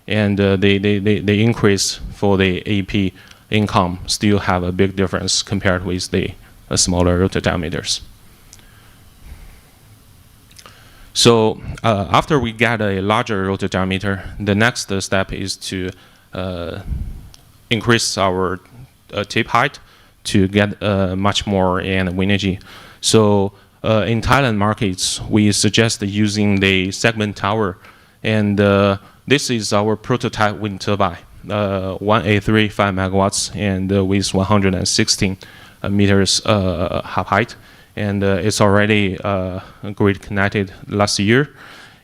and the increase for the AP income still have a big difference compared with the smaller rotor diameters. So after we get a larger rotor diameter, the next step is to increase our tip height to get much more wind energy. So in Thailand markets, we suggest using the segment tower, and this is our prototype wind turbine, 1A3 5 megawatts, and with 116 meters half height. And it's already grid connected last year.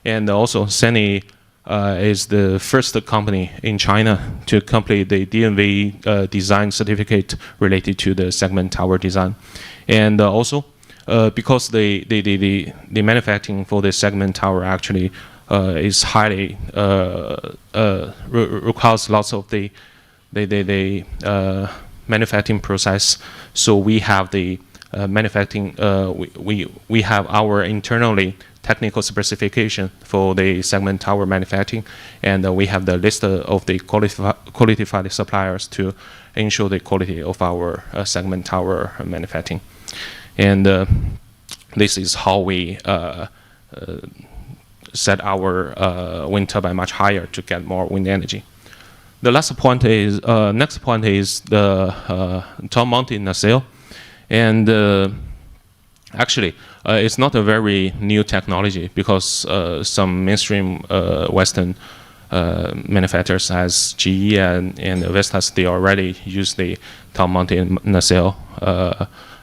And also Sany is the first company in China to complete the DNV design certificate related to the segment tower design. And also because the manufacturing for the segment tower actually is highly requires lots of the manufacturing process. So we have the manufacturing, we have our internally technical specification for the segment tower manufacturing, and we have the list of the qualified suppliers to ensure the quality of our segment tower manufacturing. And this is how we set our wind turbine much higher to get more wind energy. The last point is, next point is the top mounted nacelle. And actually, it's not a very new technology because some mainstream Western manufacturers as GE and Vestas, they already use the top-mounted nacelle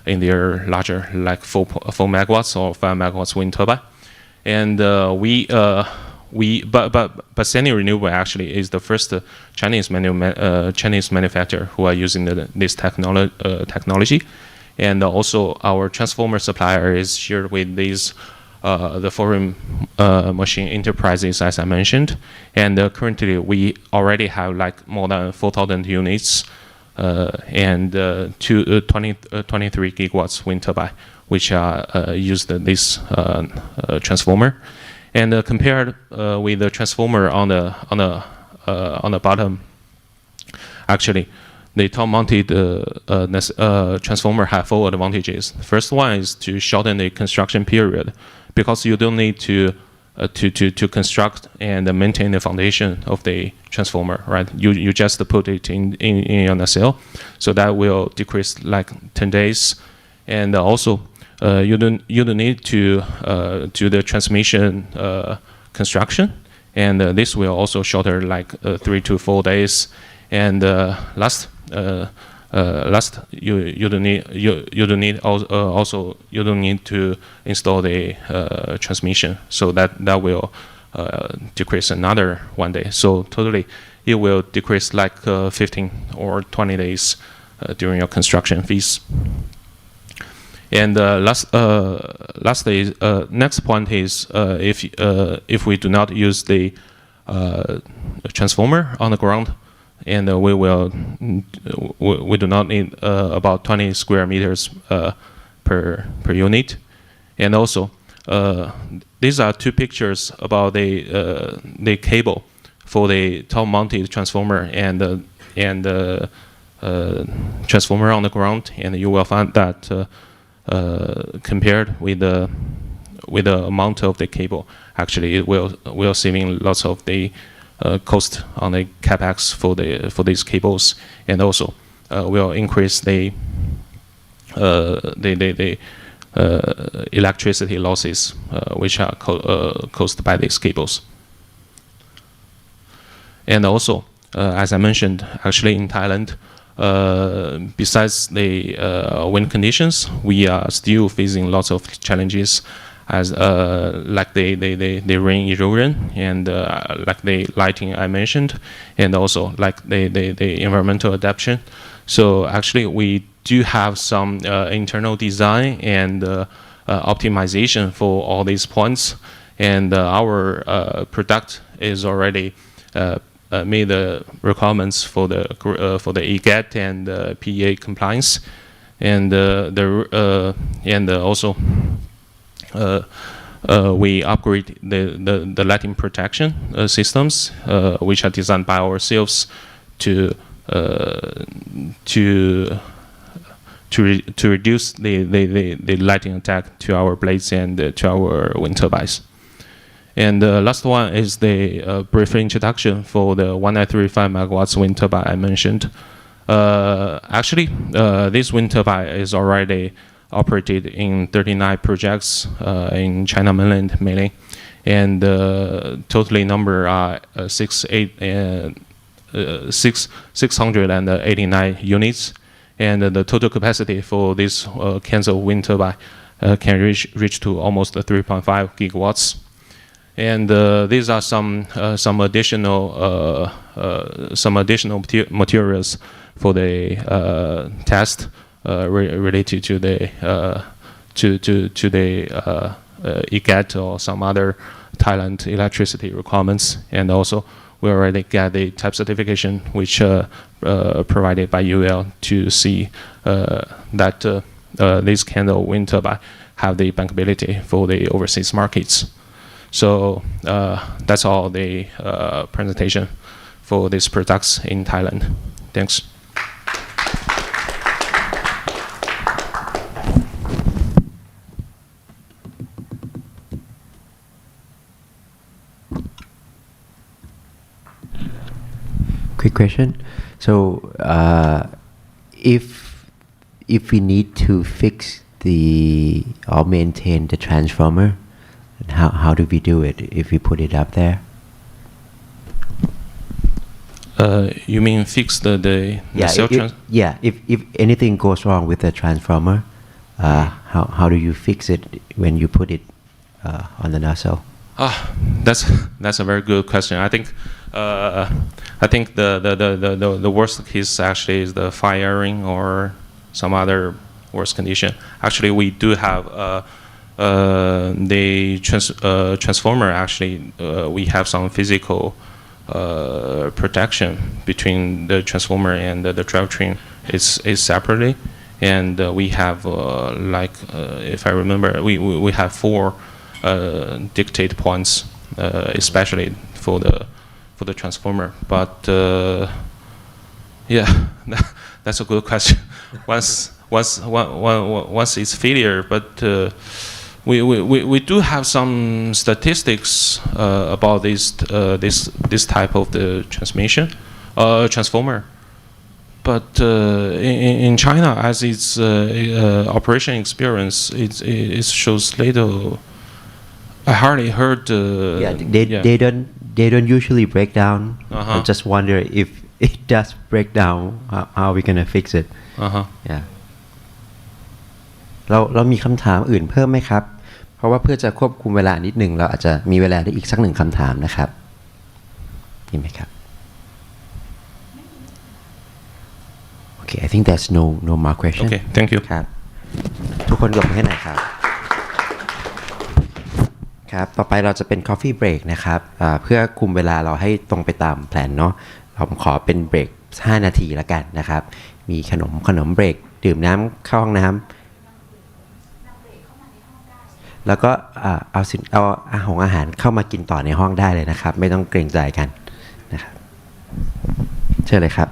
in their larger, like 4 megawatts or 5 megawatts wind turbine. And but Sany Renewable actually is the first Chinese manufacturer who are using this technology. And also our transformer supplier is shared with these the foreign machine enterprises, as I mentioned. And currently we already have like more than 4,000 units and 23 gigawatts wind turbine, which are used this transformer. And compared with the transformer on the bottom, actually, the top-mounted transformer have 4 advantages. The first one is to shorten the construction period, because you don't need to construct and maintain the foundation of the transformer, right? You just put it in your nacelle, so that will decrease like 10 days. And also, you don't need to do the transmission construction, and this will also shorten like 3 to 4 days. And last, you don't need to install the transmission, so that will decrease another 1 day. So totally, it will decrease like 15 or 20 days during your construction phase. And lastly, next point is if we do not use the transformer on the ground, and we do not need about 20 square meters per unit. And also, these are 2 pictures about the cable for the top-mounted transformer and the transformer on the ground, and you will find that compared with the amount of the cable, actually it will saving lots of the cost on the capex for these cables, and also will increase the electricity losses which are caused by these cables. And also, as I mentioned, actually in Thailand, besides the wind conditions, we are still facing lots of challenges as like the rain erosion and like the lighting I mentioned, and also like the environmental adaptation. So actually we do have some internal design and optimization for all these points, and our product is already made the requirements for the EGAT and PEA compliance, and also we upgrade the lighting protection systems, which are designed by ourselves to reduce the lighting attack to our blades and to our wind turbines. And the last one is the brief introduction for the 1935 megawatts wind turbine I mentioned. Actually, this wind turbine is already operated in 39 projects in China mainland mainly, and totally number are 689 units, and the total capacity for this kinds of wind turbine can reach to almost 3.5 gigawatts. And these are some additional materials for the test related to the EGAT or some other Thailand electricity requirements, and also we already get the type certification which provided by UL to see that this kind of wind turbine have the bankability for the overseas markets. So that's all the presentation for these products in Thailand. Thanks. Quick question. So if we need to fix or maintain the transformer, how do we do it if we put it up there? You mean fix the cell if anything goes wrong with the transformer, how do you fix it when you put it on the nacelle? That's a very good question. I think the worst case actually is the firing or some other worst condition. Actually, we do have the transformer. Actually, we have some physical protection between the transformer and the drivetrain. It's separately, and we have if I remember, we have 4 dictate points, especially for the transformer. But yeah, that's a good question. Once it's failure, but we do have some statistics about this type of the transformer. But in China, as its operation experience, it shows little. I hardly heard. They don't usually break down. I just wonder if it does break down. How are we gonna fix it? Yeah. เรามีคำถามอื่นเพิ่มไหมครับ เพราะว่าเพื่อจะควบคุมเวลานิดหนึ่งเราอาจจะมีเวลาได้อีกสัก1คำถามนะครับมีไหมครับ Okay, I think there's no more question. Okay, thank you. ครับทุกคนยกมือให้หน่อยครับครับต่อไปเราจะเป็น coffee break นะครับเพื่อคุมเวลาเราให้ตรงไปตามแผนเนาะเราขอเป็นเบรก5 นาทีแล้วกันนะครับมีขนมเบรกดื่มน้ำเข้าห้องน้ำแล้วก็เอาอาหารเข้ามากินต่อในห้องได้เลยนะครับไม่ต้องเกรงใจกันนะครับเชิญเลยครับ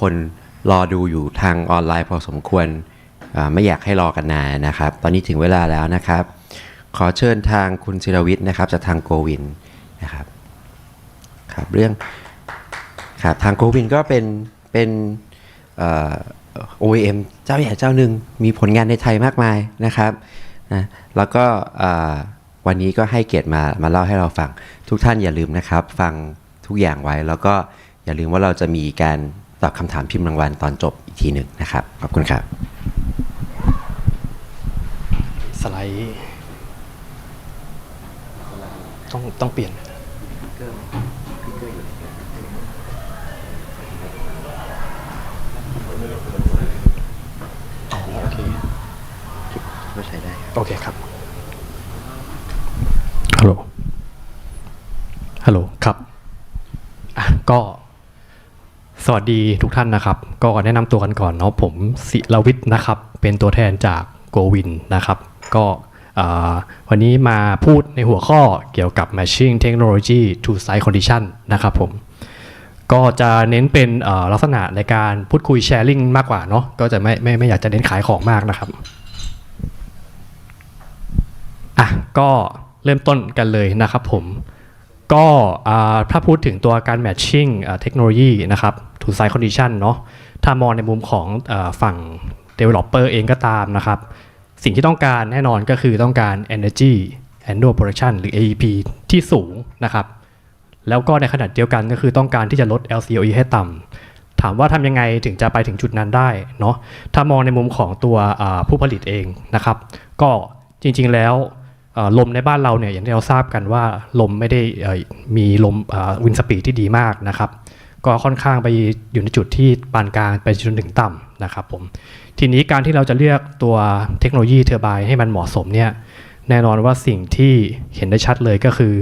คนรอดูอยู่ทางออนไลน์พอสมควรไม่อยากให้รอกันนานนะครับตอนนี้ถึงเวลาแล้วนะครับขอเชิญทางคุณศิรวิทย์นะครับจากทางโกวินนะครับครับเรื่องครับทางโกวินก็เป็นOEM เจ้าใหญ่เจ้าหนึ่งมีผลงานในไทยมากมายนะครับนะแล้วก็วันนี้ก็ให้เกียรติมาเล่าให้เราฟังทุกท่านอย่าลืมนะครับฟังทุกอย่างไว้แล้วก็อย่าลืมว่าเราจะมีการตอบคำถามพิมพ์รางวัลตอนจบอีกทีหนึ่งนะครับขอบคุณครับสไลด์ต้องเปลี่ยนโอเคไม่ใช้ได้โอเคครับฮัลโหลครับก็สวัสดีทุกท่านนะครับก็แนะนำตัวกันก่อนเนาะผมศิรวิทย์นะครับเป็นตัวแทนจากโกวินนะครับก็วันนี้มาพูดในหัวข้อเกี่ยวกับ matching technology to site condition นะครับผมก็จะเน้นเป็นลักษณะในการพูดคุย sharing มากกว่าเนาะก็จะไม่อยากจะเน้นขายของมากนะครับก็เริ่มต้นกันเลยนะครับผมก็ถ้าพูดถึงตัวการ matching เทคโนโลยีนะครับ to site condition เนาะถ้ามองในมุมของฝั่ง developer เองก็ตามนะครับสิ่งที่ต้องการแน่นอนก็คือต้องการ energy annual production หรือ AEP ที่สูงนะครับแล้วก็ในขณะเดียวกันก็คือต้องการที่จะลด LCOE ให้ต่ำถามว่าทำยังไงถึงจะไปถึงจุดนั้นได้เนาะถ้ามองในมุมของตัวผู้ผลิตเองนะครับก็จริงๆแล้วลมในบ้านเราเนี่ยอย่างที่เราทราบกันว่าลมไม่ได้มีลมวินสปีดที่ดีมากนะครับก็ค่อนข้างไปอยู่ในจุดที่ปานกลางไปจนถึงต่ำนะครับผมทีนี้การที่เราจะเลือกตัวเทคโนโลยีเทอร์ไบน์ให้มันเหมาะสมเนี่ยแน่นอนว่าสิ่งที่เห็นได้ชัดเลยก็คือ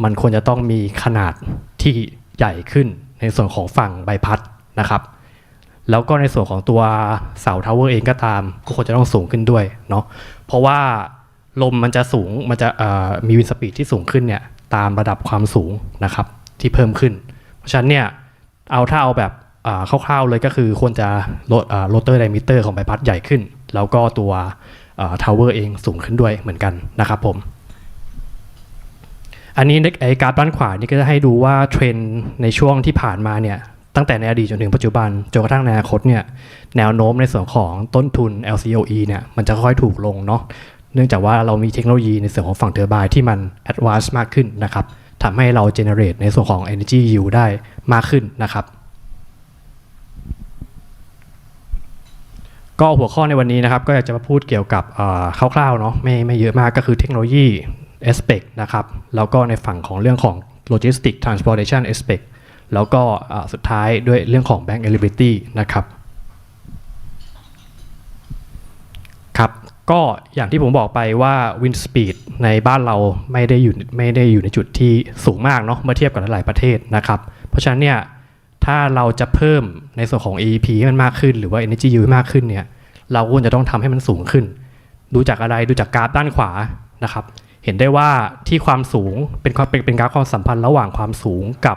มันควรจะต้องมีขนาดที่ใหญ่ขึ้นในส่วนของฝั่งใบพัดนะครับแล้วก็ในส่วนของตัวเสาทาวเวอร์เองก็ตามก็ควรจะต้องสูงขึ้นด้วยเนาะเพราะว่าลมมันจะสูงมันจะมีวินสปีดที่สูงขึ้นเนี่ยตามระดับความสูงนะครับที่เพิ่มขึ้นเพราะฉะนั้นเนี่ยถ้าเอาแบบคร่าวๆเลยก็คือควรจะโรเตอร์ไดมิเตอร์ของใบพัดใหญ่ขึ้นแล้วก็ตัวทาวเวอร์เองสูงขึ้นด้วยเหมือนกันนะครับผมอันนี้ไอ้กราฟด้านขวานี่ก็จะให้ดูว่าเทรนด์ในช่วงที่ผ่านมาเนี่ยตั้งแต่ในอดีตจนถึงปัจจุบันจนกระทั่งในอนาคตเนี่ยแนวโน้มในส่วนของต้นทุน LCOE เนี่ยมันจะค่อยๆถูกลงเนาะเนื่องจากว่าเรามีเทคโนโลยีในส่วนของฝั่งเทอร์ไบน์ที่มัน advance มากขึ้นนะครับทำให้เรา generate ในส่วนของ energy yield ได้มากขึ้นนะครับก็หัวข้อในวันนี้นะครับก็อยากจะมาพูดเกี่ยวกับคร่าวๆเนาะไม่เยอะมากก็คือเทคโนโลยี aspect นะครับแล้วก็ในฝั่งของเรื่องของ logistic transportation aspect แล้วก็สุดท้ายด้วยเรื่องของ bank eligibility นะครับครับก็อย่างที่ผมบอกไปว่า wind speed ในบ้านเราไม่ได้อยู่ในจุดที่สูงมากเนาะเมื่อเทียบกับหลายประเทศนะครับเพราะฉะนั้นเนี่ยถ้าเราจะเพิ่มในส่วนของ AEP ให้มันมากขึ้นหรือว่า energy yield มากขึ้นเนี่ยเราควรจะต้องทำให้มันสูงขึ้นดูจากอะไรดูจากกราฟด้านขวานะครับเห็นได้ว่าที่ความสูงเป็นกราฟความสัมพันธ์ระหว่างความสูงกับ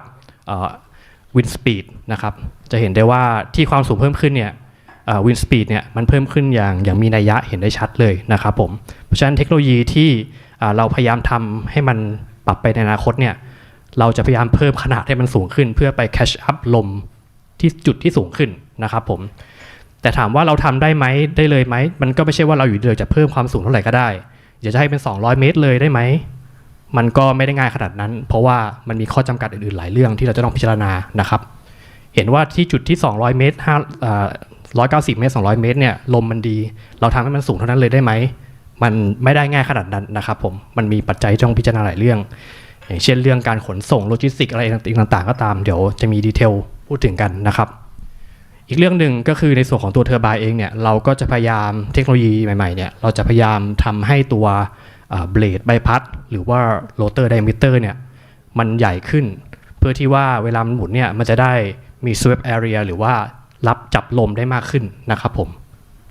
wind speed นะครับจะเห็นได้ว่าที่ความสูงเพิ่มขึ้นเนี่ยwind speed เนี่ยมันเพิ่มขึ้นอย่างมีนัยยะเห็นได้ชัดเลยนะครับผมเพราะฉะนั้นเทคโนโลยีที่เราพยายามทำให้มันปรับไปในอนาคตเนี่ยเราจะพยายามเพิ่มขนาดให้มันสูงขึ้นเพื่อไป catch up ลมที่จุดที่สูงขึ้นนะครับผมแต่ถามว่าเราทำได้ไหมได้เลยไหมมันก็ไม่ใช่ว่าเราอยู่เดียวจะเพิ่มความสูงเท่าไหร่ก็ได้อยากจะให้เป็น200เมตรเลยได้ไหมมันก็ไม่ได้ง่ายขนาดนั้นเพราะว่ามันมีข้อจำกัดอื่นๆหลายเรื่องที่เราจะต้องพิจารณานะครับเห็นว่าที่จุดที่200เมตร190เมตร200เมตรเนี่ยลมมันดีเราทำให้มันสูงเท่านั้นเลยได้ไหมมันไม่ได้ง่ายขนาดนั้นนะครับผมมันมีปัจจัยที่ต้องพิจารณาหลายเรื่องอย่างเช่นเรื่องการขนส่งโลจิสติกอะไรต่างๆก็ตามเดี๋ยวจะมีดีเทลพูดถึงกันนะครับอีกเรื่องหนึ่งก็คือในส่วนของตัวเทอร์ไบน์เองเนี่ยเราก็จะพยายามเทคโนโลยีใหม่ๆเนี่ยเราจะพยายามทำให้ตัวเบลดใบพัดหรือว่าโรเตอร์ไดมิเตอร์เนี่ยมันใหญ่ขึ้นเพื่อที่ว่าเวลามันหมุนเนี่ยมันจะได้มี sweep area หรือว่ารับจับลมได้มากขึ้นนะครับผม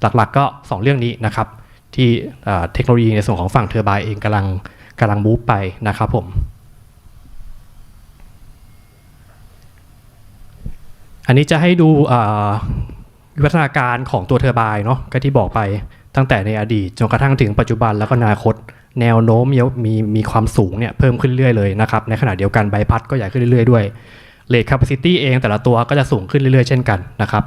หลักๆก็2เรื่องนี้นะครับที่เทคโนโลยีในส่วนของฝั่งเทอร์ไบน์เองกำลังมูฟไปนะครับผม อั อันนี้จะให้ดูวิวัฒนาการของตัวเทอร์ไบน์เนาะก็ที่บอกไปตั้งแต่ในอดีตจนกระทั่งถึงปัจจุบันแล้วก็อนาคตแนวโน้มมีความสูงเนี่ยเพิ่มขึ้นเรื่อยเลยนะครับในขณะเดียวกันใบพัดก็ใหญ่ขึ้นเรื่อยๆด้วยเรทแคปาซิตี้เองแต่ละตัวก็จะสูงขึ้นเรื่อยๆเช่นกันนะครับ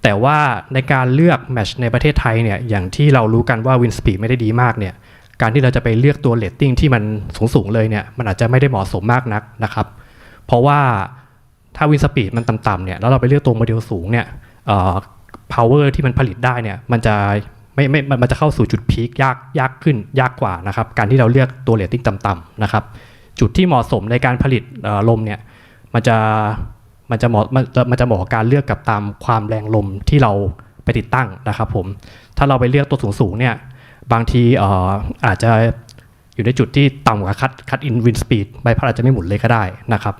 แต่ว่าในการเลือกแมชในประเทศไทยเนี่ยอย่างที่เรารู้กันว่าวินสปีดไม่ได้ดีมากเนี่ยการที่เราจะไปเลือกตัวเรตติ้งที่มันสูงๆเลยเนี่ยมันอาจจะไม่ได้เหมาะสมมากนักนะครับเพราะว่าถ้าวินสปีดมันต่ำๆเนี่ยแล้วเราไปเลือกตัวโมเดลสูงเนี่ยpower ที่มันผลิตได้เนี่ยมันจะเข้าสู่จุดพีคยากขึ้นยากกว่านะครับการที่เราเลือกตัวเรตติ้งต่ำๆนะครับจุดที่เหมาะสมในการผลิตลมเนี่ยมันจะเหมาะกับการเลือกกับตามความแรงลมที่เราไปติดตั้งนะครับผมถ้าเราไปเลือกตัวสูงๆเนี่ยบางทีอาจจะอยู่ในจุดที่ต่ำกว่าคัทอินวินสปีดใบพัดอาจจะไม่หมุนเลยก็ได้นะครับ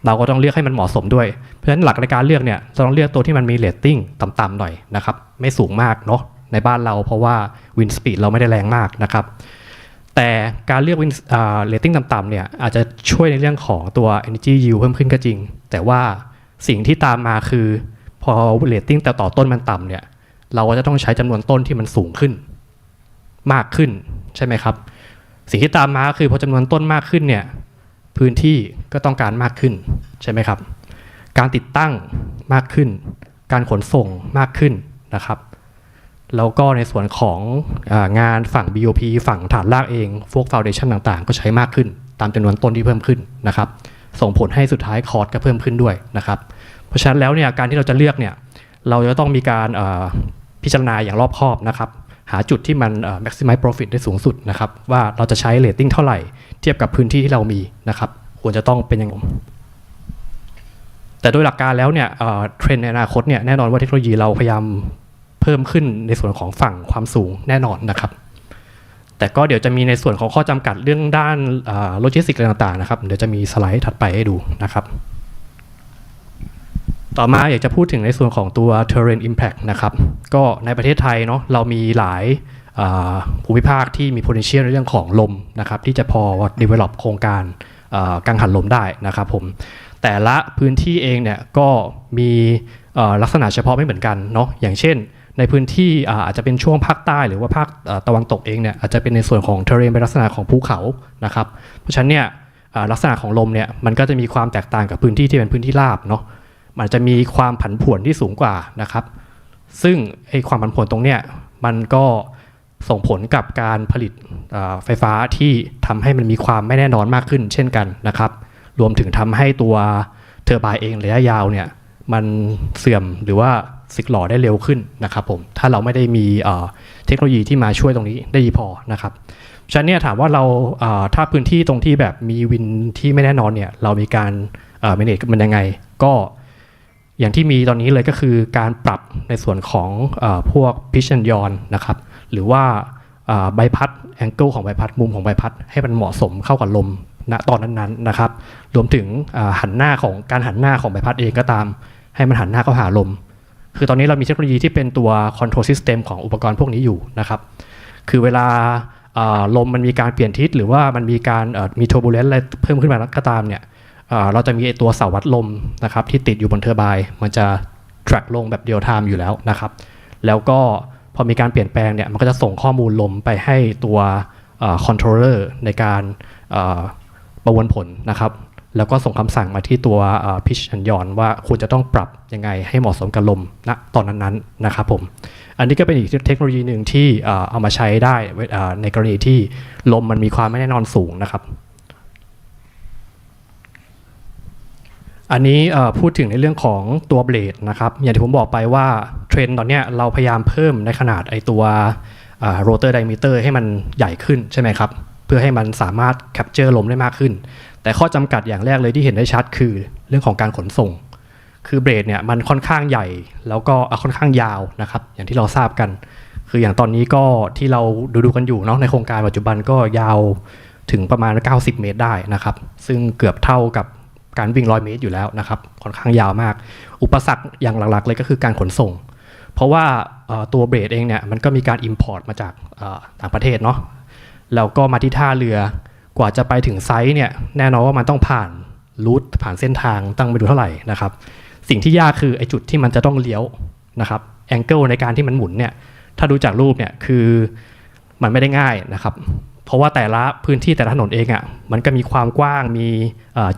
เราก็ต้องเลือกให้มันเหมาะสมด้วยเพราะฉะนั้นหลักในการเลือกเนี่ยเราต้องเลือกตัวที่มันมีเรตติ้งต่ำๆหน่อยนะครับไม่สูงมากเนาะในบ้านเราเพราะว่าวินสปีดเราไม่ได้แรงมากนะครับแต่การเลือกเรตติ้งต่ำๆเนี่ยอาจจะช่วยในเรื่องของตัว energy yield เพิ่มขึ้นก็จริงแต่ว่าสิ่งที่ตามมาคือพอเรตติ้งต่อต้นมันต่ำเนี่ยเราก็จะต้องใช้จำนวนต้นที่มันสูงขึ้นมากขึ้นใช่ไหมครับสิ่งที่ตามมาคือพอจำนวนต้นมากขึ้นเนี่ยพื้นที่ก็ต้องการมากขึ้นใช่ไหมครับการติดตั้งมากขึ้นการขนส่งมากขึ้นนะครับแล้วก็ในส่วนของงานฝั่ง BOP ฝั่งฐานรากเองพวก Foundation ต่างๆก็ใช้มากขึ้นตามจำนวนต้นที่เพิ่มขึ้นนะครับส่งผลให้สุดท้ายคอร์สก็เพิ่มขึ้นด้วยนะครับเพราะฉะนั้นแล้วเนี่ยการที่เราจะเลือกเนี่ยเราจะต้องมีการพิจารณาอย่างรอบคอบนะครับหาจุดที่มันmaximize profit ได้สูงสุดนะครับว่าเราจะใช้เรตติ้งเท่าไหร่เทียบกับพื้นที่ที่เรามีนะครับควรจะต้องเป็นอย่างไรแต่โดยหลักการแล้วเนี่ยเทรนด์ในอนาคตเนี่ยแน่นอนว่าเทคโนโลยีเราพยายามเพิ่มขึ้นในส่วนของฝั่งความสูงแน่นอนนะครับแต่ก็เดี๋ยวจะมีในส่วนของข้อจำกัดเรื่องด้านโลจิสติกส์ต่างๆนะครับเดี๋ยวจะมีสไลด์ถัดไปให้ดูนะครับต่อมาอยากจะพูดถึงในส่วนของตัว deterrent impact นะครับก็ในประเทศไทยเนาะเรามีหลายภูมิภาคที่มี potential ในเรื่องของลมนะครับที่จะพอ develop โครงการกังหันลมได้นะครับผมแต่ละพื้นที่เองเนี่ยก็มีลักษณะเฉพาะไม่เหมือนกันเนาะอย่างเช่นในพื้นที่อาจจะเป็นช่วงภาคใต้หรือว่าภาคตะวันตกเองเนี่ยอาจจะเป็นในส่วนของ terrain เป็นลักษณะของภูเขานะครับเพราะฉะนั้นเนี่ยลักษณะของลมเนี่ยมันก็จะมีความแตกต่างกับพื้นที่ที่เป็นพื้นที่ราบเนาะมันจะมีความผันผวนที่สูงกว่านะครับซึ่งไอ้ความผันผวนตรงเนี้ยมันก็ส่งผลกับการผลิตไฟฟ้าที่ทำให้มันมีความไม่แน่นอนมากขึ้นเช่นกันนะครับรวมถึงทำให้ตัวเทอร์ไบน์เองระยะยาวเนี่ยมันเสื่อมหรือว่าสึกหล่อได้เร็วขึ้นนะครับผมถ้าเราไม่ได้มีเทคโนโลยีที่มาช่วยตรงนี้ได้ดีพอนะครับฉะนั้นเนี่ยถามว่าเราถ้าพื้นที่ตรงที่แบบมีวินที่ไม่แน่นอนเนี่ยเรามีการmanage มันยังไงก็อย่างที่มีตอนนี้เลยก็คือการปรับในส่วนของพวก pitch and yaw นะครับหรือว่าใบพัด angle ของใบพัดมุมของใบพัดให้มันเหมาะสมเข้ากับลมณตอนนั้นๆนะครับรวมถึงหันหน้าของใบพัดเองก็ตามให้มันหันหน้าเข้าหาลมคือตอนนี้เรามีเทคโนโลยีที่เป็นตัว control system ของอุปกรณ์พวกนี้อยู่นะครับคือเวลาลมมันมีการเปลี่ยนทิศหรือว่ามันมีการมี turbulence อะไรเพิ่มขึ้นมาก็ตามเนี่ยเราจะมีตัวเสาวัดลมนะครับที่ติดอยู่บนเทอร์ไบน์มันจะ track ลงแบบ real time อยู่แล้วนะครับแล้วก็พอมีการเปลี่ยนแปลงเนี่ยมันก็จะส่งข้อมูลลมไปให้ตัวcontroller ในการประมวลผลนะครับแล้วก็ส่งคำสั่งมาที่ตัว pitch and yaw ว่าควรจะต้องปรับยังไงให้เหมาะสมกับลมณตอนนั้นๆนะครับผมอันนี้ก็เป็นอีกเทคโนโลยีหนึ่งที่เอามาใช้ได้ในกรณีที่ลมมันมีความไม่แน่นอนสูงนะครับอันนี้พูดถึงในเรื่องของตัวเบลดนะครับอย่างที่ผมบอกไปว่าเทรนด์ตอนนี้เราพยายามเพิ่มในขนาดไอตัวโรเตอร์ไดมิเตอร์ให้มันใหญ่ขึ้นใช่ไหมครับเพื่อให้มันสามารถแคปเจอร์ลมได้มากขึ้นแต่ข้อจำกัดอย่างแรกเลยที่เห็นได้ชัดคือเรื่องของการขนส่งคือเบลดเนี่ยมันค่อนข้างใหญ่แล้วก็ค่อนข้างยาวนะครับอย่างที่เราทราบกันคืออย่างตอนนี้ก็ที่เราดูกันอยู่เนาะในโครงการปัจจุบันก็ยาวถึงประมาณ90 เมตรได้นะครับซึ่งเกือบเท่ากับการวิ่ง100 เมตรอยู่แล้วนะครับค่อนข้างยาวมากอุปสรรคอย่างหลักๆเลยก็คือการขนส่งเพราะว่าตัวเบลดเองเนี่ยมันก็มีการ import มาจากต่างประเทศเนาะแล้วก็มาที่ท่าเรือกว่าจะไปถึงไซต์เนี่ยแน่นอนว่ามันต้องผ่านรูทผ่านเส้นทางตั้งไปดูเท่าไหร่นะครับ สิ่งที่ยากคือไอ้จุดที่มันจะต้องเลี้ยวนะครับแองเกิลในการที่มันหมุนเนี่ยถ้าดูจากรูปเนี่ยคือมันไม่ได้ง่ายนะครับเพราะว่าแต่ละพื้นที่แต่ละถนนเองอ่ะมันก็มีความกว้างมี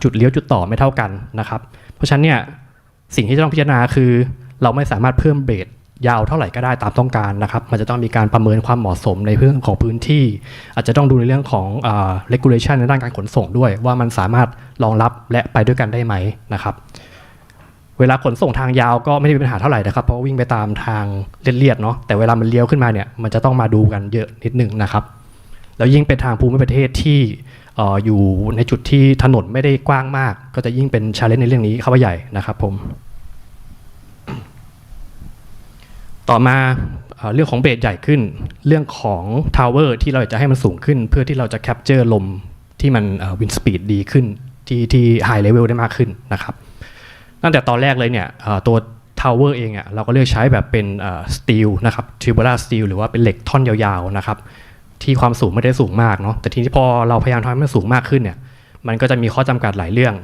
จุดเลี้ยวจุดต่อไม่เท่ากันนะครับเพราะฉะนั้นเนี่ยสิ่งที่จะต้องพิจารณาคือเราไม่สามารถเพิ่มเบรดยาวเท่าไหร่ก็ได้ตามต้องการนะครับมันจะต้องมีการประเมินความเหมาะสมในเรื่องของพื้นที่อาจจะต้องดูในเรื่องของregulation ในด้านการขนส่งด้วยว่ามันสามารถรองรับและไปด้วยกันได้ไหมนะครับเวลาขนส่งทางยาวก็ไม่ได้มีปัญหาเท่าไหร่นะครับเพราะวิ่งไปตามทางเลียดๆเนาะแต่เวลามันเลี้ยวขึ้นมาเนี่ยมันจะต้องมาดูกันเยอะนิดนึงนะครับแล้วยิ่งเป็นทางภูมิประเทศที่อยู่ในจุดที่ถนนไม่ได้กว้างมากก็จะยิ่งเป็น challenge ในเรื่องนี้เข้าไปใหญ่นะครับผมต่อมาเรื่องของเบสใหญ่ขึ้นเรื่องของทาวเวอร์ที่เราจะให้มันสูงขึ้นเพื่อที่เราจะแคปเจอร์ลมที่มันวินสปีดดีขึ้นที่ไฮเลเวลได้มากขึ้นนะครับตั้งแต่ตอนแรกเลยเนี่ยตัวทาวเวอร์เองอ่ะเราก็เลือกใช้แบบเป็นสตีลนะครับทิวบูล่าสตีลหรือว่าเป็นเหล็กท่อนยาวๆนะครับที่ความสูงไม่ได้สูงมากเนาะแต่ทีนี้พอเราพยายามทำให้มันสูงมากขึ้นเนี่ยมันก็จะมีข้อจำกัดหลายเรื่อง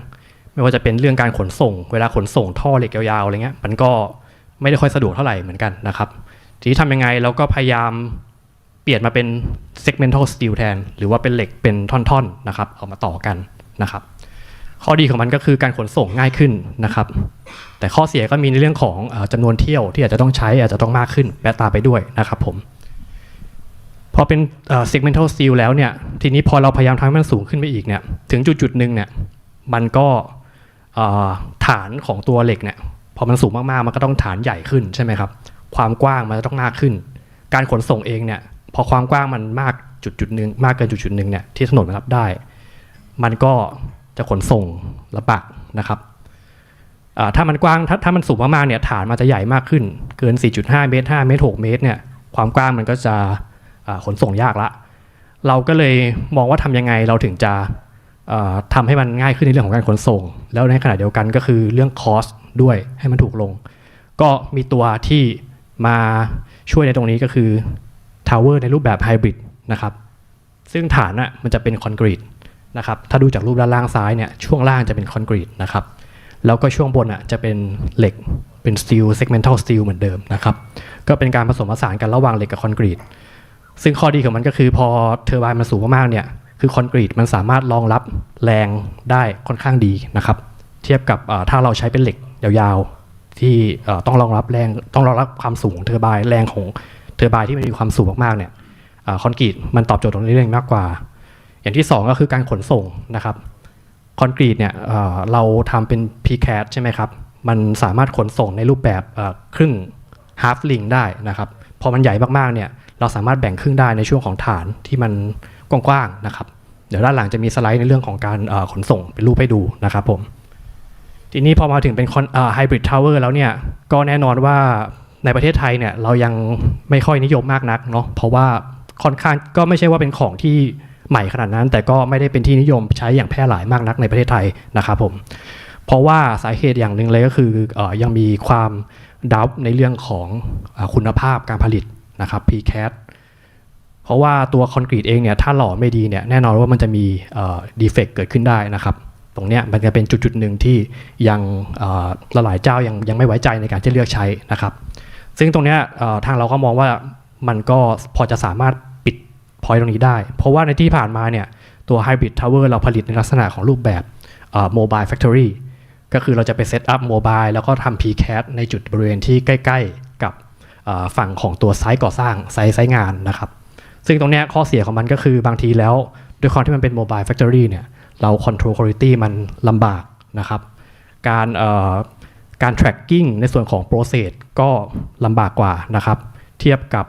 ไม่ว่าจะเป็นเรื่องการขนส่งเวลาขนส่งท่อเหล็กยาวๆอะไรเงี้ยมันก็ไม่ได้ค่อยสะดวกเท่าไหร่เหมือนกันนะครับทีนี้ทำยังไงเราก็พยายามเปลี่ยนมาเป็น segmental steel แทนหรือว่าเป็นเหล็กเป็นท่อนๆนะครับเอามาต่อกันนะครับข้อดีของมันก็คือการขนส่งง่ายขึ้นนะครับแต่ข้อเสียก็มีในเรื่องของจำนวนเที่ยวที่อาจจะต้องใช้อาจจะต้องมากขึ้นแปะตาไปด้วยนะครับผมพอเป็น segmental steel แล้วเนี่ยทีนี้พอเราพยายามทำให้มันสูงขึ้นไปอีกเนี่ยถึงจุดๆนึงเนี่ยมันก็ฐานของตัวเหล็กเนี่ยพอมันสูงมากๆมันก็ต้องฐานใหญ่ขึ้นใช่ไหมครับความกว้างมันจะต้องมากขึ้นการขนส่งเองเนี่ยพอความกว้างมันมากจุดนึงมากเกินจุดนึงเนี่ยที่ถนนมันรับได้มันก็จะขนส่งลำบากนะครับถ้ามันกว้างถ้ามันสูงมากๆเนี่ยฐานมันจะใหญ่มากขึ้นเกิน 4.5 เมตร 5 เมตร 6 เมตรเนี่ยความกว้างมันก็จะขนส่งยากละเราก็เลยมองว่าทำยังไงเราถึงจะทำให้มันง่ายขึ้นในเรื่องของการขนส่งแล้วในขณะเดียวกันก็คือเรื่อง cost ด้วยให้มันถูกลงก็มีตัวที่มาช่วยในตรงนี้ก็คือ tower ในรูปแบบไฮบริดนะครับซึ่งฐานมันจะเป็นคอนกรีตนะครับถ้าดูจากรูปด้านล่างซ้ายเนี่ยช่วงล่างจะเป็นคอนกรีตนะครับแล้วก็ช่วงบนจะเป็นเหล็กเป็นสตีล segmental steel เหมือนเดิมนะครับก็เป็นการผสมผสานกันระหว่างเหล็กกับคอนกรีตซึ่งข้อดีของมันก็คือพอเทอร์ไบน์มันสูงมากๆเนี่ยคือคอนกรีตมันสามารถรองรับแรงได้ค่อนข้างดีนะครับเทียบกับถ้าเราใช้เป็นเหล็กยาวๆที่ต้องรองรับแรงต้องรองรับความสูงเทอร์ไบน์แรงของเทอร์ไบน์ที่มันมีความสูงมากๆเนี่ยคอนกรีตมันตอบโจทย์ตรงนี้เรื่องมากกว่าอย่างที่2ก็คือการขนส่งนะครับคอนกรีตเนี่ยเราทำเป็น precast ใช่ไหมครับมันสามารถขนส่งในรูปแบบครึ่ง half ring ได้นะครับพอมันใหญ่มากๆเนี่ยเราสามารถแบ่งครึ่งได้ในช่วงของฐานที่มันกว้างๆนะครับเดี๋ยวด้านหลังจะมีสไลด์ในเรื่องของการขนส่งเป็นรูปให้ดูนะครับผมทีนี้พอมาถึงเป็นhybrid tower แล้วเนี่ยก็แน่นอนว่าในประเทศไทยเนี่ยเรายังไม่ค่อยนิยมมากนักเนาะเพราะว่าค่อนข้างก็ไม่ใช่ว่าเป็นของที่ใหม่ขนาดนั้นแต่ก็ไม่ได้เป็นที่นิยมใช้อย่างแพร่หลายมากนักในประเทศไทยนะครับผมเพราะว่าสาเหตุอย่างหนึ่งเลยก็คือยังมีความดาวในเรื่องของคุณภาพการผลิตนะครับ precast เพราะว่าตัวคอนกรีตเองเนี่ยถ้าหล่อไม่ดีเนี่ยแน่นอนว่ามันจะมีดีเฟกต์เกิดขึ้นได้นะครับตรงเนี้ยมันจะเป็นจุดหนึ่งที่ยังหลายเจ้ายังไม่ไว้ใจในการที่เลือกใช้นะครับซึ่งตรงเนี้ยทางเราก็มองว่ามันก็พอจะสามารถปิดพอยต์ตรงนี้ได้เพราะว่าในที่ผ่านมาเนี่ยตัว Hybrid Tower เราผลิตในลักษณะของรูปแบบMobile Factory ก็คือเราจะไปเซตอัพโมบายแล้วก็ทำ precast ในจุดบริเวณที่ใกล้ๆกับฝั่งของตัวไซต์ก่อสร้างไซต์งานนะครับซึ่งตรงนี้ข้อเสียของมันก็คือบางทีแล้วด้วยความที่มันเป็น Mobile Factory เนี่ยเรา control quality มันลำบากนะครับการ tracking ในส่วนของ process ก็ลำบากกว่านะครับเทียบกับ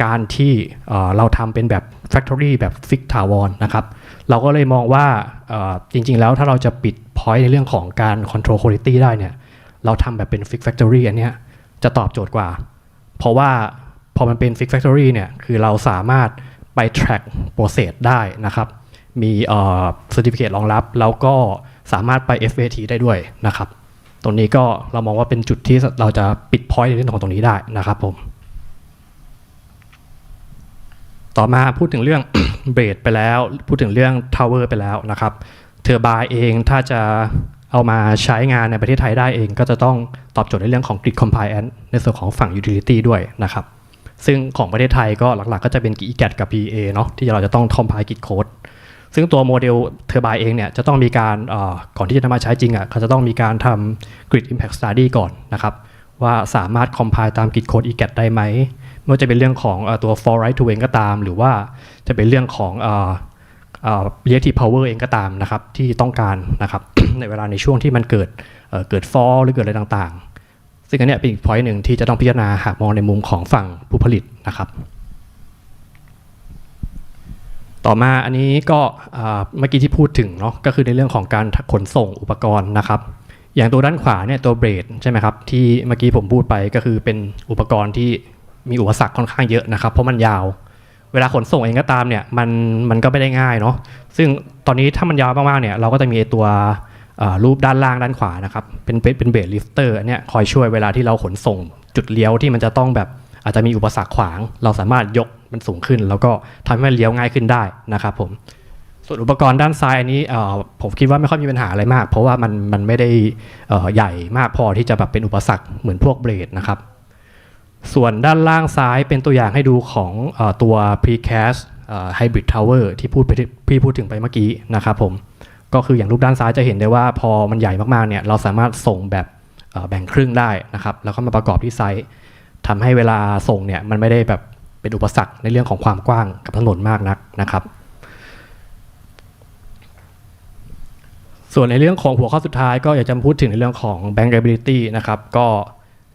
การที่เราทำเป็นแบบ factory แบบ fix ถาวรนะครับเราก็เลยมองว่าจริงๆแล้วถ้าเราจะปิด point ในเรื่องของการ control quality ได้เนี่ยเราทำแบบเป็น fix factory อันเนี้ยจะตอบโจทย์กว่าเพราะว่าพอมันเป็น fix factory เนี่ยคือเราสามารถไป track process ได้นะครับมีcertificate รองรับแล้วก็สามารถไป FAT ได้ด้วยนะครับตรงนี้ก็เรามองว่าเป็นจุดที่เราจะปิด point ในเรื่องของตรงนี้ได้นะครับผมต่อมาพูดถึงเรื่อง เบรดไปแล้วพูดถึงเรื่องทาวเวอร์ไปแล้วนะครับเทอร์ไบน์เองถ้าจะ เอามาใช้งานในประเทศไทยได้เองก็จะต้องตอบโจทย์ในเรื่องของ grid compliance ในส่วนของฝั่ง utility ด้วยนะครับซึ่งของประเทศไทยก็หลักๆก็จะเป็น EGAT กับ PA เนาะที่เราจะต้อง compile grid code ซึ่งตัวโมเดลเทอร์ไบน์เองเนี่ยจะต้องมีการก่อนที่จะนำมาใช้จริงเขาจะต้องมีการทำ grid impact study ก่อนนะครับว่าสามารถ compile ตาม grid code EGAT ได้ไหมไม่ว่าจะเป็นเรื่องของตัว for right to เองก็ตามหรือว่าจะเป็นเรื่องของreactive power เองก็ตามนะครับที่ต้องการนะครับ ในเวลาในช่วงที่มันเกิด fall หรือเกิดอะไรต่างๆซึ่งอันนี้เป็นอีก point หนึ่งที่จะต้องพิจารณาหากมองในมุมของฝั่งผู้ผลิตนะครับต่อมาอันนี้ก็เมื่อกี้ที่พูดถึงเนาะก็คือในเรื่องของการขนส่งอุปกรณ์นะครับอย่างตัวด้านขวาเนี่ยตัวเบรดใช่ไหมครับที่เมื่อกี้ผมพูดไปก็คือเป็นอุปกรณ์ที่มีอุปสรรคค่อนข้างเยอะนะครับเพราะมันยาวเวลาขนส่งเองก็ตามเนี่ยมันก็ไม่ได้ง่ายเนาะซึ่งตอนนี้ถ้ามันยาวมากๆเนี่ยเราก็จะมีตัวรูปด้านล่างด้านขวานะครับเป็นเบรดลิฟเตอร์เนี่ยคอยช่วยเวลาที่เราขนส่งจุดเลี้ยวที่มันจะต้องแบบอาจจะมีอุปสรรคขวางเราสามารถยกมันสูงขึ้นแล้วก็ทำให้มันเลี้ยวง่ายขึ้นได้นะครับผมส่วนอุปกรณ์ด้านซ้ายอันนี้ผมคิดว่าไม่ค่อยมีปัญหาอะไรมากเพราะว่ามันไม่ได้ใหญ่มากพอที่จะแบบเป็นอุปสรรคเหมือนพวกเบรดนะครับส่วนด้านล่างซ้ายเป็นตัวอย่างให้ดูของตัว precast hybrid tower ที่พี่พูดถึงไปเมื่อกี้นะครับผมก็คืออย่างรูปด้านซ้ายจะเห็นได้ว่าพอมันใหญ่มากๆเนี่ยเราสามารถส่งแบบแบ่งครึ่งได้นะครับแล้วก็มาประกอบที่ไซต์ทำให้เวลาส่งเนี่ยมันไม่ได้แบบเป็นอุปสรรคในเรื่องของความกว้างกับถนนมากนักนะครับส่วนในเรื่องของหัวข้อสุดท้ายก็อยากจะพูดถึงในเรื่องของ bankability นะครับก็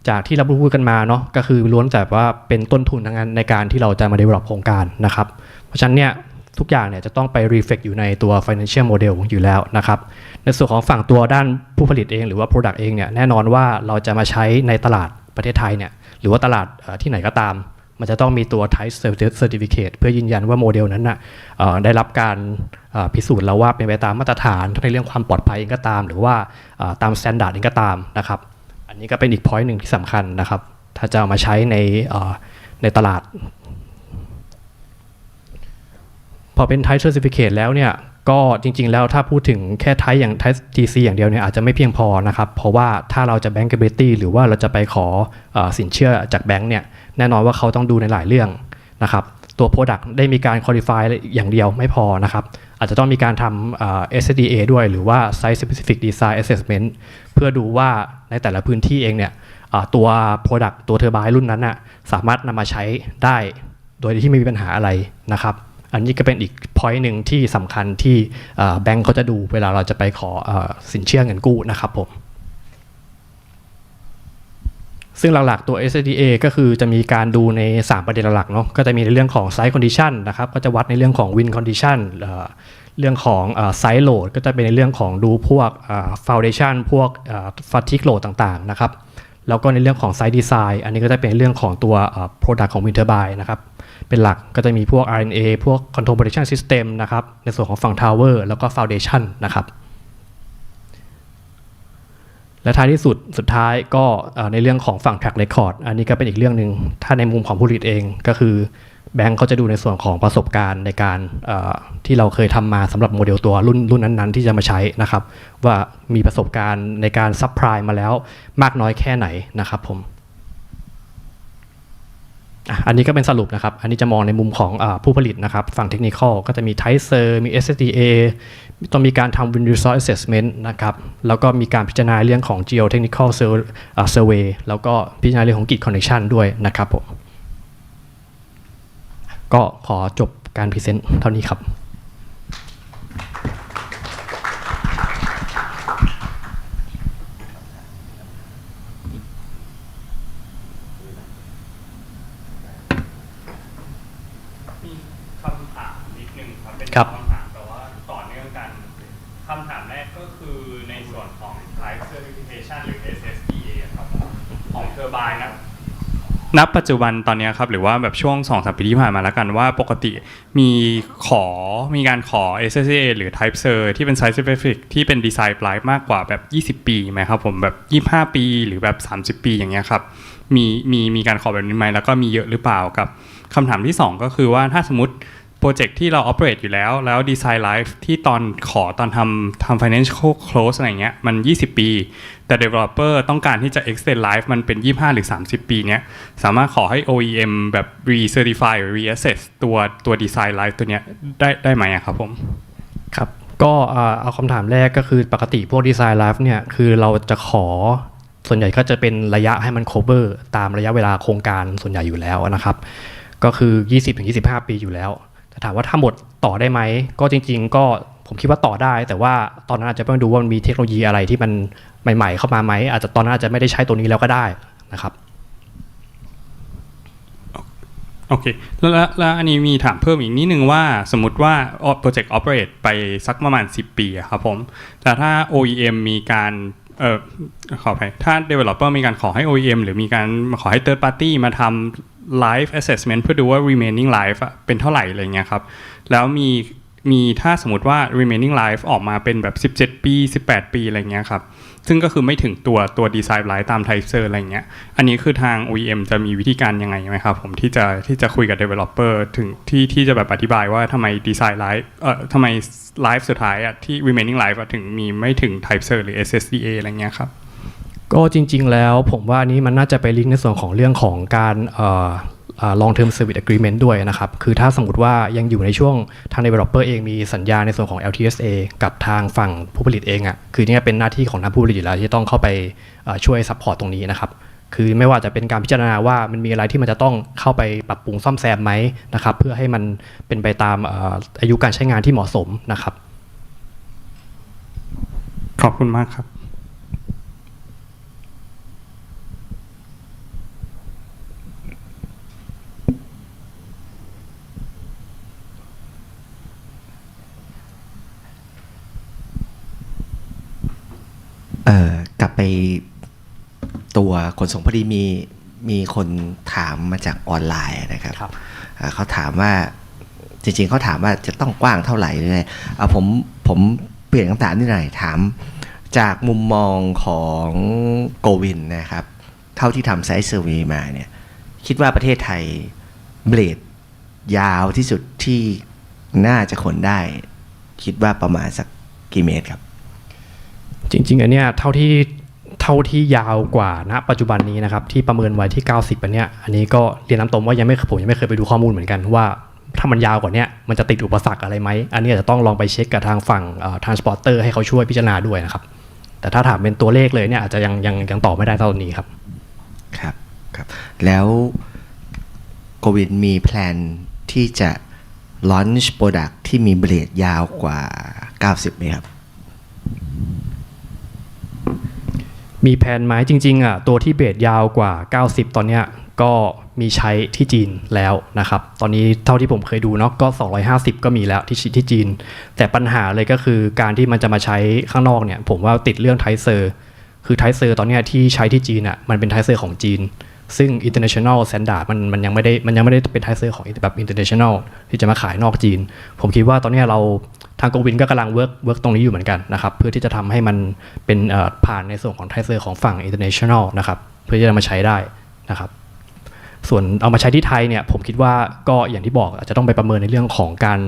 จากที่เราพูดกันมาเนาะก็คือล้วนแต่ว่าเป็นต้นทุนทั้งนั้นในการที่เราจะมา develop โครงการนะครับเพราะฉะนั้นเนี่ยทุกอย่างเนี่ยจะต้องไป reflect อยู่ในตัว financial model อยู่แล้วนะครับในส่วนของฝั่งตัวด้านผู้ผลิตเองหรือว่า product เองเนี่ยแน่นอนว่าเราจะมาใช้ในตลาดประเทศไทยเนี่ยหรือว่าตลาดที่ไหนก็ตามมันจะต้องมีตัว type certificate เพื่อยืนยันว่าโมเดลนั้นนะได้รับการพิสูจน์แล้วว่าเป็นไปตามมาตรฐานทั้งในเรื่องความปลอดภัยเองก็ตามหรือว่าตาม standard เองก็ตามนะครับอันนี้ก็เป็นอีก point หนึ่งที่สำคัญนะครับถ้าจะเอามาใช้ในตลาดพอเป็น type certificate แล้วเนี่ยก็จริงๆแล้วถ้าพูดถึงแค่ type อย่าง type GC อย่างเดียวเนี่ยอาจจะไม่เพียงพอนะครับเพราะว่าถ้าเราจะ bankability หรือว่าเราจะไปขอสินเชื่อจากแบงก์เนี่ยแน่นอนว่าเขาต้องดูในหลายเรื่องนะครับตัว product ได้มีการ qualify อย่างเดียวไม่พอนะครับอาจจะต้องมีการทำSDA ด้วยหรือว่า site specific design assessment เพื่อดูว่าในแต่ละพื้นที่เองเนี่ยตัว product ตัว turbine รุ่นนั้นน่ะสามารถนำมาใช้ได้โดยที่ไม่มีปัญหาอะไรนะครับอันนี้ก็เป็นอีก point หนึ่งที่สำคัญที่แบงก์เขาจะดูเวลาเราจะไปขอสินเชื่อเงินกู้นะครับผมซึ่งหลักๆตัว SDA ก็คือจะมีการดูใน3ประเด็นหลักเนาะก็จะมีในเรื่องของ site condition นะครับก็จะวัดในเรื่องของ wind condition เรื่องของsite load ก็จะเป็นในเรื่องของดูพวกfoundation พวกfatigue load ต่างๆนะครับแล้วก็ในเรื่องของ site design อันนี้ก็จะเป็นเรื่องของตัว product ของ wind turbine นะครับเป็นหลักก็จะมีพวก RNA พวก control protection system นะครับในส่วนของฝั่ง tower แล้วก็ foundation นะครับและท้ายที่สุดท้ายก็ในเรื่องของฝั่ง track record อันนี้ก็เป็นอีกเรื่องหนึ่งถ้าในมุมของผู้ผลิตเองก็คือแบงก์เขาจะดูในส่วนของประสบการณ์ในการที่เราเคยทำมาสำหรับโมเดลตัวรุ่นนั้นๆที่จะมาใช้นะครับว่ามีประสบการณ์ในการซัพพลายมาแล้วมากน้อยแค่ไหนนะครับผมอันนี้ก็เป็นสรุปนะครับอันนี้จะมองในมุมของผู้ผลิตนะครับฝั่งเทคนิคอลก็จะมี ThaiWEA มี SDA ต้องมีการทำ Wind Resource Assessment นะครับแล้วก็มีการพิจารณาเรื่องของ Geotechnical Survey แล้วก็พิจารณาเรื่องของ Grid Connection ด้วยนะครับผมก็ขอจบการพรีเซนต์เท่านี้ครับคำถามแต่ว่าต่อเนื่องกันคำถามแรกก็คือในส่วนของ Type Certification หรือ SSDA ครับของเทอร์ไบน์นะณปัจจุบันตอนนี้ครับหรือว่าแบบช่วง 2-3 ปีที่ผ่านมาแล้วกันว่าปกติมีการขอ SSDA หรือ Type Cert ที่เป็น Site Specific ที่เป็น Design Life มากกว่าแบบ20 ปีไหมครับผมแบบ25 ปีหรือแบบ30 ปีอย่างเงี้ยครับมีการขอแบบนี้ไหมแล้วก็มีเยอะหรือเปล่ากับคำถามที่2ก็คือว่าถ้าสมมติ โปรเจกต์ที่เรา operate อยู่แล้ว design life ที่ตอนทำ financial close อะไรเงี้ยมัน20 ปีแต่ developer ต้องการที่จะ extend life มันเป็น25หรือ30 ปีเนี้ยสามารถขอให้ OEM แบบ re-certify หรือ reassess ตัว design life ตัวเนี้ยได้ไหมครับผมครับก็เอาคำถามแรกก็คือปกติพวก design life เนี่ยคือเราจะขอส่วนใหญ่ก็จะเป็นระยะให้มัน cover ตามระยะเวลาโครงการส่วนใหญ่อยู่แล้วนะครับก็คือ 20-25 ปีอยู่แล้วแต่ถามว่าถ้าหมดต่อได้ไหมก็จริงๆก็ผมคิดว่าต่อได้แต่ว่าตอนนั้นอาจจะต้องดูว่ามันมีเทคโนโลยีอะไรที่มันใหม่ๆเข้ามาไหมอาจจะตอนนั้นอาจจะไม่ได้ใช้ตัวนี้แล้วก็ได้นะครับโอเคแล้วอันนี้มีถามเพิ่มอีกนิดนึงว่าสมมติว่าโปรเจกต์ operate ไปสักประมาณ10 ปีครับผมแต่ถ้า OEM มีการขออภัยถ้า developer มีการขอให้ OEM หรือมีการขอให้ third party มาทำ life assessment เพื่อดูว่า remaining life เป็นเท่าไหร่อะไรเงี้ยครับแล้วมีถ้าสมมติว่า remaining life ออกมาเป็นแบบ17 ปี18 ปีอะไรเงี้ยครับซึ่งก็คือไม่ถึงตัว design life ตาม ThaiWEA อะไรเงี้ยอันนี้คือทาง OEM จะมีวิธีการยังไงไหมครับผมที่จะคุยกับ developer ถึงที่จะแบบอธิบายว่าทำไม design life ทำไม life สุดท้ายที่ remaining life ถึงมีไม่ถึง ThaiWEA หรือ SSDA อะไรเงี้ยครับก็จริงๆแล้วผมว่านี้มันน่าจะไปลิงก์ในส่วนของเรื่องของการlong term service agreement ด้วยนะครับคือถ้าสมมติว่ายังอยู่ในช่วงทาง developer เองมีสัญญาในส่วนของ LTSA กับทางฝั่งผู้ผลิตเองคือนี่เป็นหน้าที่ของทางผู้ผลิตอยู่แล้วที่ต้องเข้าไปช่วย support ตรงนี้นะครับคือไม่ว่าจะเป็นการพิจารณาว่ามันมีอะไรที่มันจะต้องเข้าไปปรับปรุงซ่อมแซมไหมนะครับเพื่อให้มันเป็นไปตามอายุการใช้งานที่เหมาะสมนะครับขอบคุณมากครับกลับไปตัวขนส่งพอดีมีคนถามมาจากออนไลน์นะครับเขาถามว่าจริงๆเขาถามว่าจะต้องกว้างเท่าไหร่เลยผมเปลี่ยนคำถามนิดหน่อยถามจากมุมมองของโกวินนะครับเท่าที่ทำไซส์เซอร์เวย์มาเนี่ยคิดว่าประเทศไทยเบลดยาวที่สุดที่น่าจะขนได้คิดว่าประมาณสักกี่เมตรครับจริงๆอันเนี้ยเท่าที่ยาวกว่าณปัจจุบันนี้นะครับที่ประเมินไว้ที่90อันเนี้ยอันนี้ก็เรียนตามตรงว่าผมยังไม่เคยไปดูข้อมูลเหมือนกันว่าถ้ามันยาวกว่านี้มันจะติดอุปสรรคอะไรไหมอันนี้อาจจะต้องลองไปเช็คกับทางฝั่งtransporter ให้เขาช่วยพิจารณาด้วยนะครับแต่ถ้าถามเป็นตัวเลขเลยเนี่ยอาจจะยังตอบไม่ได้เท่านี้ครับครับแล้วโกวินมีแพลนที่จะ launch product ที่มีเบลดยาวกว่า90ไหมครับมีแผนไหมจริงๆตัวที่เบสยาวกว่า90ตอนเนี้ยก็มีใช้ที่จีนแล้วนะครับตอนนี้เท่าที่ผมเคยดูเนาะก็250ก็มีแล้วที่จีนแต่ปัญหาเลยก็คือการที่มันจะมาใช้ข้างนอกเนี่ยผมว่าติดเรื่อง ThaiWEA คือ ThaiWEA ตอนเนี้ยที่ใช้ที่จีนมันเป็น ThaiWEA ของจีนซึ่ง international standard มันยังไม่ได้เป็น ThaiWEA ของแบบ international ที่จะมาขายนอกจีนผมคิดว่าตอนนี้เราทางกวินก็กำลังเวิร์กตรงนี้อยู่เหมือนกันนะครับเพื่อที่จะทำให้มันเป็นผ่านในส่วนของ ThaiWEA ของฝั่ง international นะครับเพื่อที่จะมาใช้ได้นะครับส่วนเอามาใช้ที่ไทยเนี่ยผมคิดว่าก็อย่างที่บอกอาจจะต้องไปประเมินในเรื่องของการ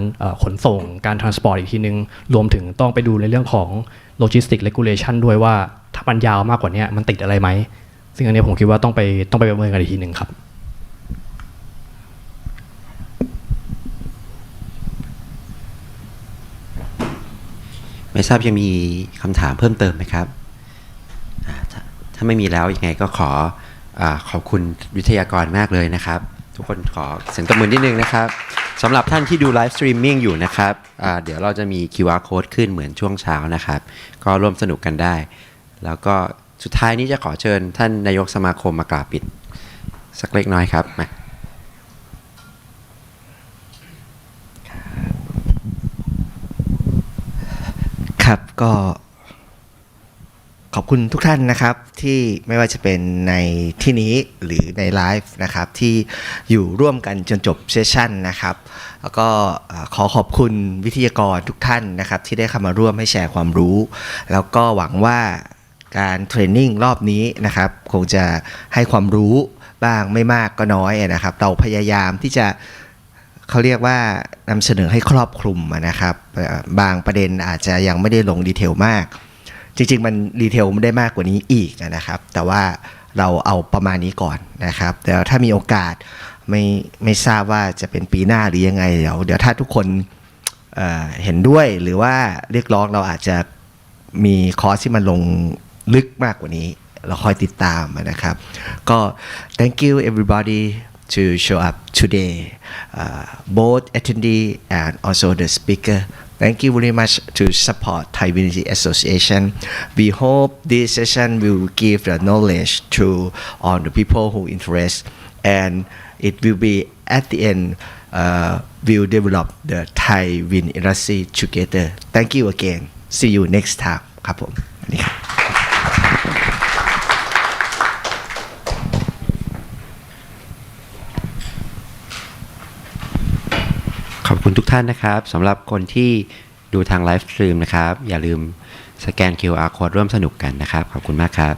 ขนส่งการ transport อีกทีนึงรวมถึงต้องไปดูในเรื่องของ logistic regulation ด้วยว่าถ้ามันยาวมากกว่านี้มันติดอะไรไหมซึ่งอันนี้ผมคิดว่าต้องไปประเมินกันอีกทีนึงครับไม่ทราบยังมีคำถามเพิ่มเติมไหมครับถ้าไม่มีแล้วยังไงก็ขอบคุณวิทยากรมากเลยนะครับทุกคนขอเสียงตบมือนิดนึงนะครับสำหรับท่านที่ดูไลฟ์สตรีมมิ่งอยู่นะครับเดี๋ยวเราจะมี QR code ขึ้นเหมือนช่วงเช้านะครับก็ร่วมสนุกกันได้แล้วก็สุดท้ายนี้จะขอเชิญท่านนายกสมาคมมากล่าวปิดสักเล็กน้อยครับมาครับก็ขอบคุณทุกท่านนะครับที่ไม่ว่าจะเป็นในที่นี้หรือในไลฟ์นะครับที่อยู่ร่วมกันจนจบเซสชั่นนะครับแล้วก็ขอขอบคุณวิทยากรทุกท่านนะครับที่ได้เข้ามาร่วมให้แชร์ความรู้แล้วก็หวังว่าการเทรนนิ่งรอบนี้นะครับคงจะให้ความรู้บ้างไม่มากก็น้อยนะครับเราพยายามที่จะ เขาเรียกว่านำเสนอให้ครอบคลุมนะครับบางประเด็นอาจจะยังไม่ได้ลงดีเทลมากจริงๆมันดีเทลไม่ได้มากกว่านี้อีกนะครับแต่ว่าเราเอาประมาณนี้ก่อนนะครับแต่ถ้ามีโอกาสไม่ทราบว่าจะเป็นปีหน้าหรือยังไงเดี๋ยวถ้าทุกคนเห็นด้วยหรือว่าเรียกร้องเราอาจจะมีคอร์สที่มันลงลึกมากกว่านี้เราคอยติดตามนะครับก็ thank you everybody to show up today both attendee and also the speaker. Thank you very much to support ThaiWEA Energy Association. We hope this session will give the knowledge to all the people who interest, and it will be at the end will develop the ThaiWEA industry together. Thank you again. See you next time. ครับผมนี่ครับขอบคุณทุกท่านนะครับสำหรับคนที่ดูทางไลฟ์สตรีมนะครับอย่าลืมสแกน QR Code ร่วมสนุกกันนะครับขอบคุณมากครับ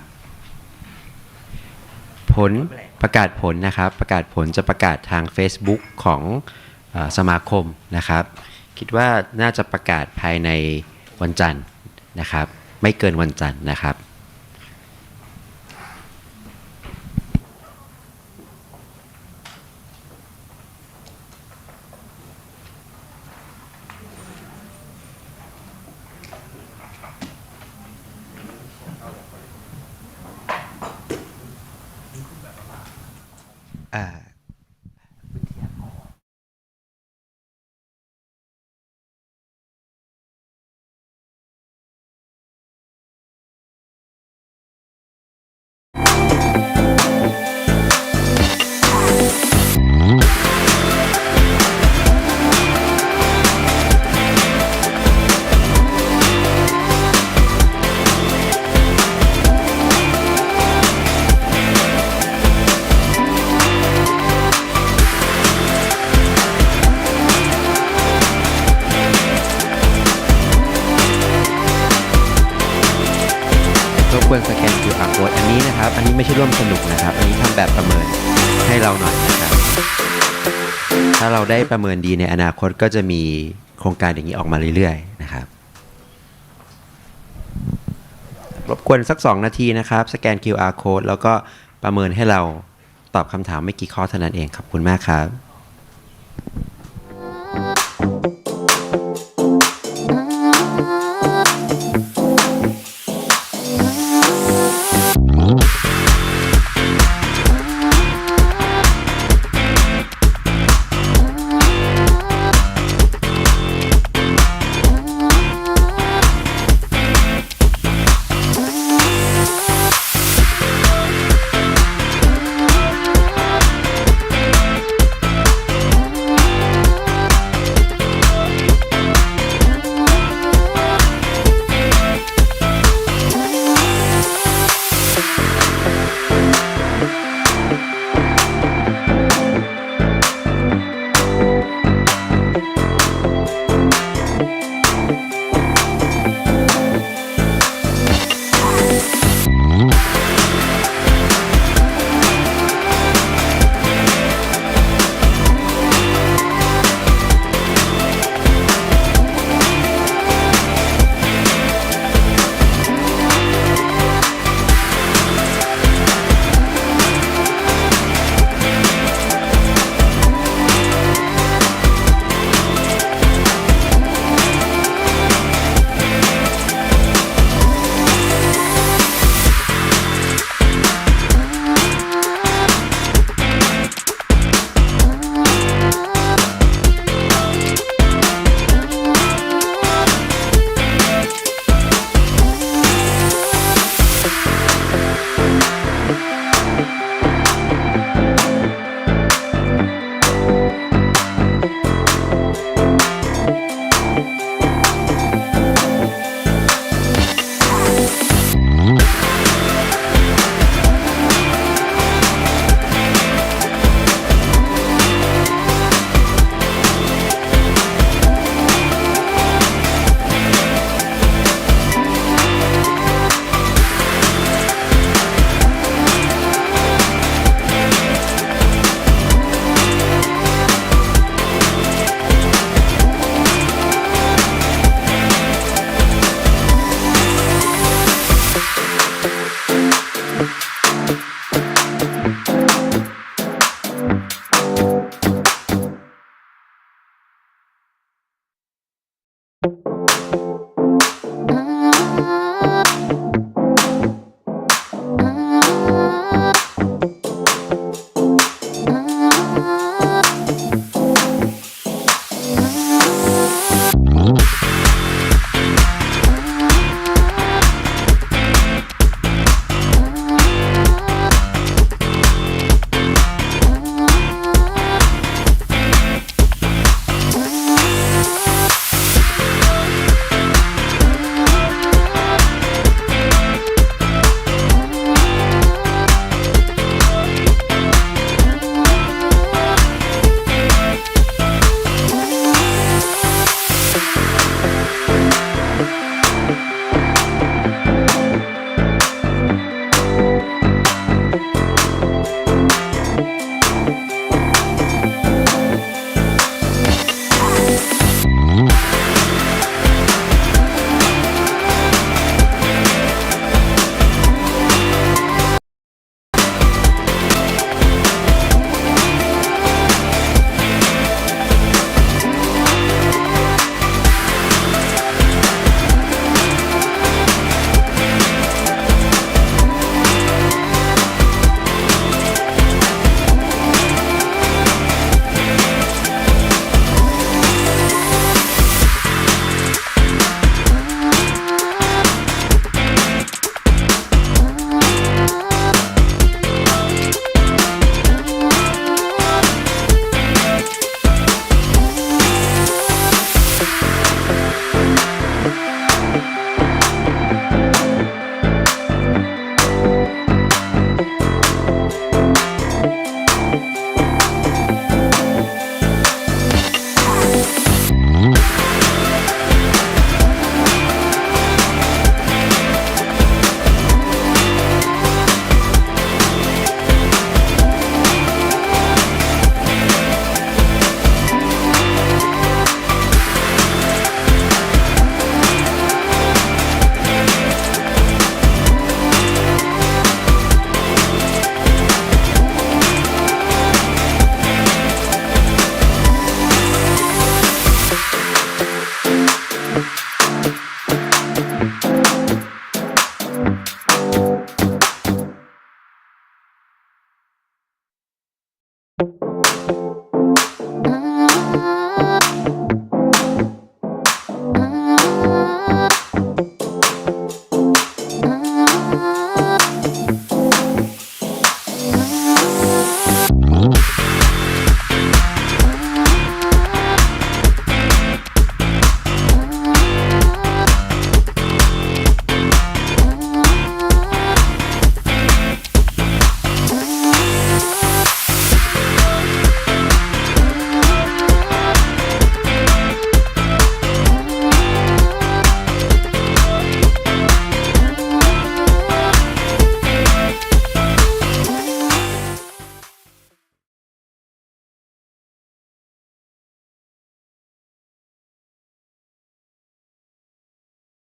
ผลประกาศผลนะครับประกาศผลจะประกาศทาง Facebook ของสมาคมนะครับคิดว่าน่าจะประกาศภายในวันจันทร์นะครับไม่เกินวันจันทร์นะครับควรสแกน QR Code อันนี้นะครับอันนี้ไม่ใช่ร่วมสนุกนะครับอันนี้ทำแบบประเมินให้เราหน่อยนะครับถ้าเราได้ประเมินดีในอนาคตก็จะมีโครงการอย่างนี้ออกมาเรื่อยๆนะครับรบกวนสัก2นาทีนะครับสแกน QR Code แล้วก็ประเมินให้เราตอบคำถามไม่กี่ข้อเท่านั้นเองขอบคุณมากครับ